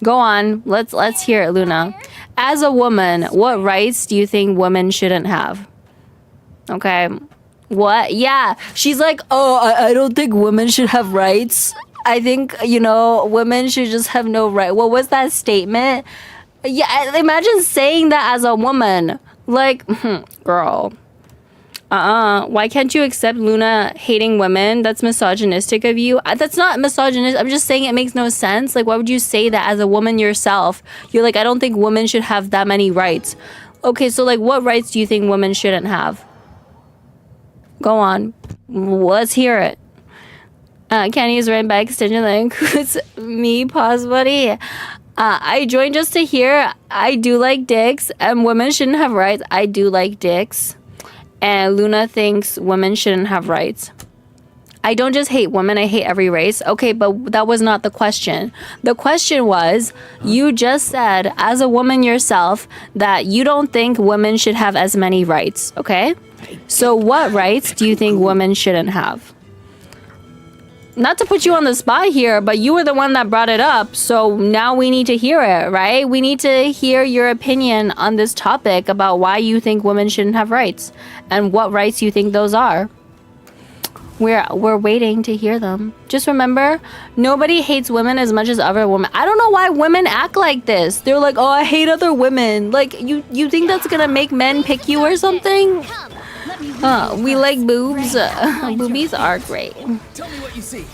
Go on, let's hear it, Luna. As a woman, what rights do you think women shouldn't have? Okay. What? Yeah. She's like, oh, I don't think women should have rights. I think, you know, women should just have no right. What was that statement? Yeah, imagine saying that as a woman. Like, girl. Why can't you accept Luna hating women? That's misogynistic of you. That's not misogynist. I'm just saying it makes no sense. Like, why would you say that as a woman yourself? You're like, I don't think women should have that many rights. Okay, so like, what rights do you think women shouldn't have? Go on. Let's hear it. Kenny is right by extension. That includes me, pause buddy. I joined just to hear. I do like dicks, and women shouldn't have rights. I do like dicks. And Luna thinks women shouldn't have rights. I don't just hate women, I hate every race. Okay, but that was not the question. The question was, you just said, as a woman yourself, that you don't think women should have as many rights, okay? So what rights do you think women shouldn't have? Not to put you on the spot here, but you were the one that brought it up, so now we need to hear it, right? We need to hear your opinion on this topic about why you think women shouldn't have rights and what rights you think those are. We're waiting to hear them. Just remember, nobody hates women as much as other women. I don't know why women act like this. They're like, oh, I hate other women. Like, you think that's gonna make men pick you or something? We like boobs. Boobies are great. Tell me what you see.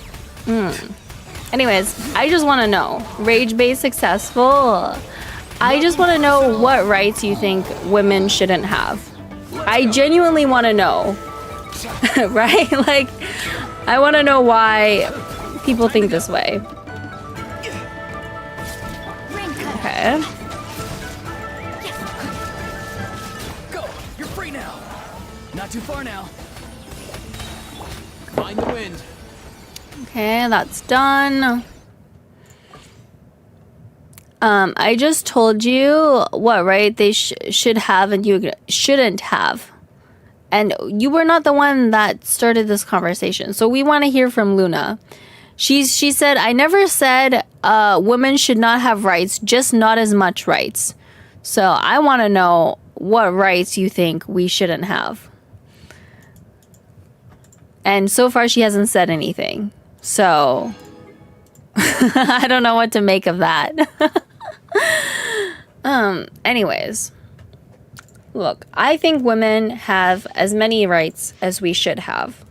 Anyways, I just want to know. Rage-based successful. I just want to know what rights you think women shouldn't have. I genuinely want to know. Right? Like, I want to know why people think this way. Okay. Go. You're free now. Not too far now. Find the wind. Okay, that's done. I just told you what right they should have and you shouldn't have. And you were not the one that started this conversation. So we want to hear from Luna. She said, I never said women should not have rights, just not as much rights. So I want to know what rights you think we shouldn't have. And so far she hasn't said anything. So I don't know what to make of that. Anyways. Look, I think women have as many rights as we should have.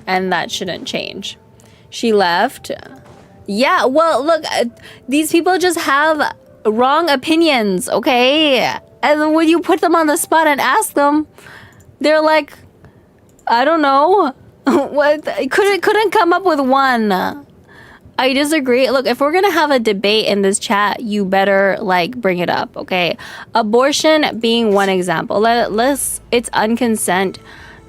And that shouldn't change. She left. Yeah, well, look, these people just have wrong opinions, okay? And when you put them on the spot and ask them, they're like, I don't know. What? Couldn't come up with one. I disagree. Look, if we're gonna have a debate in this chat, you better like bring it up, okay? Abortion being one example. It's unconsent.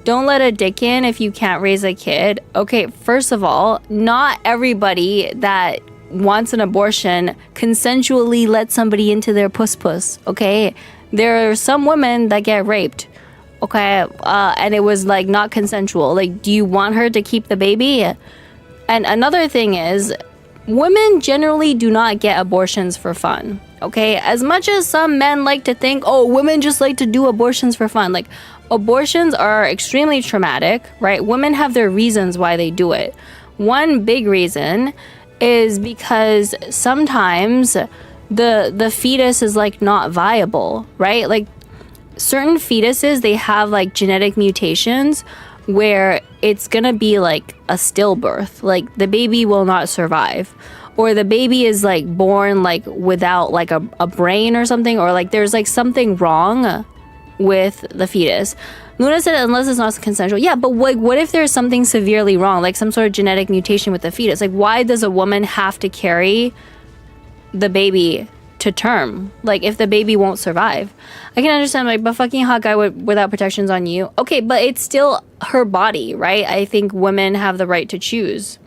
Don't let a dick in if you can't raise a kid. Okay, first of all, not everybody that wants an abortion consensually let somebody into their puss, okay? There are some women that get raped, okay? And it was like not consensual. Like, do you want her to keep the baby? And another thing is, women generally do not get abortions for fun, okay? As much as some men like to think, oh, women just like to do abortions for fun. Like, abortions are extremely traumatic, right? Women have their reasons why they do it. One big reason is because sometimes the fetus is like not viable, right? Like, certain fetuses, they have like genetic mutations where it's gonna be like a stillbirth, like the baby will not survive, or the baby is like born like without like a brain or something, or like there's like something wrong with the fetus. Luna said unless it's not consensual. Yeah, but like what if there's something severely wrong, like some sort of genetic mutation with the fetus? Like, why does a woman have to carry the baby to term? Like, if the baby won't survive, I can understand, like, but fucking hot guy without protections on you. Okay, but it's still her body, right? I think women have the right to choose.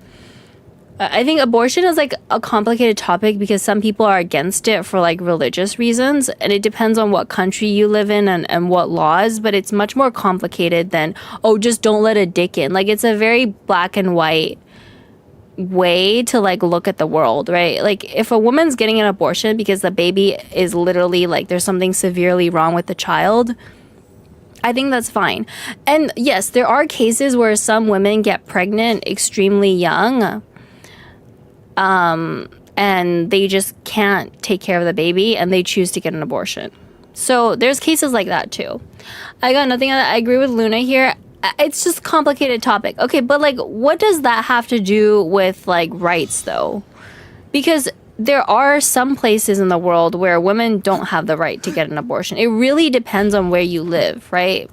I think abortion is like a complicated topic because some people are against it for like religious reasons, and it depends on what country you live in and what laws, but it's much more complicated than, oh, just don't let a dick in. Like, it's a very black and white way to like look at the world, right? Like, if a woman's getting an abortion because the baby is literally like there's something severely wrong with the child, I think that's fine. And yes, there are cases where some women get pregnant extremely young, and they just can't take care of the baby and they choose to get an abortion. So there's cases like that too. I got nothing. I agree with Luna here. it's just a complicated topic. Okay, but like, what does that have to do with like rights though? Because there are some places in the world where women don't have the right to get an abortion. It really depends on where you live, right?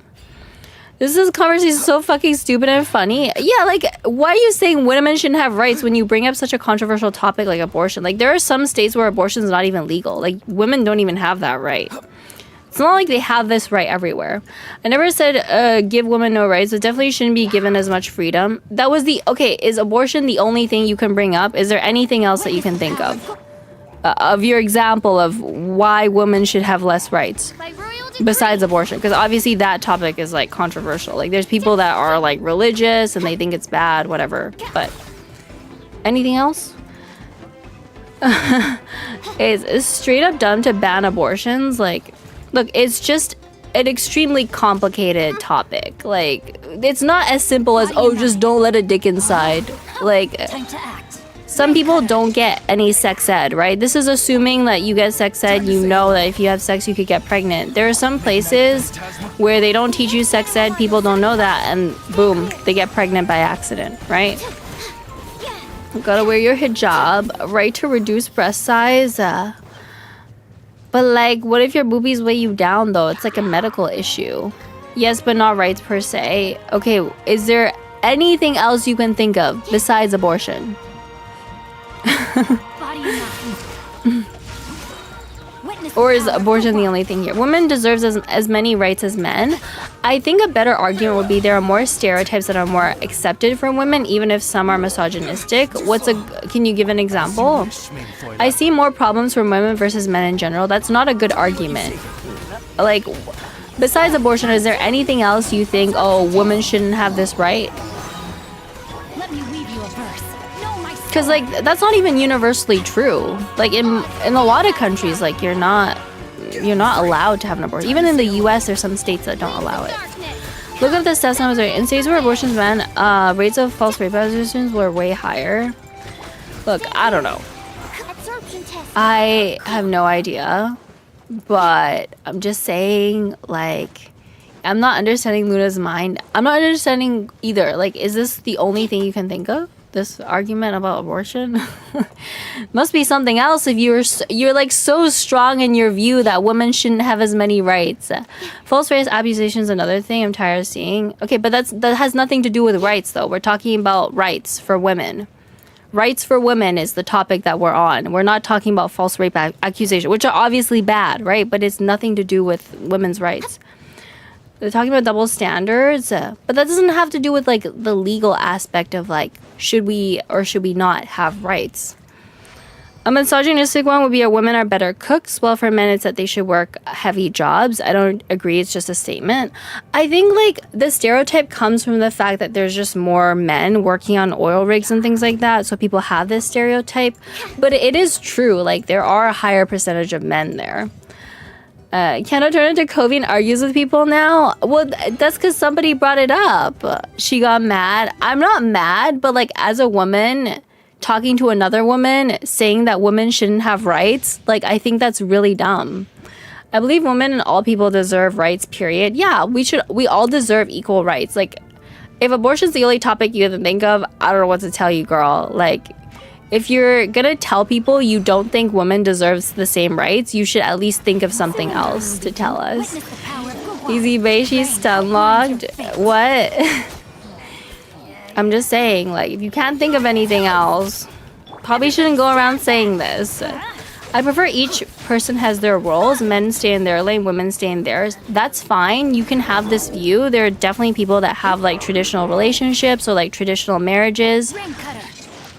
This is conversation so fucking stupid and funny. Yeah, like, why are you saying women shouldn't have rights when you bring up such a controversial topic like abortion? Like, there are some states where abortion is not even legal. Like, women don't even have that right. It's not like they have this right everywhere. I never said give women no rights. It definitely shouldn't be given as much freedom. That was the... Okay, is abortion the only thing you can bring up? Is there anything else that you can think of your example of why women should have less rights? Besides abortion, because obviously that topic is like controversial. Like there's people that are like religious and they think it's bad, whatever. But anything else? It's straight up dumb to ban abortions. Like, look, it's just an extremely complicated topic. Like, it's not as simple as, oh, just don't let a dick inside. Like, Time to act. some people don't get any sex ed, right? This is assuming that you get sex ed, you know that if you have sex, you could get pregnant. There are some places where they don't teach you sex ed, people don't know that, and boom, they get pregnant by accident, right? Gotta wear your hijab, right to reduce breast size. But like, what if your boobies weigh you down though? It's like a medical issue. Yes, but not rights per se. Okay, is there anything else you can think of besides abortion? Body enough. Witness Or is the power. abortion the only thing here? Women deserves as many rights as men. I think a better argument would be there are more stereotypes that are more accepted from women, even if some are misogynistic. Can you give an example? I see more problems from women versus men in general. That's not a good argument. Like, besides abortion, is there anything else you think, oh, women shouldn't have this right? Let me weave you a verse. Know my Because like that's not even universally true. Like in a lot of countries, like you're not allowed to have an abortion. Even in the U.S., there's some states that don't allow it. Look up the stats numbers. In states where abortions ban, rates of false rape accusations were way higher. Look, I don't know. I have no idea, but I'm just saying, like, I'm not understanding Luna's mind. I'm not understanding either. Like, is this the only thing you can think of? This argument about abortion? Must be something else if you're like so strong in your view that women shouldn't have as many rights. False rape accusation is another thing I'm tired of seeing. Okay, but that has nothing to do with rights though. We're talking about rights for women. Rights for women is the topic that we're on. We're not talking about false rape accusation, which are obviously bad, right? But it's nothing to do with women's rights. They're talking about double standards, but that doesn't have to do with like the legal aspect of like, should we or should we not have rights? A misogynistic one would be women are better cooks. Well, for men, it's that they should work heavy jobs. I don't agree. It's just a statement. I think like the stereotype comes from the fact that there's just more men working on oil rigs and things like that. So people have this stereotype, but it is true. Like there are a higher percentage of men there. Kendall turned into Covey and argues with people now. Well, that's because somebody brought it up. She got mad. I'm not mad, but like as a woman talking to another woman saying that women shouldn't have rights, like I think that's really dumb. I believe women and all people deserve rights, period. Yeah, we all deserve equal rights. Like if abortion's the only topic you have to think of, I don't know what to tell you, girl. Like if you're gonna tell people you don't think women deserves the same rights, you should at least think of something else to tell us. Witness the power of good Easy Bay, she's stun locked. What? I'm just saying, like, if you can't think of anything else, probably shouldn't go around saying this. I prefer each person has their roles. Men stay in their lane, women stay in theirs. That's fine. You can have this view. There are definitely people that have like traditional relationships or like traditional marriages. rain cutter.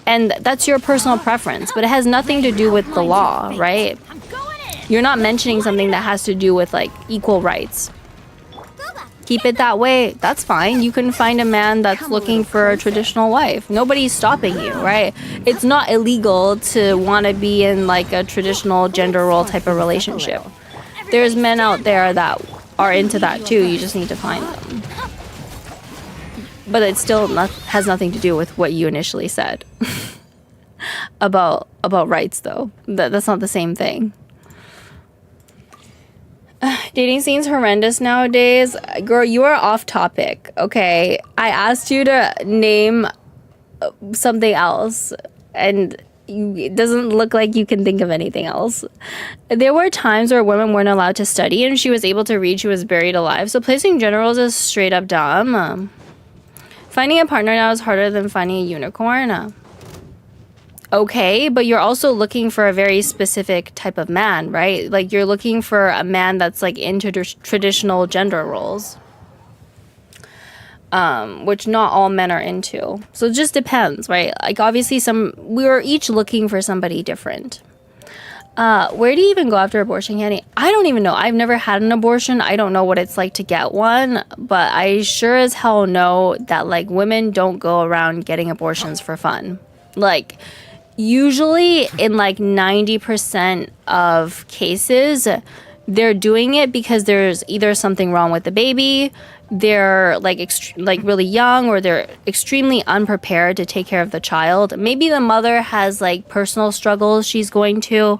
And that's your personal preference, but it has nothing to do with the law, right? I'm going in. You're not mentioning something that has to do with like equal rights. Keep it that way, that's fine. You can find a man that's looking for a traditional wife. Nobody's stopping you, right? It's not illegal to want to be in like a traditional gender role type of relationship. There's men out there that are into that too. You just need to find them. But it still has nothing to do with what you initially said about rights, though. That's not the same thing. Dating scene's horrendous nowadays. Girl, you are off topic, okay? I asked you to name something else, and it doesn't look like you can think of anything else. There were times where women weren't allowed to study, and she was able to read, she was buried alive. So placing generals is straight up dumb. Finding a partner now is harder than finding a unicorn. Okay, but you're also looking for a very specific type of man, right? Like, you're looking for a man that's like into traditional gender roles, which not all men are into. So it just depends, right? Like, obviously we're each looking for somebody different. Where do you even go after abortion, Kenny? I don't even know. I've never had an abortion. I don't know what it's like to get one, but I sure as hell know that like women don't go around getting abortions for fun. Like, usually in like 90% of cases, they're doing it because there's either something wrong with the baby, they're like really young, or they're extremely unprepared to take care of the child. Maybe the mother has like personal struggles she's going to.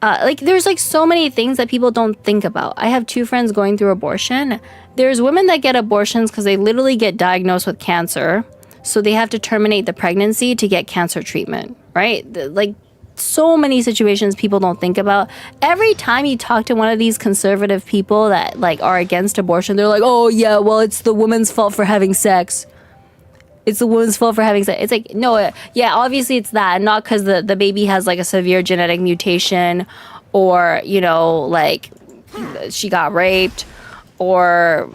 Like, there's like so many things that people don't think about. I have 2 friends going through abortion. There's women that get abortions because they literally get diagnosed with cancer. So they have to terminate the pregnancy to get cancer treatment, right? Like, so many situations people don't think about. Every time you talk to one of these conservative people that like are against abortion, they're like, oh yeah, well, it's the woman's fault for having sex. It's the woman's fault for having sex. It's like, no, yeah, obviously it's that. Not because the baby has like a severe genetic mutation, or, you know, like she got raped, or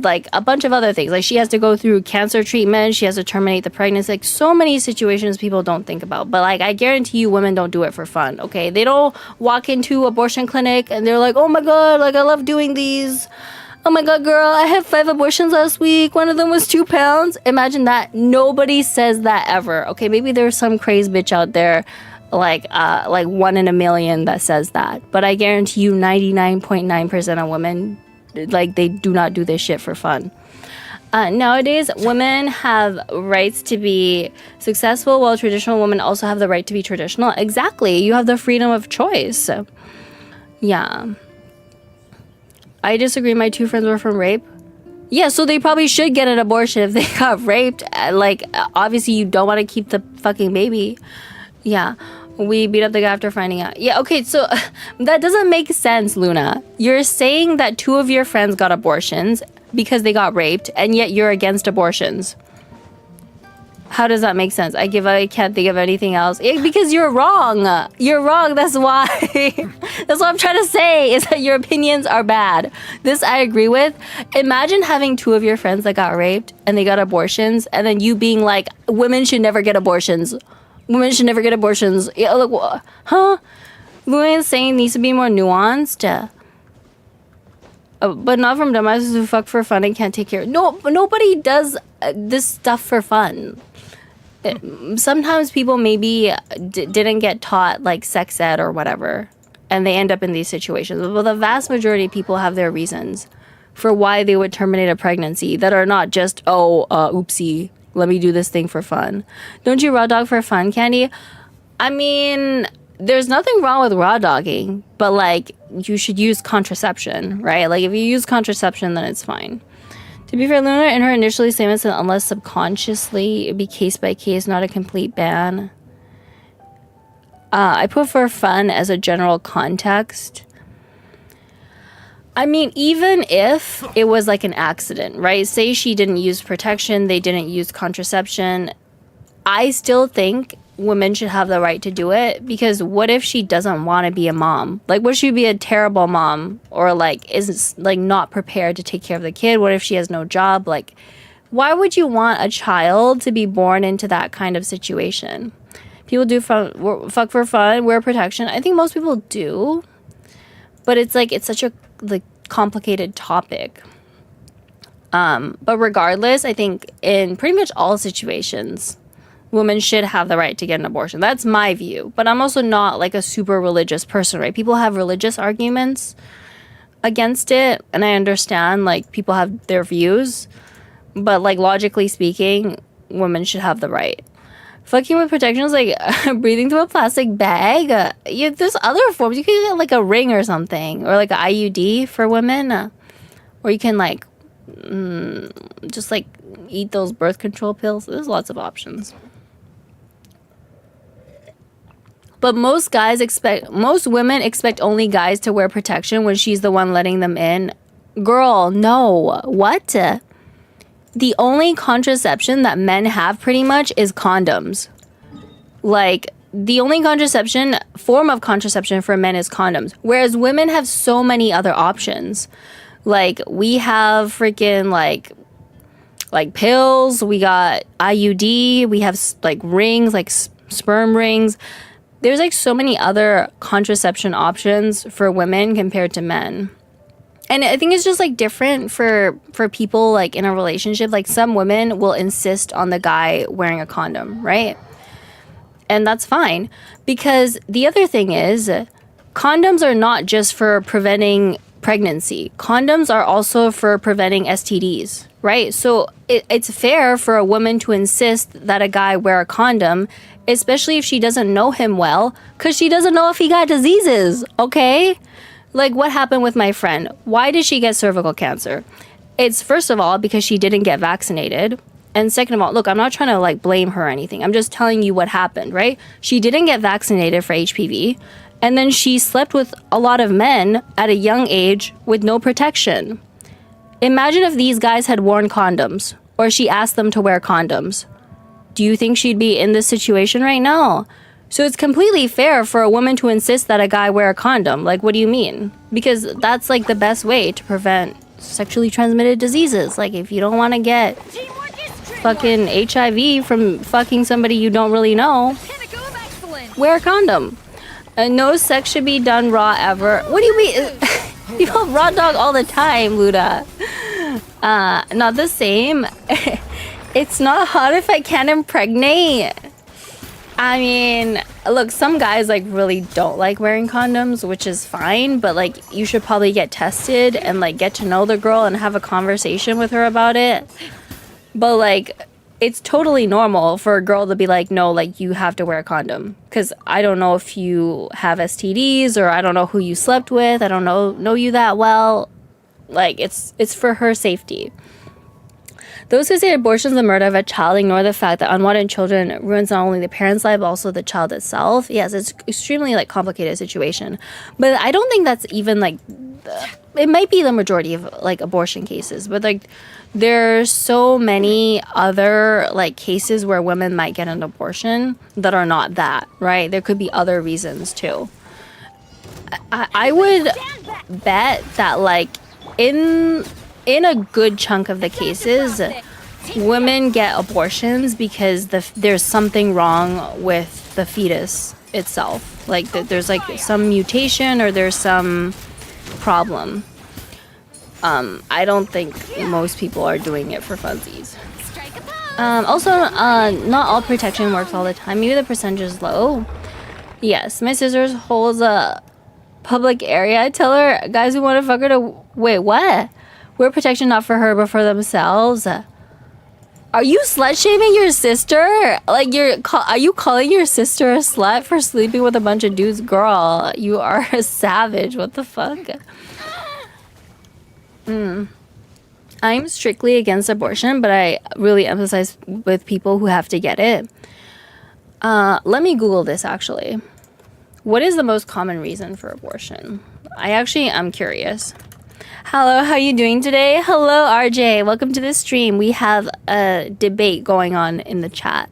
like a bunch of other things. Like, she has to go through cancer treatment, she has to terminate the pregnancy. Like, so many situations people don't think about. But like, I guarantee you, women don't do it for fun, okay? They don't walk into abortion clinic and they're like, oh my god, like, I love doing these. Oh my god, girl, I had 5 abortions last week. One of them was 2 pounds. Imagine that. Nobody says that ever. Okay, maybe there's some crazy bitch out there, like 1 in a million that says that. But I guarantee you 99.9% of women, like, they do not do this shit for fun. Nowadays, women have rights to be successful, while traditional women also have the right to be traditional. Exactly. You have the freedom of choice. Yeah. I disagree. My 2 friends were from rape. Yeah, so they probably should get an abortion if they got raped. Like, obviously you don't want to keep the fucking baby. Yeah. We beat up the guy after finding out. Yeah, okay, so that doesn't make sense, Luna. You're saying that 2 of your friends got abortions because they got raped, and yet you're against abortions. How does that make sense? I can't think of anything else. Because you're wrong. You're wrong. That's why. That's what I'm trying to say, is that your opinions are bad. This I agree with. Imagine having 2 of your friends that got raped and they got abortions, and then you being like, women should never get abortions. Women should never get abortions. Yeah, like, huh? Luna's saying needs to be more nuanced. But not from dumbasses who fuck for fun and can't take care. No, nobody does this stuff for fun. Sometimes people maybe didn't get taught like sex ed or whatever, and they end up in these situations. But the vast majority of people have their reasons for why they would terminate a pregnancy that are not just, oopsie, let me do this thing for fun. Don't you raw dog for fun, Candy? I mean, there's nothing wrong with raw dogging, but like, you should use contraception, right? Like, if you use contraception, then it's fine. To be fair, Luna in her initially statement said unless subconsciously, it'd be case by case, not a complete ban. I put for fun as a general context. I mean, even if it was like an accident, right? Say she didn't use protection, they didn't use contraception. I still think women should have the right to do it, because what if she doesn't want to be a mom? Like, would she be a terrible mom, or like is like not prepared to take care of the kid? What if she has no job? Like, why would you want a child to be born into that kind of situation? People do fuck for fun, wear protection. I think most people do, but it's like, it's such a like complicated topic. But regardless, I think in pretty much all situations, women should have the right to get an abortion. That's my view. But I'm also not like a super religious person, right? People have religious arguments against it, and I understand like people have their views, but like logically speaking, women should have the right. Fucking with protection is like breathing through a plastic bag. Yeah, there's other forms. You can get like a ring or something, or like an IUD for women, or you can like just like eat those birth control pills. There's lots of options. But most women expect only guys to wear protection when she's the one letting them in. Girl, no. What? The only contraception that men have pretty much is condoms. Like, the only form of contraception for men is condoms. Whereas women have so many other options. Like, we have freaking, like pills. We got IUD. We have, like, rings, like sperm rings. There's, like, so many other contraception options for women compared to men. And I think it's just like different for people like in a relationship. Like some women will insist on the guy wearing a condom, right? And that's fine. Because the other thing is condoms are not just for preventing pregnancy. Condoms are also for preventing STDs, right? So it's fair for a woman to insist that a guy wear a condom, especially if she doesn't know him well, because she doesn't know if he got diseases, okay? Like, what happened with my friend? Why did she get cervical cancer? It's, first of all, because she didn't get vaccinated. And second of all, look, I'm not trying to, like, blame her or anything. I'm just telling you what happened, right? She didn't get vaccinated for HPV. And then she slept with a lot of men at a young age with no protection. Imagine if these guys had worn condoms, or she asked them to wear condoms. Do you think she'd be in this situation right now? So it's completely fair for a woman to insist that a guy wear a condom. Like, what do you mean? Because that's, like, the best way to prevent sexually transmitted diseases. Like, if you don't want to get fucking HIV from fucking somebody you don't really know, wear a condom. No sex should be done raw ever. What do you mean? People raw dog all the time, Luda. Not the same. It's not hot if I can't impregnate. I mean, look, some guys, like, really don't like wearing condoms, which is fine, but, like, you should probably get tested and, like, get to know the girl and have a conversation with her about it. But, like, it's totally normal for a girl to be like, no, like, you have to wear a condom. Because I don't know if you have STDs, or I don't know who you slept with. I don't know you that well. Like, it's for her safety. Those who say abortion is the murder of a child ignore the fact that unwanted children ruins not only the parent's life, but also the child itself. Yes, it's extremely, like, complicated situation. But I don't think that's even, like, it might be the majority of, like, abortion cases. But, like, there's so many other, like, cases where women might get an abortion that are not that, right? There could be other reasons, too. I would bet that, like, in a good chunk of the cases, women get abortions because there's something wrong with the fetus itself. Like, there's, like, some mutation or there's some problem. I don't think most people are doing it for funsies. Also, not all protection works all the time. Maybe the percentage is low. Yes, my sister holds a public area. I tell her, guys who want to fuck her to... Wait, what? Wear protection not for her, but for themselves. Are you slut-shaming your sister? Like, are you calling your sister a slut for sleeping with a bunch of dudes? Girl, you are a savage. What the fuck? I'm strictly against abortion, but I really emphasize with people who have to get it. Let me Google this, actually. What is the most common reason for abortion? I'm curious. Hello, how you doing today? Hello, RJ. Welcome to the stream. We have a debate going on in the chat.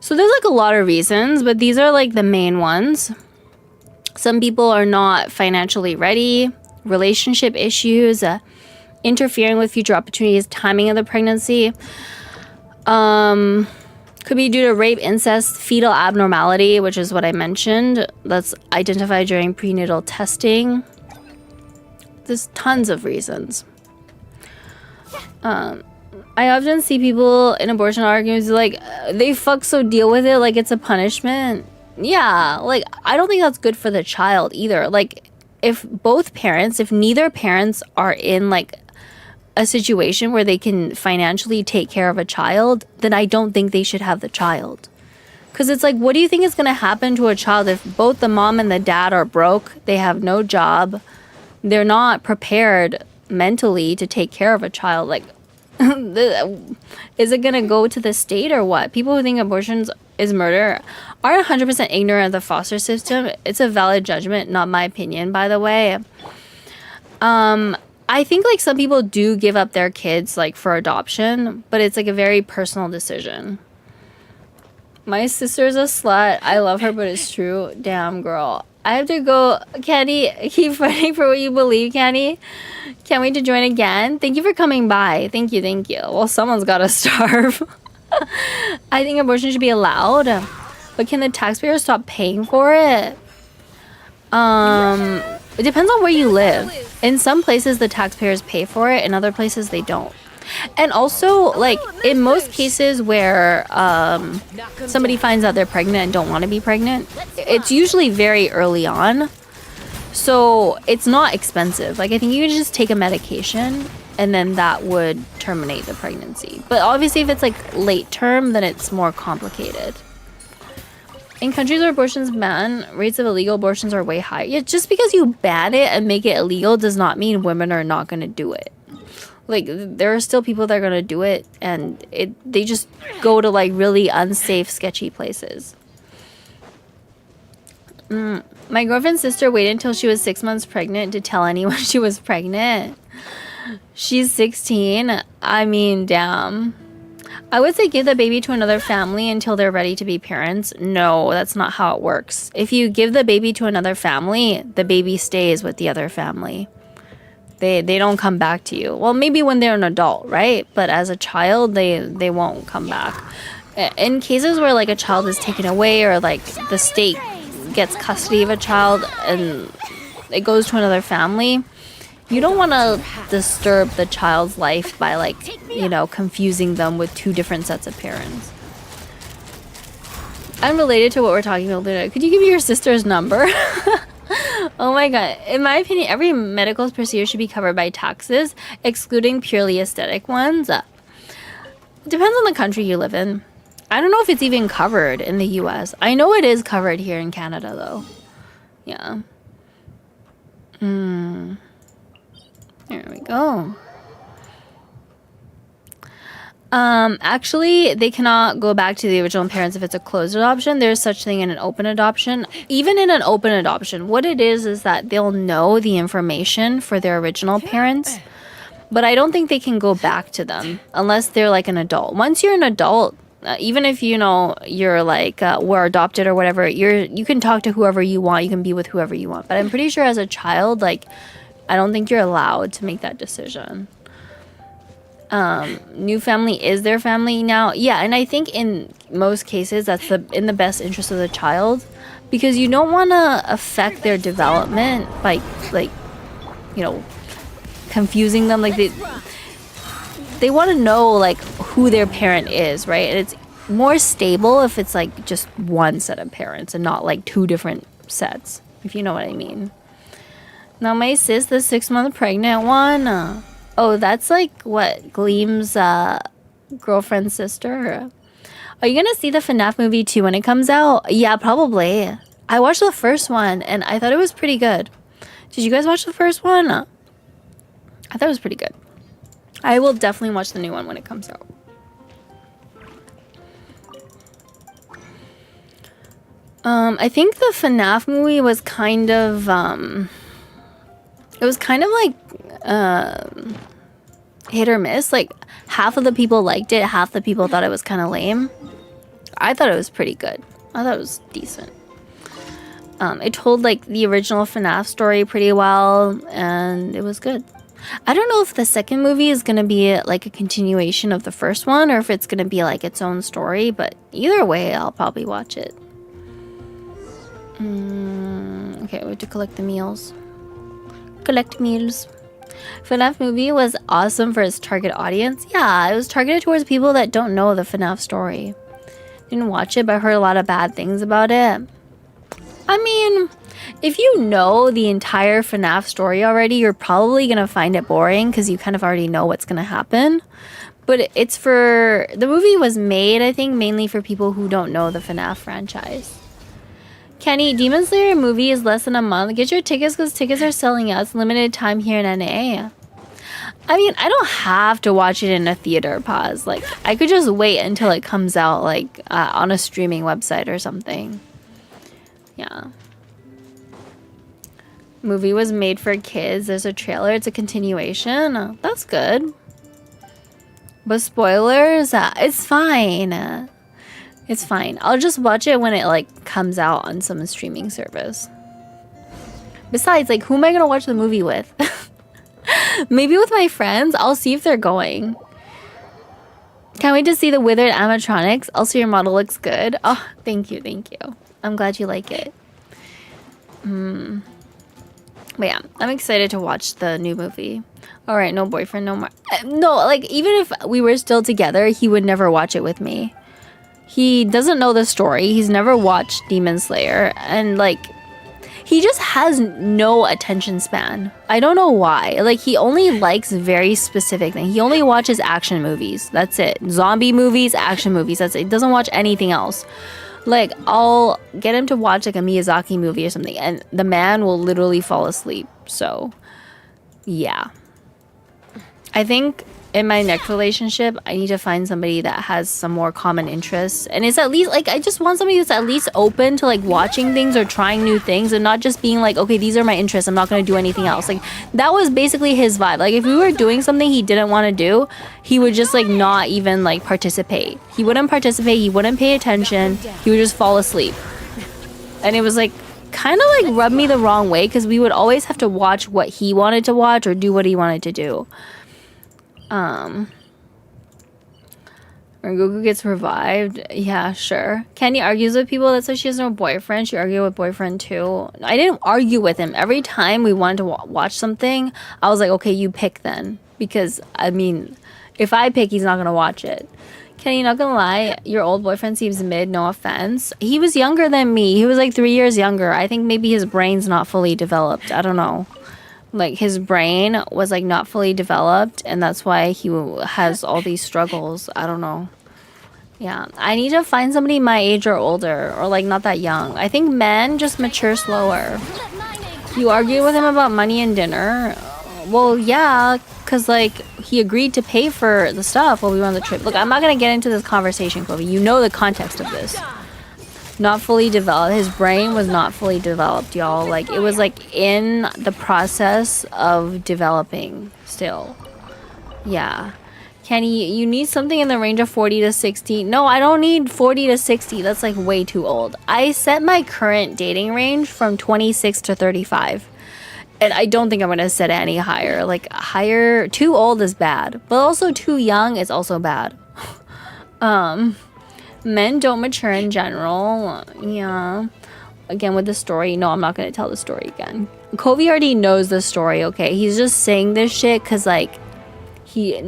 So there's, like, a lot of reasons, but these are, like, the main ones. Some people are not financially ready. Relationship issues, interfering with future opportunities, timing of the pregnancy. Could be due to rape, incest, fetal abnormality, which is what I mentioned. That's identified during prenatal testing. There's tons of reasons. I often see people in abortion arguments like they fuck, so deal with it like it's a punishment. Yeah, like I don't think that's good for the child either. Like if neither parents are in like a situation where they can financially take care of a child, then I don't think they should have the child. Because it's like, what do you think is going to happen to a child if both the mom and the dad are broke, they have no job, they're not prepared mentally to take care of a child? Like, is it going to go to the state or what? People who think abortions is murder are 100% ignorant of the foster system. It's a valid judgment, not my opinion, by the way. I think like some people do give up their kids like for adoption, but it's like a very personal decision. My sister's a slut. I love her, but it's true. Damn, girl. I have to go. Candy, keep fighting for what you believe, Candy. Can't wait to join again. Thank you for coming by. Thank you, thank you. Well, someone's got to starve. I think abortion should be allowed, but can the taxpayers stop paying for it? It depends on where you live. In some places, the taxpayers pay for it. In other places, they don't. And also, like, in most cases where somebody finds out they're pregnant and don't want to be pregnant, it's usually very early on. So it's not expensive. Like, I think you can just take a medication and then that would terminate the pregnancy. But obviously, if it's, like, late term, then it's more complicated. In countries where abortions ban, rates of illegal abortions are way higher. Yeah, just because you ban it and make it illegal does not mean women are not going to do it. Like, there are still people that are going to do it, and they just go to, like, really unsafe, sketchy places. My girlfriend's sister waited until she was 6 months pregnant to tell anyone she was pregnant. She's 16. I mean, damn. I would say give the baby to another family until they're ready to be parents. No, that's not how it works. If you give the baby to another family, the baby stays with the other family. They don't come back to you. Well, maybe when they're an adult, right? But as a child, they won't come back. In cases where, like, a child is taken away or, like, the state gets custody of a child and it goes to another family, you don't want to disturb the child's life by, like, you know, confusing them with two different sets of parents. Unrelated to what we're talking about, Luna, could you give me your sister's number? Oh my god. In my opinion, every medical procedure should be covered by taxes, excluding purely aesthetic ones. Depends on the country you live in. I don't know if it's even covered in the US. I know it is covered here in Canada, though. Yeah. There we go. Actually, they cannot go back to the original parents if it's a closed adoption. There's such thing in an open adoption. Even in an open adoption, what it is that they'll know the information for their original parents, but I don't think they can go back to them unless they're like an adult. Once you're an adult, even if you know you're like were adopted or whatever, you can talk to whoever you want. You can be with whoever you want. But I'm pretty sure as a child, like, I don't think you're allowed to make that decision. New family is their family now. Yeah, and I think in most cases that's in the best interest of the child, because you don't want to affect their development by, like, you know, confusing them. Like, they want to know, like, who their parent is, right? And it's more stable if it's like just one set of parents and not like two different sets, if you know what I mean. Now my sis, the 6 month pregnant one. Oh, that's like what, Gleam's girlfriend's sister. Are you gonna see the FNAF movie 2 when it comes out? Yeah, probably. I watched the first one and I thought it was pretty good. Did you guys watch the first one? I thought it was pretty good. I will definitely watch the new one when it comes out. I think the FNAF movie was kind of it was kind of like hit or miss. Like, half of the people liked it, half the people thought it was kind of lame. I thought it was pretty good. I thought it was decent. It told like the original FNAF story pretty well, and it was good. I don't know if the second movie is gonna be like a continuation of the first one, or if it's gonna be like its own story, but either way, I'll probably watch it. Okay, we have to collect the meals. Collect meals. FNAF movie was awesome for its target audience. Yeah, it was targeted towards people that don't know the FNAF story. Didn't watch it, but I heard a lot of bad things about it. I mean, if you know the entire FNAF story already, you're probably gonna find it boring because you kind of already know what's gonna happen. But it's for... The movie was made, I think, mainly for people who don't know the FNAF franchise. Kenny, Demon Slayer movie is less than a month. Get your tickets because tickets are selling out. It's limited time here in NA. I mean, I don't have to watch it in a theater, pause. Like, I could just wait until it comes out, like, on a streaming website or something. Yeah. Movie was made for kids. There's a trailer. It's a continuation. That's good. But spoilers, it's fine. It's fine. I'll just watch it when it like comes out on some streaming service. Besides, like, who am I gonna watch the movie with? Maybe with my friends. I'll see if they're going. Can't wait to see the withered animatronics. Also, your model looks good. Oh, thank you, thank you. I'm glad you like it. But yeah, I'm excited to watch the new movie. All right, no boyfriend, no more. No, like, even if we were still together, he would never watch it with me. He doesn't know the story. He's never watched Demon Slayer. And, like, he just has no attention span. I don't know why. Like, he only likes very specific things. He only watches action movies. That's it. Zombie movies, action movies. That's it. He doesn't watch anything else. Like, I'll get him to watch, like, a Miyazaki movie or something, and the man will literally fall asleep. So, yeah. I think in my next relationship, I need to find somebody that has some more common interests. And it's at least, like, I just want somebody that's at least open to, like, watching things or trying new things and not just being like, okay, these are my interests. I'm not going to do anything else. Like, that was basically his vibe. Like, if we were doing something he didn't want to do, he would just, like, not even, like, participate. He wouldn't participate. He wouldn't pay attention. He would just fall asleep. And it was, like, kind of, like, rubbed me the wrong way because we would always have to watch what he wanted to watch or do what he wanted to do. When Goku gets revived, yeah, sure. Kenny argues with people that says she has no boyfriend. She argued with boyfriend too. I didn't argue with him. Every time we wanted to watch something, I was like, okay, you pick then. Because, I mean, if I pick, he's not gonna watch it. Kenny, not gonna lie, your old boyfriend seems mid, no offense. He was younger than me. He was like 3 years younger. I think maybe his brain's not fully developed. I don't know. Like, his brain was, like, not fully developed, and that's why he has all these struggles. I don't know. Yeah, I need to find somebody my age or older, or, like, not that young. I think men just mature slower. You argued with him about money and dinner? Well, yeah, because, like, he agreed to pay for the stuff while we were on the trip. Look, I'm not going to get into this conversation, Kobe. You know the context of this. Not fully developed. His brain was not fully developed, y'all. Like, it was, like, in the process of developing still. Yeah. Kenny, you need something in the range of 40 to 60. No, I don't need 40 to 60. That's, like, way too old. I set my current dating range from 26 to 35. And I don't think I'm going to set it any higher. Like, higher... Too old is bad. But also too young is also bad. Men don't mature in general. Yeah. Again, with the story. No, I'm not going to tell the story again. Kobe already knows the story, okay? He's just saying this shit because, like, he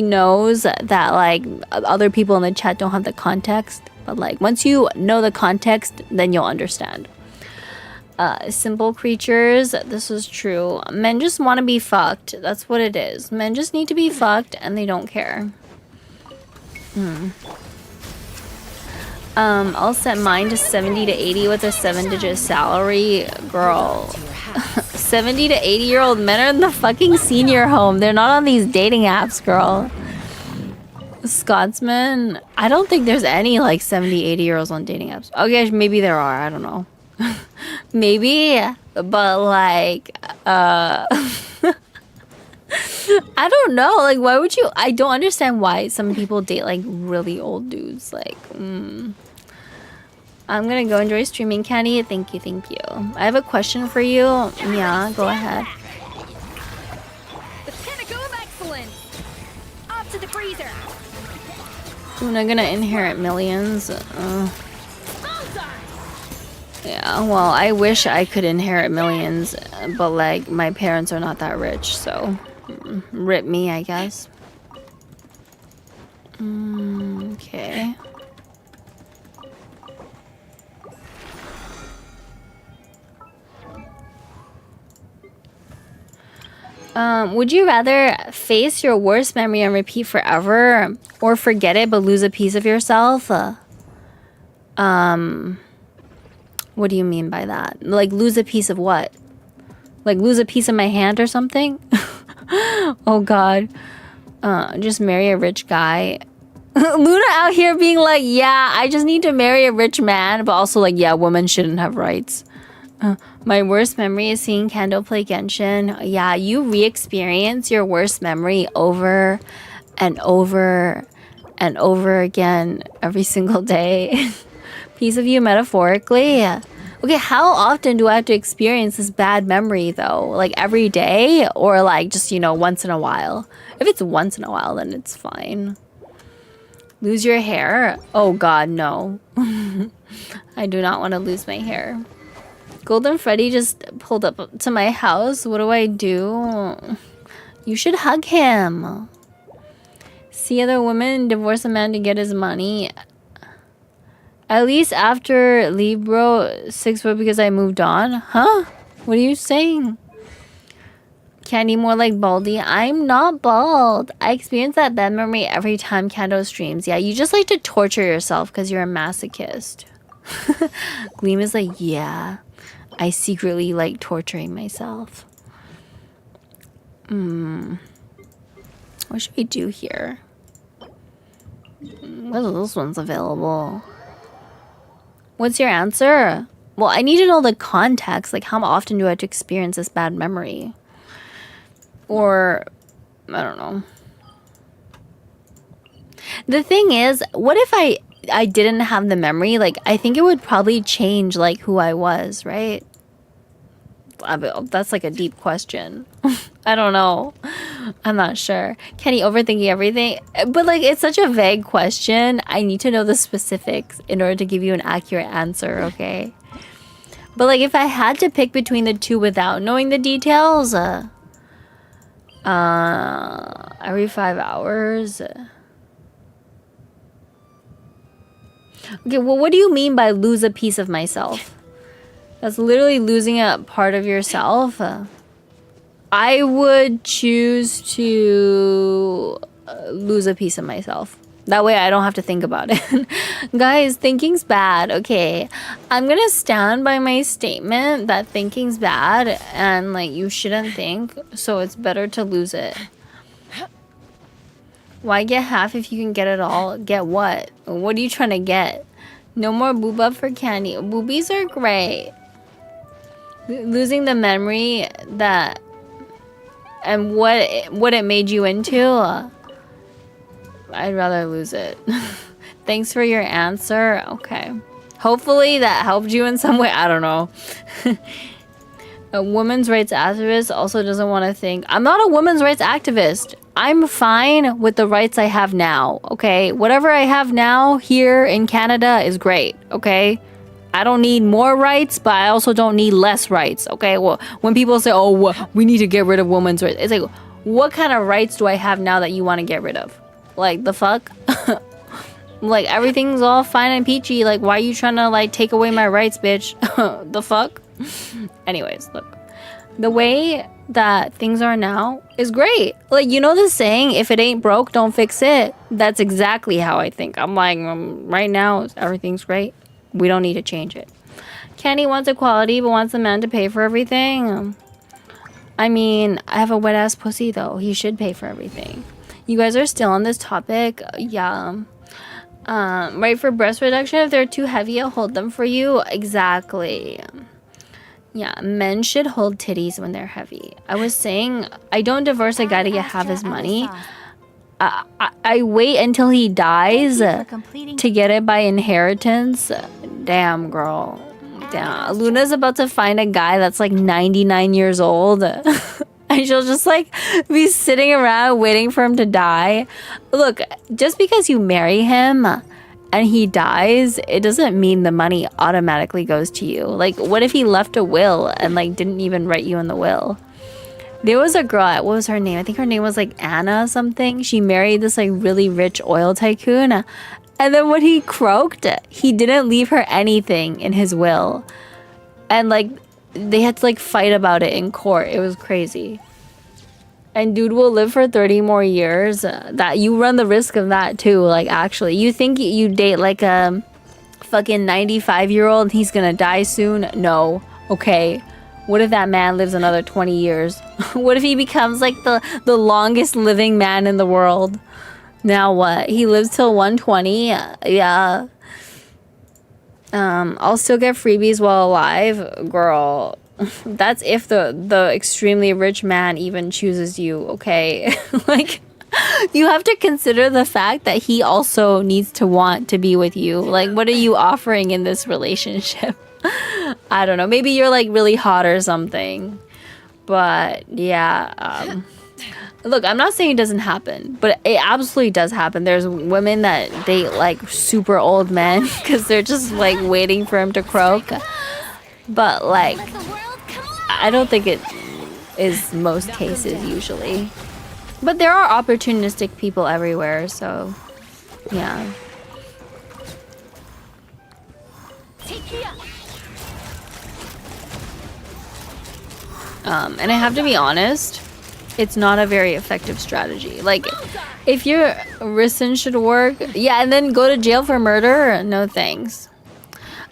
knows that, like, other people in the chat don't have the context. But, like, once you know the context, then you'll understand. Simple creatures. This is true. Men just want to be fucked. That's what it is. Men just need to be fucked and they don't care. I'll set mine to 70 to 80 with a 7-digit salary. Girl, 70 to 80-year-old men are in the fucking senior home. They're not on these dating apps, girl. Scotsman, I don't think there's any, like, 70, 80-year-olds on dating apps. Okay, maybe there are. I don't know. Maybe, but, like, I don't know. Like, why would you... I don't understand why some people date, like, really old dudes. Like, I'm gonna go enjoy streaming, Kenny. Thank you, thank you. I have a question for you. Yeah, go ahead. The pinnacle of excellence. Up to the freezer. Am I gonna inherit millions? Yeah, well, I wish I could inherit millions, but, like, my parents are not that rich, so rip me, I guess. Okay. Would you rather face your worst memory and repeat forever, or forget it but lose a piece of yourself? What do you mean by that? Like lose a piece of what? Like lose a piece of my hand or something? Oh God. Just marry a rich guy. Luna out here being like, yeah, I just need to marry a rich man, but also like, yeah, women shouldn't have rights. My worst memory is seeing Kendo play Genshin. Yeah, you re-experience your worst memory over and over and over again every single day. Piece of you metaphorically. Okay, how often do I have to experience this bad memory though? Like every day or like just, you know, once in a while? If it's once in a while, then it's fine. Lose your hair? Oh God, no. I do not want to lose my hair. Golden Freddy just pulled up to my house. What do I do? You should hug him. See other women divorce a man to get his money. At least after Libro 6 foot because I moved on. Huh? What are you saying? Candy more like Baldy. I'm not bald. I experience that bad memory every time Kando streams. Yeah, you just like to torture yourself because you're a masochist. Gleam is like, yeah. I secretly like torturing myself. What should we do here? Whether this one's available. What's your answer? Well, I need to know the context. Like, how often do I have to experience this bad memory? Or, I don't know. The thing is, what if I didn't have the memory? Like, I think it would probably change, like, who I was, right? That's like a deep question. I don't know. I'm not sure. Kenny overthinking everything. But like, it's such a vague question. I need to know the specifics in order to give you an accurate answer, okay? But like, if I had to pick between the two without knowing the details, every 5 hours. Okay, well, what do you mean by lose a piece of myself? That's literally losing a part of yourself. I would choose to lose a piece of myself. That way I don't have to think about it. Guys, thinking's bad. Okay, I'm gonna stand by my statement that thinking's bad and like you shouldn't think, so it's better to lose it. Why get half if you can get it all? Get what? What are you trying to get? No more boob for Candy. Boobies are great. Losing the memory that and what it made you into, I'd rather lose it. Thanks for your answer. Okay, hopefully that helped you in some way. I don't know. A women's rights activist also doesn't want to think. I'm not a women's rights activist. I'm fine with the rights I have now. Okay, whatever I have now here in Canada is great. Okay, I don't need more rights, but I also don't need less rights, okay? Well, when people say, oh, we need to get rid of women's rights, it's like, what kind of rights do I have now that you want to get rid of? Like, the fuck? Like, everything's all fine and peachy. Like, why are you trying to, like, take away my rights, bitch? The fuck? Anyways, look. The way that things are now is great. Like, you know the saying, if it ain't broke, don't fix it. That's exactly how I think. I'm like, right now, everything's great. We don't need to change it. Kenny wants equality, but wants the man to pay for everything. I mean, I have a wet ass pussy though. He should pay for everything. You guys are still on this topic. Yeah. Right, for breast reduction, if they're too heavy, I'll hold them for you. Exactly. Yeah, men should hold titties when they're heavy. I was saying, I don't divorce a guy to get half his money. I wait until he dies to get it by inheritance. Damn, girl. Damn. Luna's about to find a guy that's like 99 years old. And she'll just like be sitting around waiting for him to die. Look, just because you marry him and he dies, it doesn't mean the money automatically goes to you. Like, what if he left a will and like didn't even write you in the will? There was a girl, what was her name? I think her name was like Anna something. She married this like really rich oil tycoon. And then when he croaked, he didn't leave her anything in his will. And like they had to like fight about it in court. It was crazy. And dude will live for 30 more years. That you run the risk of that too. Like actually, you think you date like a fucking 95-year-old and he's gonna die soon? No. Okay. What if that man lives another 20 years? What if he becomes like the longest living man in the world? Now what? He lives till 120? Yeah. I'll still get freebies while alive? Girl, that's if the extremely rich man even chooses you, okay? Like, you have to consider the fact that he also needs to want to be with you. Like, what are you offering in this relationship? I don't know. Maybe you're like really hot or something. But yeah, look, I'm not saying it doesn't happen, but it absolutely does happen. There's women that date like super old men because they're just like waiting for him to croak. But like, I don't think it is most cases usually. But there are opportunistic people everywhere, so yeah. And I have to be honest, it's not a very effective strategy. Like, if your Risen should work, yeah, and then go to jail for murder, no thanks.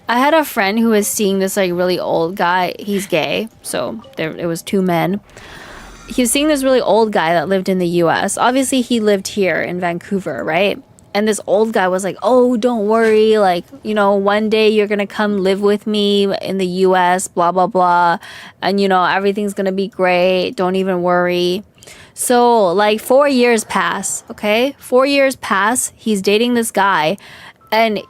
I had a friend who was seeing this like really old guy. He's gay, so it was two men. He was seeing this really old guy that lived in the US. Obviously, he lived here in Vancouver, right? And this old guy was like, oh, don't worry. Like, you know, one day you're going to come live with me in the US, blah, blah, blah. And, you know, everything's going to be great. Don't even worry. So, like, 4 years pass, okay? 4 years pass. He's dating this guy. And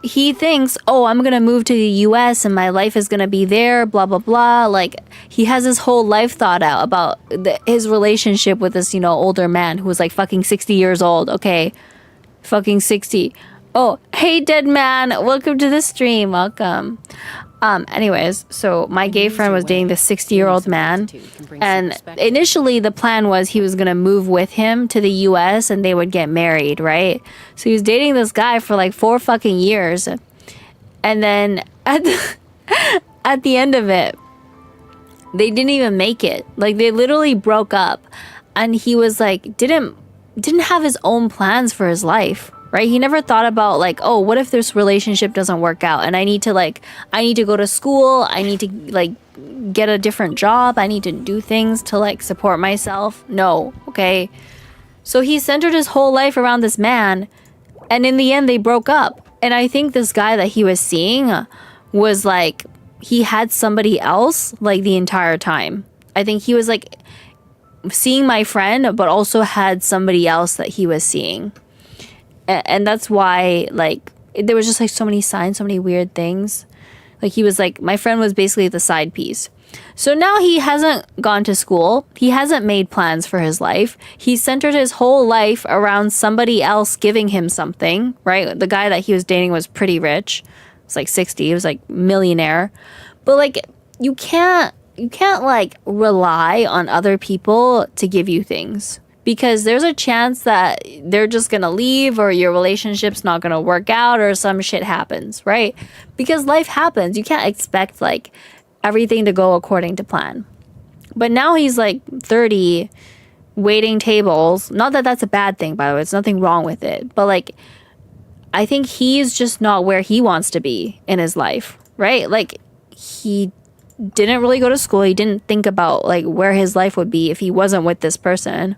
he thinks, oh, I'm going to move to the US and my life is going to be there, blah, blah, blah. Like, he has his whole life thought out about his relationship with this, you know, older man who was like fucking 60 years old, okay? Fucking 60. Oh, hey, dead man. Welcome to the stream. Welcome. Anyways, so my gay friend was dating this 60-year-old man. And initially the plan was he was going to move with him to the US and they would get married, right? So he was dating this guy for like 4 fucking years. And then at the end of it, they didn't even make it. Like, they literally broke up. And he was like, didn't have his own plans for his life, right? He never thought about like, oh, what if this relationship doesn't work out and I need to go to school, I need to like get a different job, I need to do things to like support myself. No, okay? So he centered his whole life around this man, and in the end they broke up. And I think this guy that he was seeing was like, he had somebody else like the entire time. I think he was like seeing my friend, but also had somebody else that he was seeing. And that's why, like, there was just like so many signs, so many weird things. Like, he was like, my friend was basically the side piece. So now he hasn't gone to school. He hasn't made plans for his life. He centered his whole life around somebody else giving him something, right? The guy that he was dating was pretty rich. It was like 60. He was like millionaire. But like, you can't like rely on other people to give you things, because there's a chance that they're just gonna leave or your relationship's not gonna work out or some shit happens, right? Because life happens. You can't expect like everything to go according to plan. But now he's like 30, waiting tables. Not that that's a bad thing, by the way. It's nothing wrong with it. But like, I think he's just not where he wants to be in his life, right? Like, he didn't really go to school. He didn't think about like where his life would be if he wasn't with this person.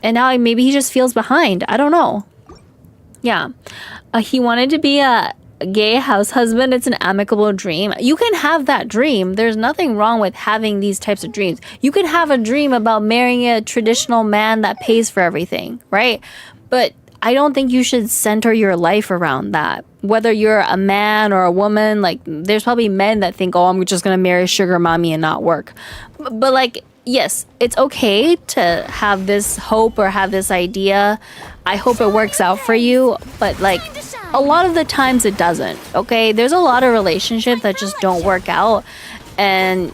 And now maybe he just feels behind. I don't know. Yeah. He wanted to be a gay house husband. It's an amicable dream. You can have that dream. There's nothing wrong with having these types of dreams. You can have a dream about marrying a traditional man that pays for everything, right? But I don't think you should center your life around that. Whether you're a man or a woman, like, there's probably men that think, oh, I'm just going to marry sugar mommy and not work. But like, yes, it's okay to have this hope or have this idea. I hope it works out for you. But like, a lot of the times it doesn't, okay? There's a lot of relationships that just don't work out. And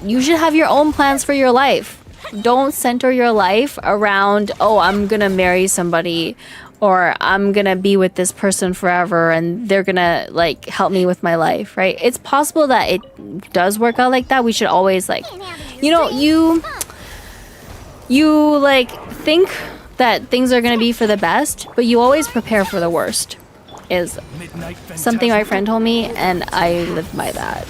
you should have your own plans for your life. Don't center your life around, oh, I'm gonna marry somebody, or I'm gonna be with this person forever and they're gonna like help me with my life, right? It's possible that it does work out like that. We should always like, you know, you like think that things are gonna be for the best, but you always prepare for the worst, is something my friend told me, and I live by that.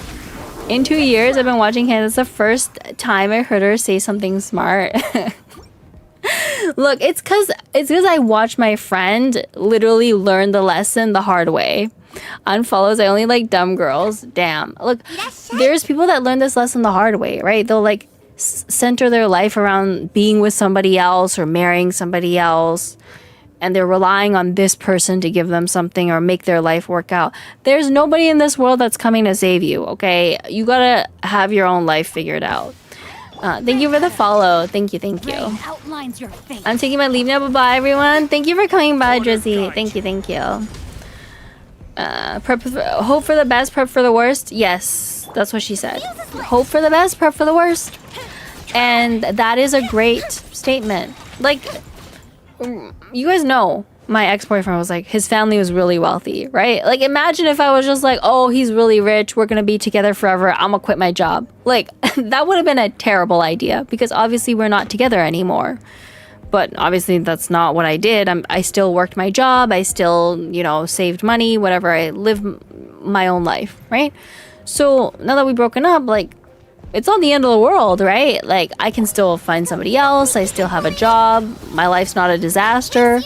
In 2 years I've been watching him. It's the first time I heard her say something smart. Look, it's cause I watched my friend literally learn the lesson the hard way. Unfollows, I only like dumb girls. Damn. Look, there's people that learn this lesson the hard way, right? They'll like center their life around being with somebody else or marrying somebody else, and they're relying on this person to give them something or make their life work out. There's nobody in this world that's coming to save you, okay? You gotta have your own life figured out. Thank you for the follow. Thank you. Outlines your fate. I'm taking my leave now. Bye-bye, everyone. Thank you for coming by, Drizzy. Thank you. Hope for the best, prep for the worst. Yes, that's what she said. Hope for the best, prep for the worst. And that is a great statement. Like, you guys know my ex-boyfriend was like, his family was really wealthy, right? Like, imagine if I was just like, oh, he's really rich, we're gonna be together forever, I'm gonna quit my job. Like, that would have been a terrible idea, because obviously we're not together anymore. But obviously that's not what I did. I still worked my job, I still, you know, saved money, whatever. I lived my own life, right? So now that we've broken up, like, it's not the end of the world, right? Like, I can still find somebody else, I still have a job, my life's not a disaster.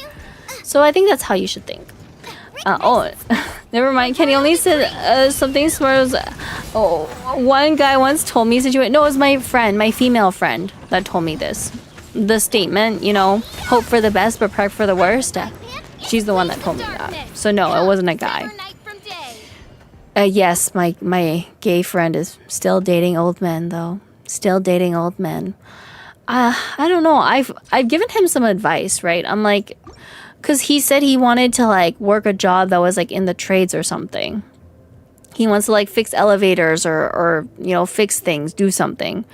So I think that's how you should think. Oh, never mind. Kenny only said something smart. Oh, one guy once told me no, it was my friend, my female friend, that told me this. The statement, you know, hope for the best but prep for the worst. She's the one that told me that. So no, it wasn't a guy. Yes, my gay friend is still dating old men, though. Still dating old men. I don't know. I've given him some advice, right? I'm like, because he said he wanted to like work a job that was like in the trades or something. He wants to like fix elevators or you know, fix things, do something.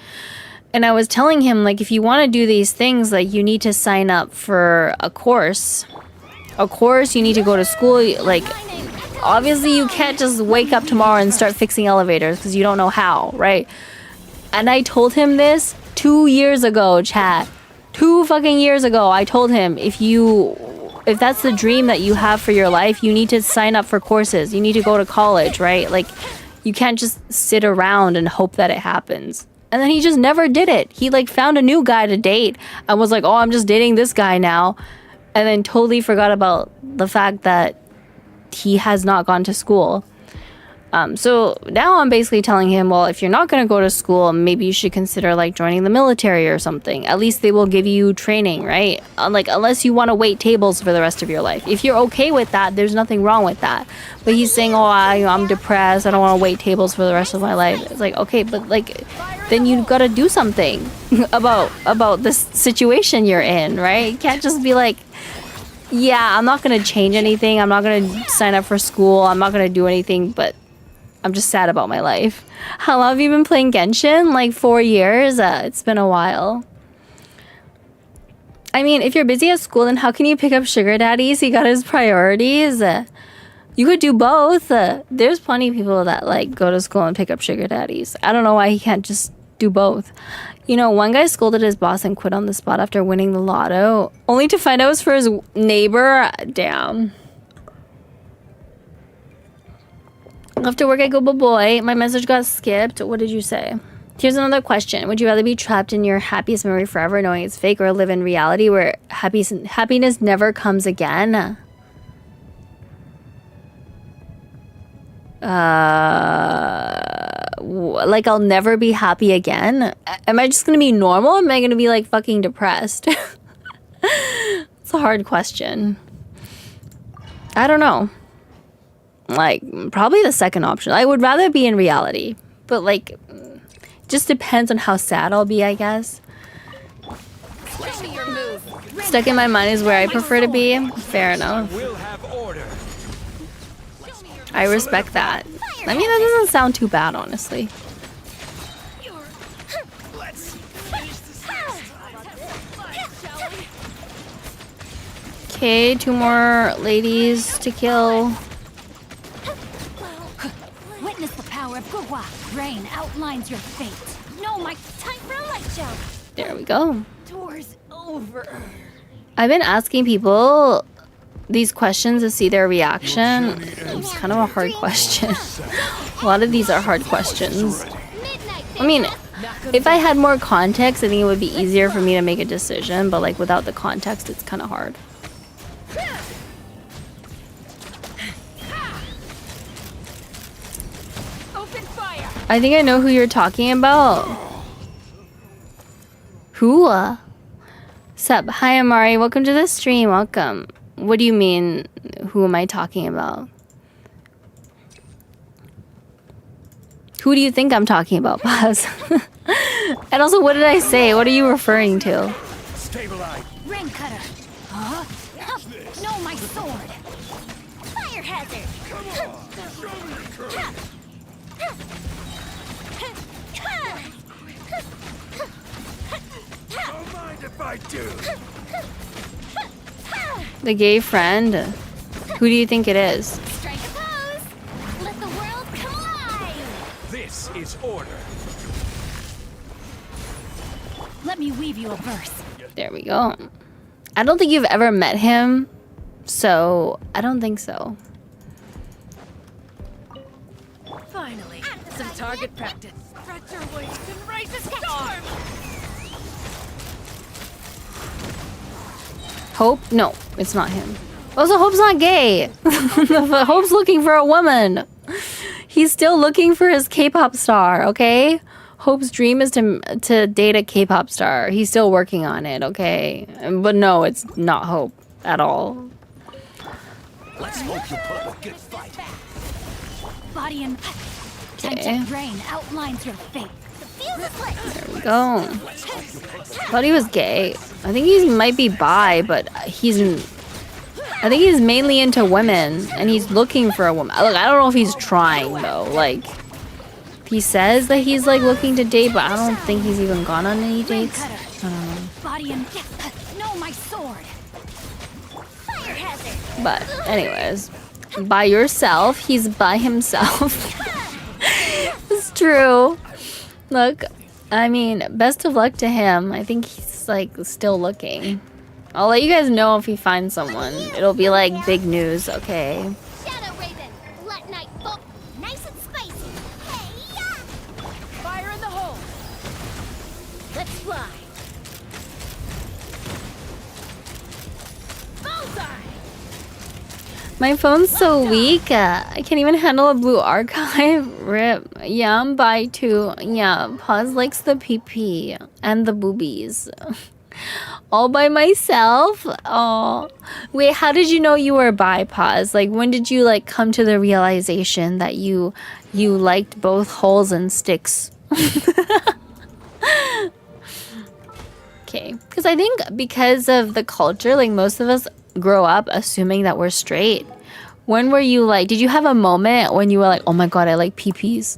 And I was telling him, like, if you want to do these things, like, you need to sign up for a course. You need to go to school. Like, obviously you can't just wake up tomorrow and start fixing elevators because you don't know how, right? And I told him this 2 years ago, chat. 2 fucking years ago, I told him, if that's the dream that you have for your life, you need to sign up for courses. You need to go to college, right? Like, you can't just sit around and hope that it happens. And then he just never did it. He like found a new guy to date and was like, oh, I'm just dating this guy now. And then totally forgot about the fact that he has not gone to school. So now I'm basically telling him, well, if you're not going to go to school, maybe you should consider like joining the military or something. At least they will give you training, right? Like, unless you want to wait tables for the rest of your life. If you're okay with that, there's nothing wrong with that. But he's saying, oh, I'm depressed, I don't want to wait tables for the rest of my life. It's like, okay, but like, then you got to do something about this situation you're in, right? You can't just be like, yeah, I'm not going to change anything, I'm not going to sign up for school, I'm not going to do anything, but I'm just sad about my life. How long have you been playing Genshin? Like 4 years? It's been a while. I mean, if you're busy at school, then how can you pick up sugar daddies? He got his priorities. You could do both. There's plenty of people that like go to school and pick up sugar daddies. I don't know why he can't just do both. You know, one guy scolded his boss and quit on the spot after winning the lotto, only to find out it was for his neighbor. Damn. After work, I go, boy, my message got skipped. What did you say? Here's another question. Would you rather be trapped in your happiest memory forever knowing it's fake, or live in reality where happiness never comes again? Like, I'll never be happy again? Am I just gonna be normal? Or am I gonna be like fucking depressed? It's a hard question. I don't know. Like, probably the second option. I would rather be in reality, but like, just depends on how sad I'll be, I guess. Stuck in my mind is where I prefer to be. Fair enough. I respect that. I mean, that doesn't sound too bad, honestly. Okay, 2 more ladies to kill. Witness the power of Gugwa. Rain outlines your fate. No, my time for a light show. There we go. Tour's over. I've been asking people these questions to see their reaction. It's kind of a hard question. A lot of these are hard questions. I mean, if I had more context, I think it would be easier for me to make a decision, but like without the context, it's kind of hard. Open fire. I think I know who you're talking about. Who? Sup? Hi, Amari. Welcome to the stream. Welcome. What do you mean? Who am I talking about? Who do you think I'm talking about, Paz? And also, what did I say? What are you referring to? Stabilize. Rain cutter. Huh? No, my sword. Fire hazard. Don't mind if I do. The gay friend. Who do you think it is? Strike a pose. Let the world come alive. This is order. Let me weave you a verse. There we go. I don't think you've ever met him, so I don't think so. Finally, some target practice. Spread your wings and raise a storm! Hope? No, it's not him. Also, Hope's not gay. Hope's looking for a woman. He's still looking for his K-pop star, okay? Hope's dream is to date a K-pop star. He's still working on it, okay? But no, it's not Hope at all. Let's hope you put up a good fight. Body and Okay. rain outlines your fate. There we go. Thought he was gay. I think he might be bi, but I think he's mainly into women, and he's looking for a woman. Look, I don't know if he's trying though. Like, he says that he's like looking to date, but I don't think he's even gone on any dates. I don't know. Body and no, my sword. Fire hazard. But anyways, by yourself, he's by himself. It's true. Look, I mean, best of luck to him. I think he's like still looking. I'll let you guys know if he finds someone. It'll be like big news, okay? Shadow Raven, let night fall. Nice and spicy. Hey, yeah. Fire in the hole! Let's fly! Bullseye! My phone's so weak. I can't even handle a blue archive. Rip. Yeah, I'm bi too. Yeah, Paz likes the PP and the boobies. All by myself? Oh. Wait, how did you know you were bi, Paz? Like, when did you like come to the realization that you liked both holes and sticks? Okay, because I think because of the culture, like most of us grow up assuming that we're straight. When were you like, did you have a moment when you were like, oh my god, I like PPs?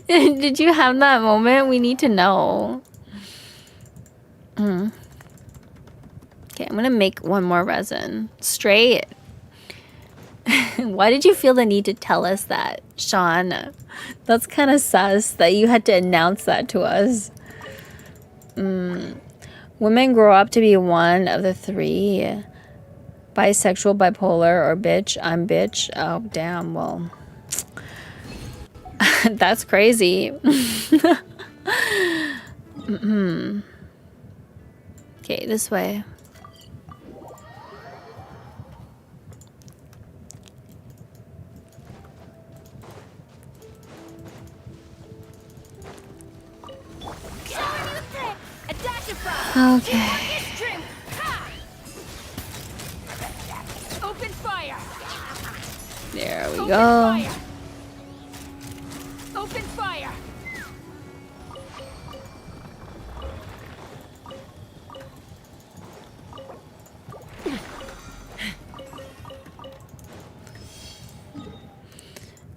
Did you have that moment? We need to know. Okay, I'm gonna make one more resin. Straight. Why did you feel the need to tell us that, Sean? That's kind of sus that you had to announce that to us. Women grow up to be one of the three. Bisexual, bipolar, or bitch. I'm bitch. Oh, damn. Well, that's crazy. Okay, this way. Okay. Open fire! There we Open go. fire! Open fire!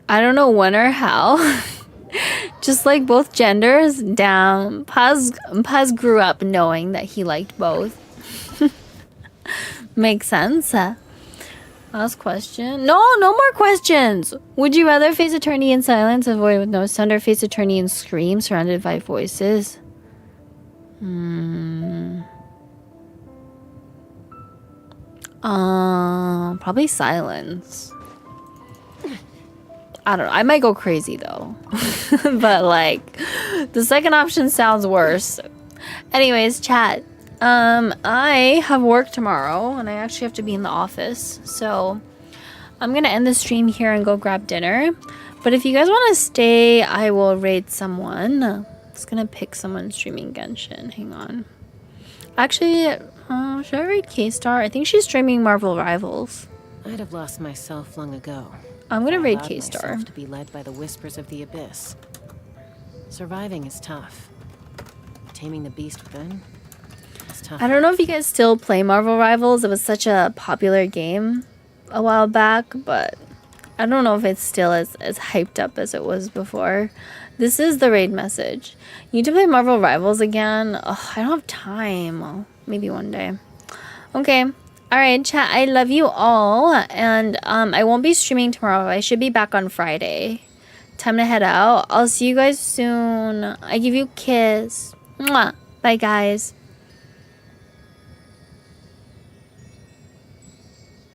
I don't know when or how. Just like both genders, damn. Paz grew up knowing that he liked both. Makes sense. Last question. No, no more questions. Would you rather face attorney in silence, avoid with no sound, or face attorney in scream, surrounded by voices? Probably silence. I don't know. I might go crazy though. But like, the second option sounds worse. Anyways, chat. I have work tomorrow and I actually have to be in the office. So I'm gonna end the stream here and go grab dinner. But if you guys want to stay, I will raid someone. I'm just gonna pick someone streaming Genshin. Hang on. Actually, should I raid K-Star? I think she's streaming Marvel Rivals. I'd have lost myself long ago. I'm gonna I raid allowed K-Star. myself to be led by the whispers of the abyss. Surviving is tough. Taming the beast within is tough. I don't know if you guys still play Marvel Rivals. It was such a popular game a while back, but I don't know if it's still as hyped up as it was before. This is the raid message. You need to play Marvel Rivals again. Ugh, I don't have time. Maybe one day. Okay. Alright, chat. I love you all. And I won't be streaming tomorrow. I should be back on Friday. Time to head out. I'll see you guys soon. I give you a kiss. Mwah. Bye, guys.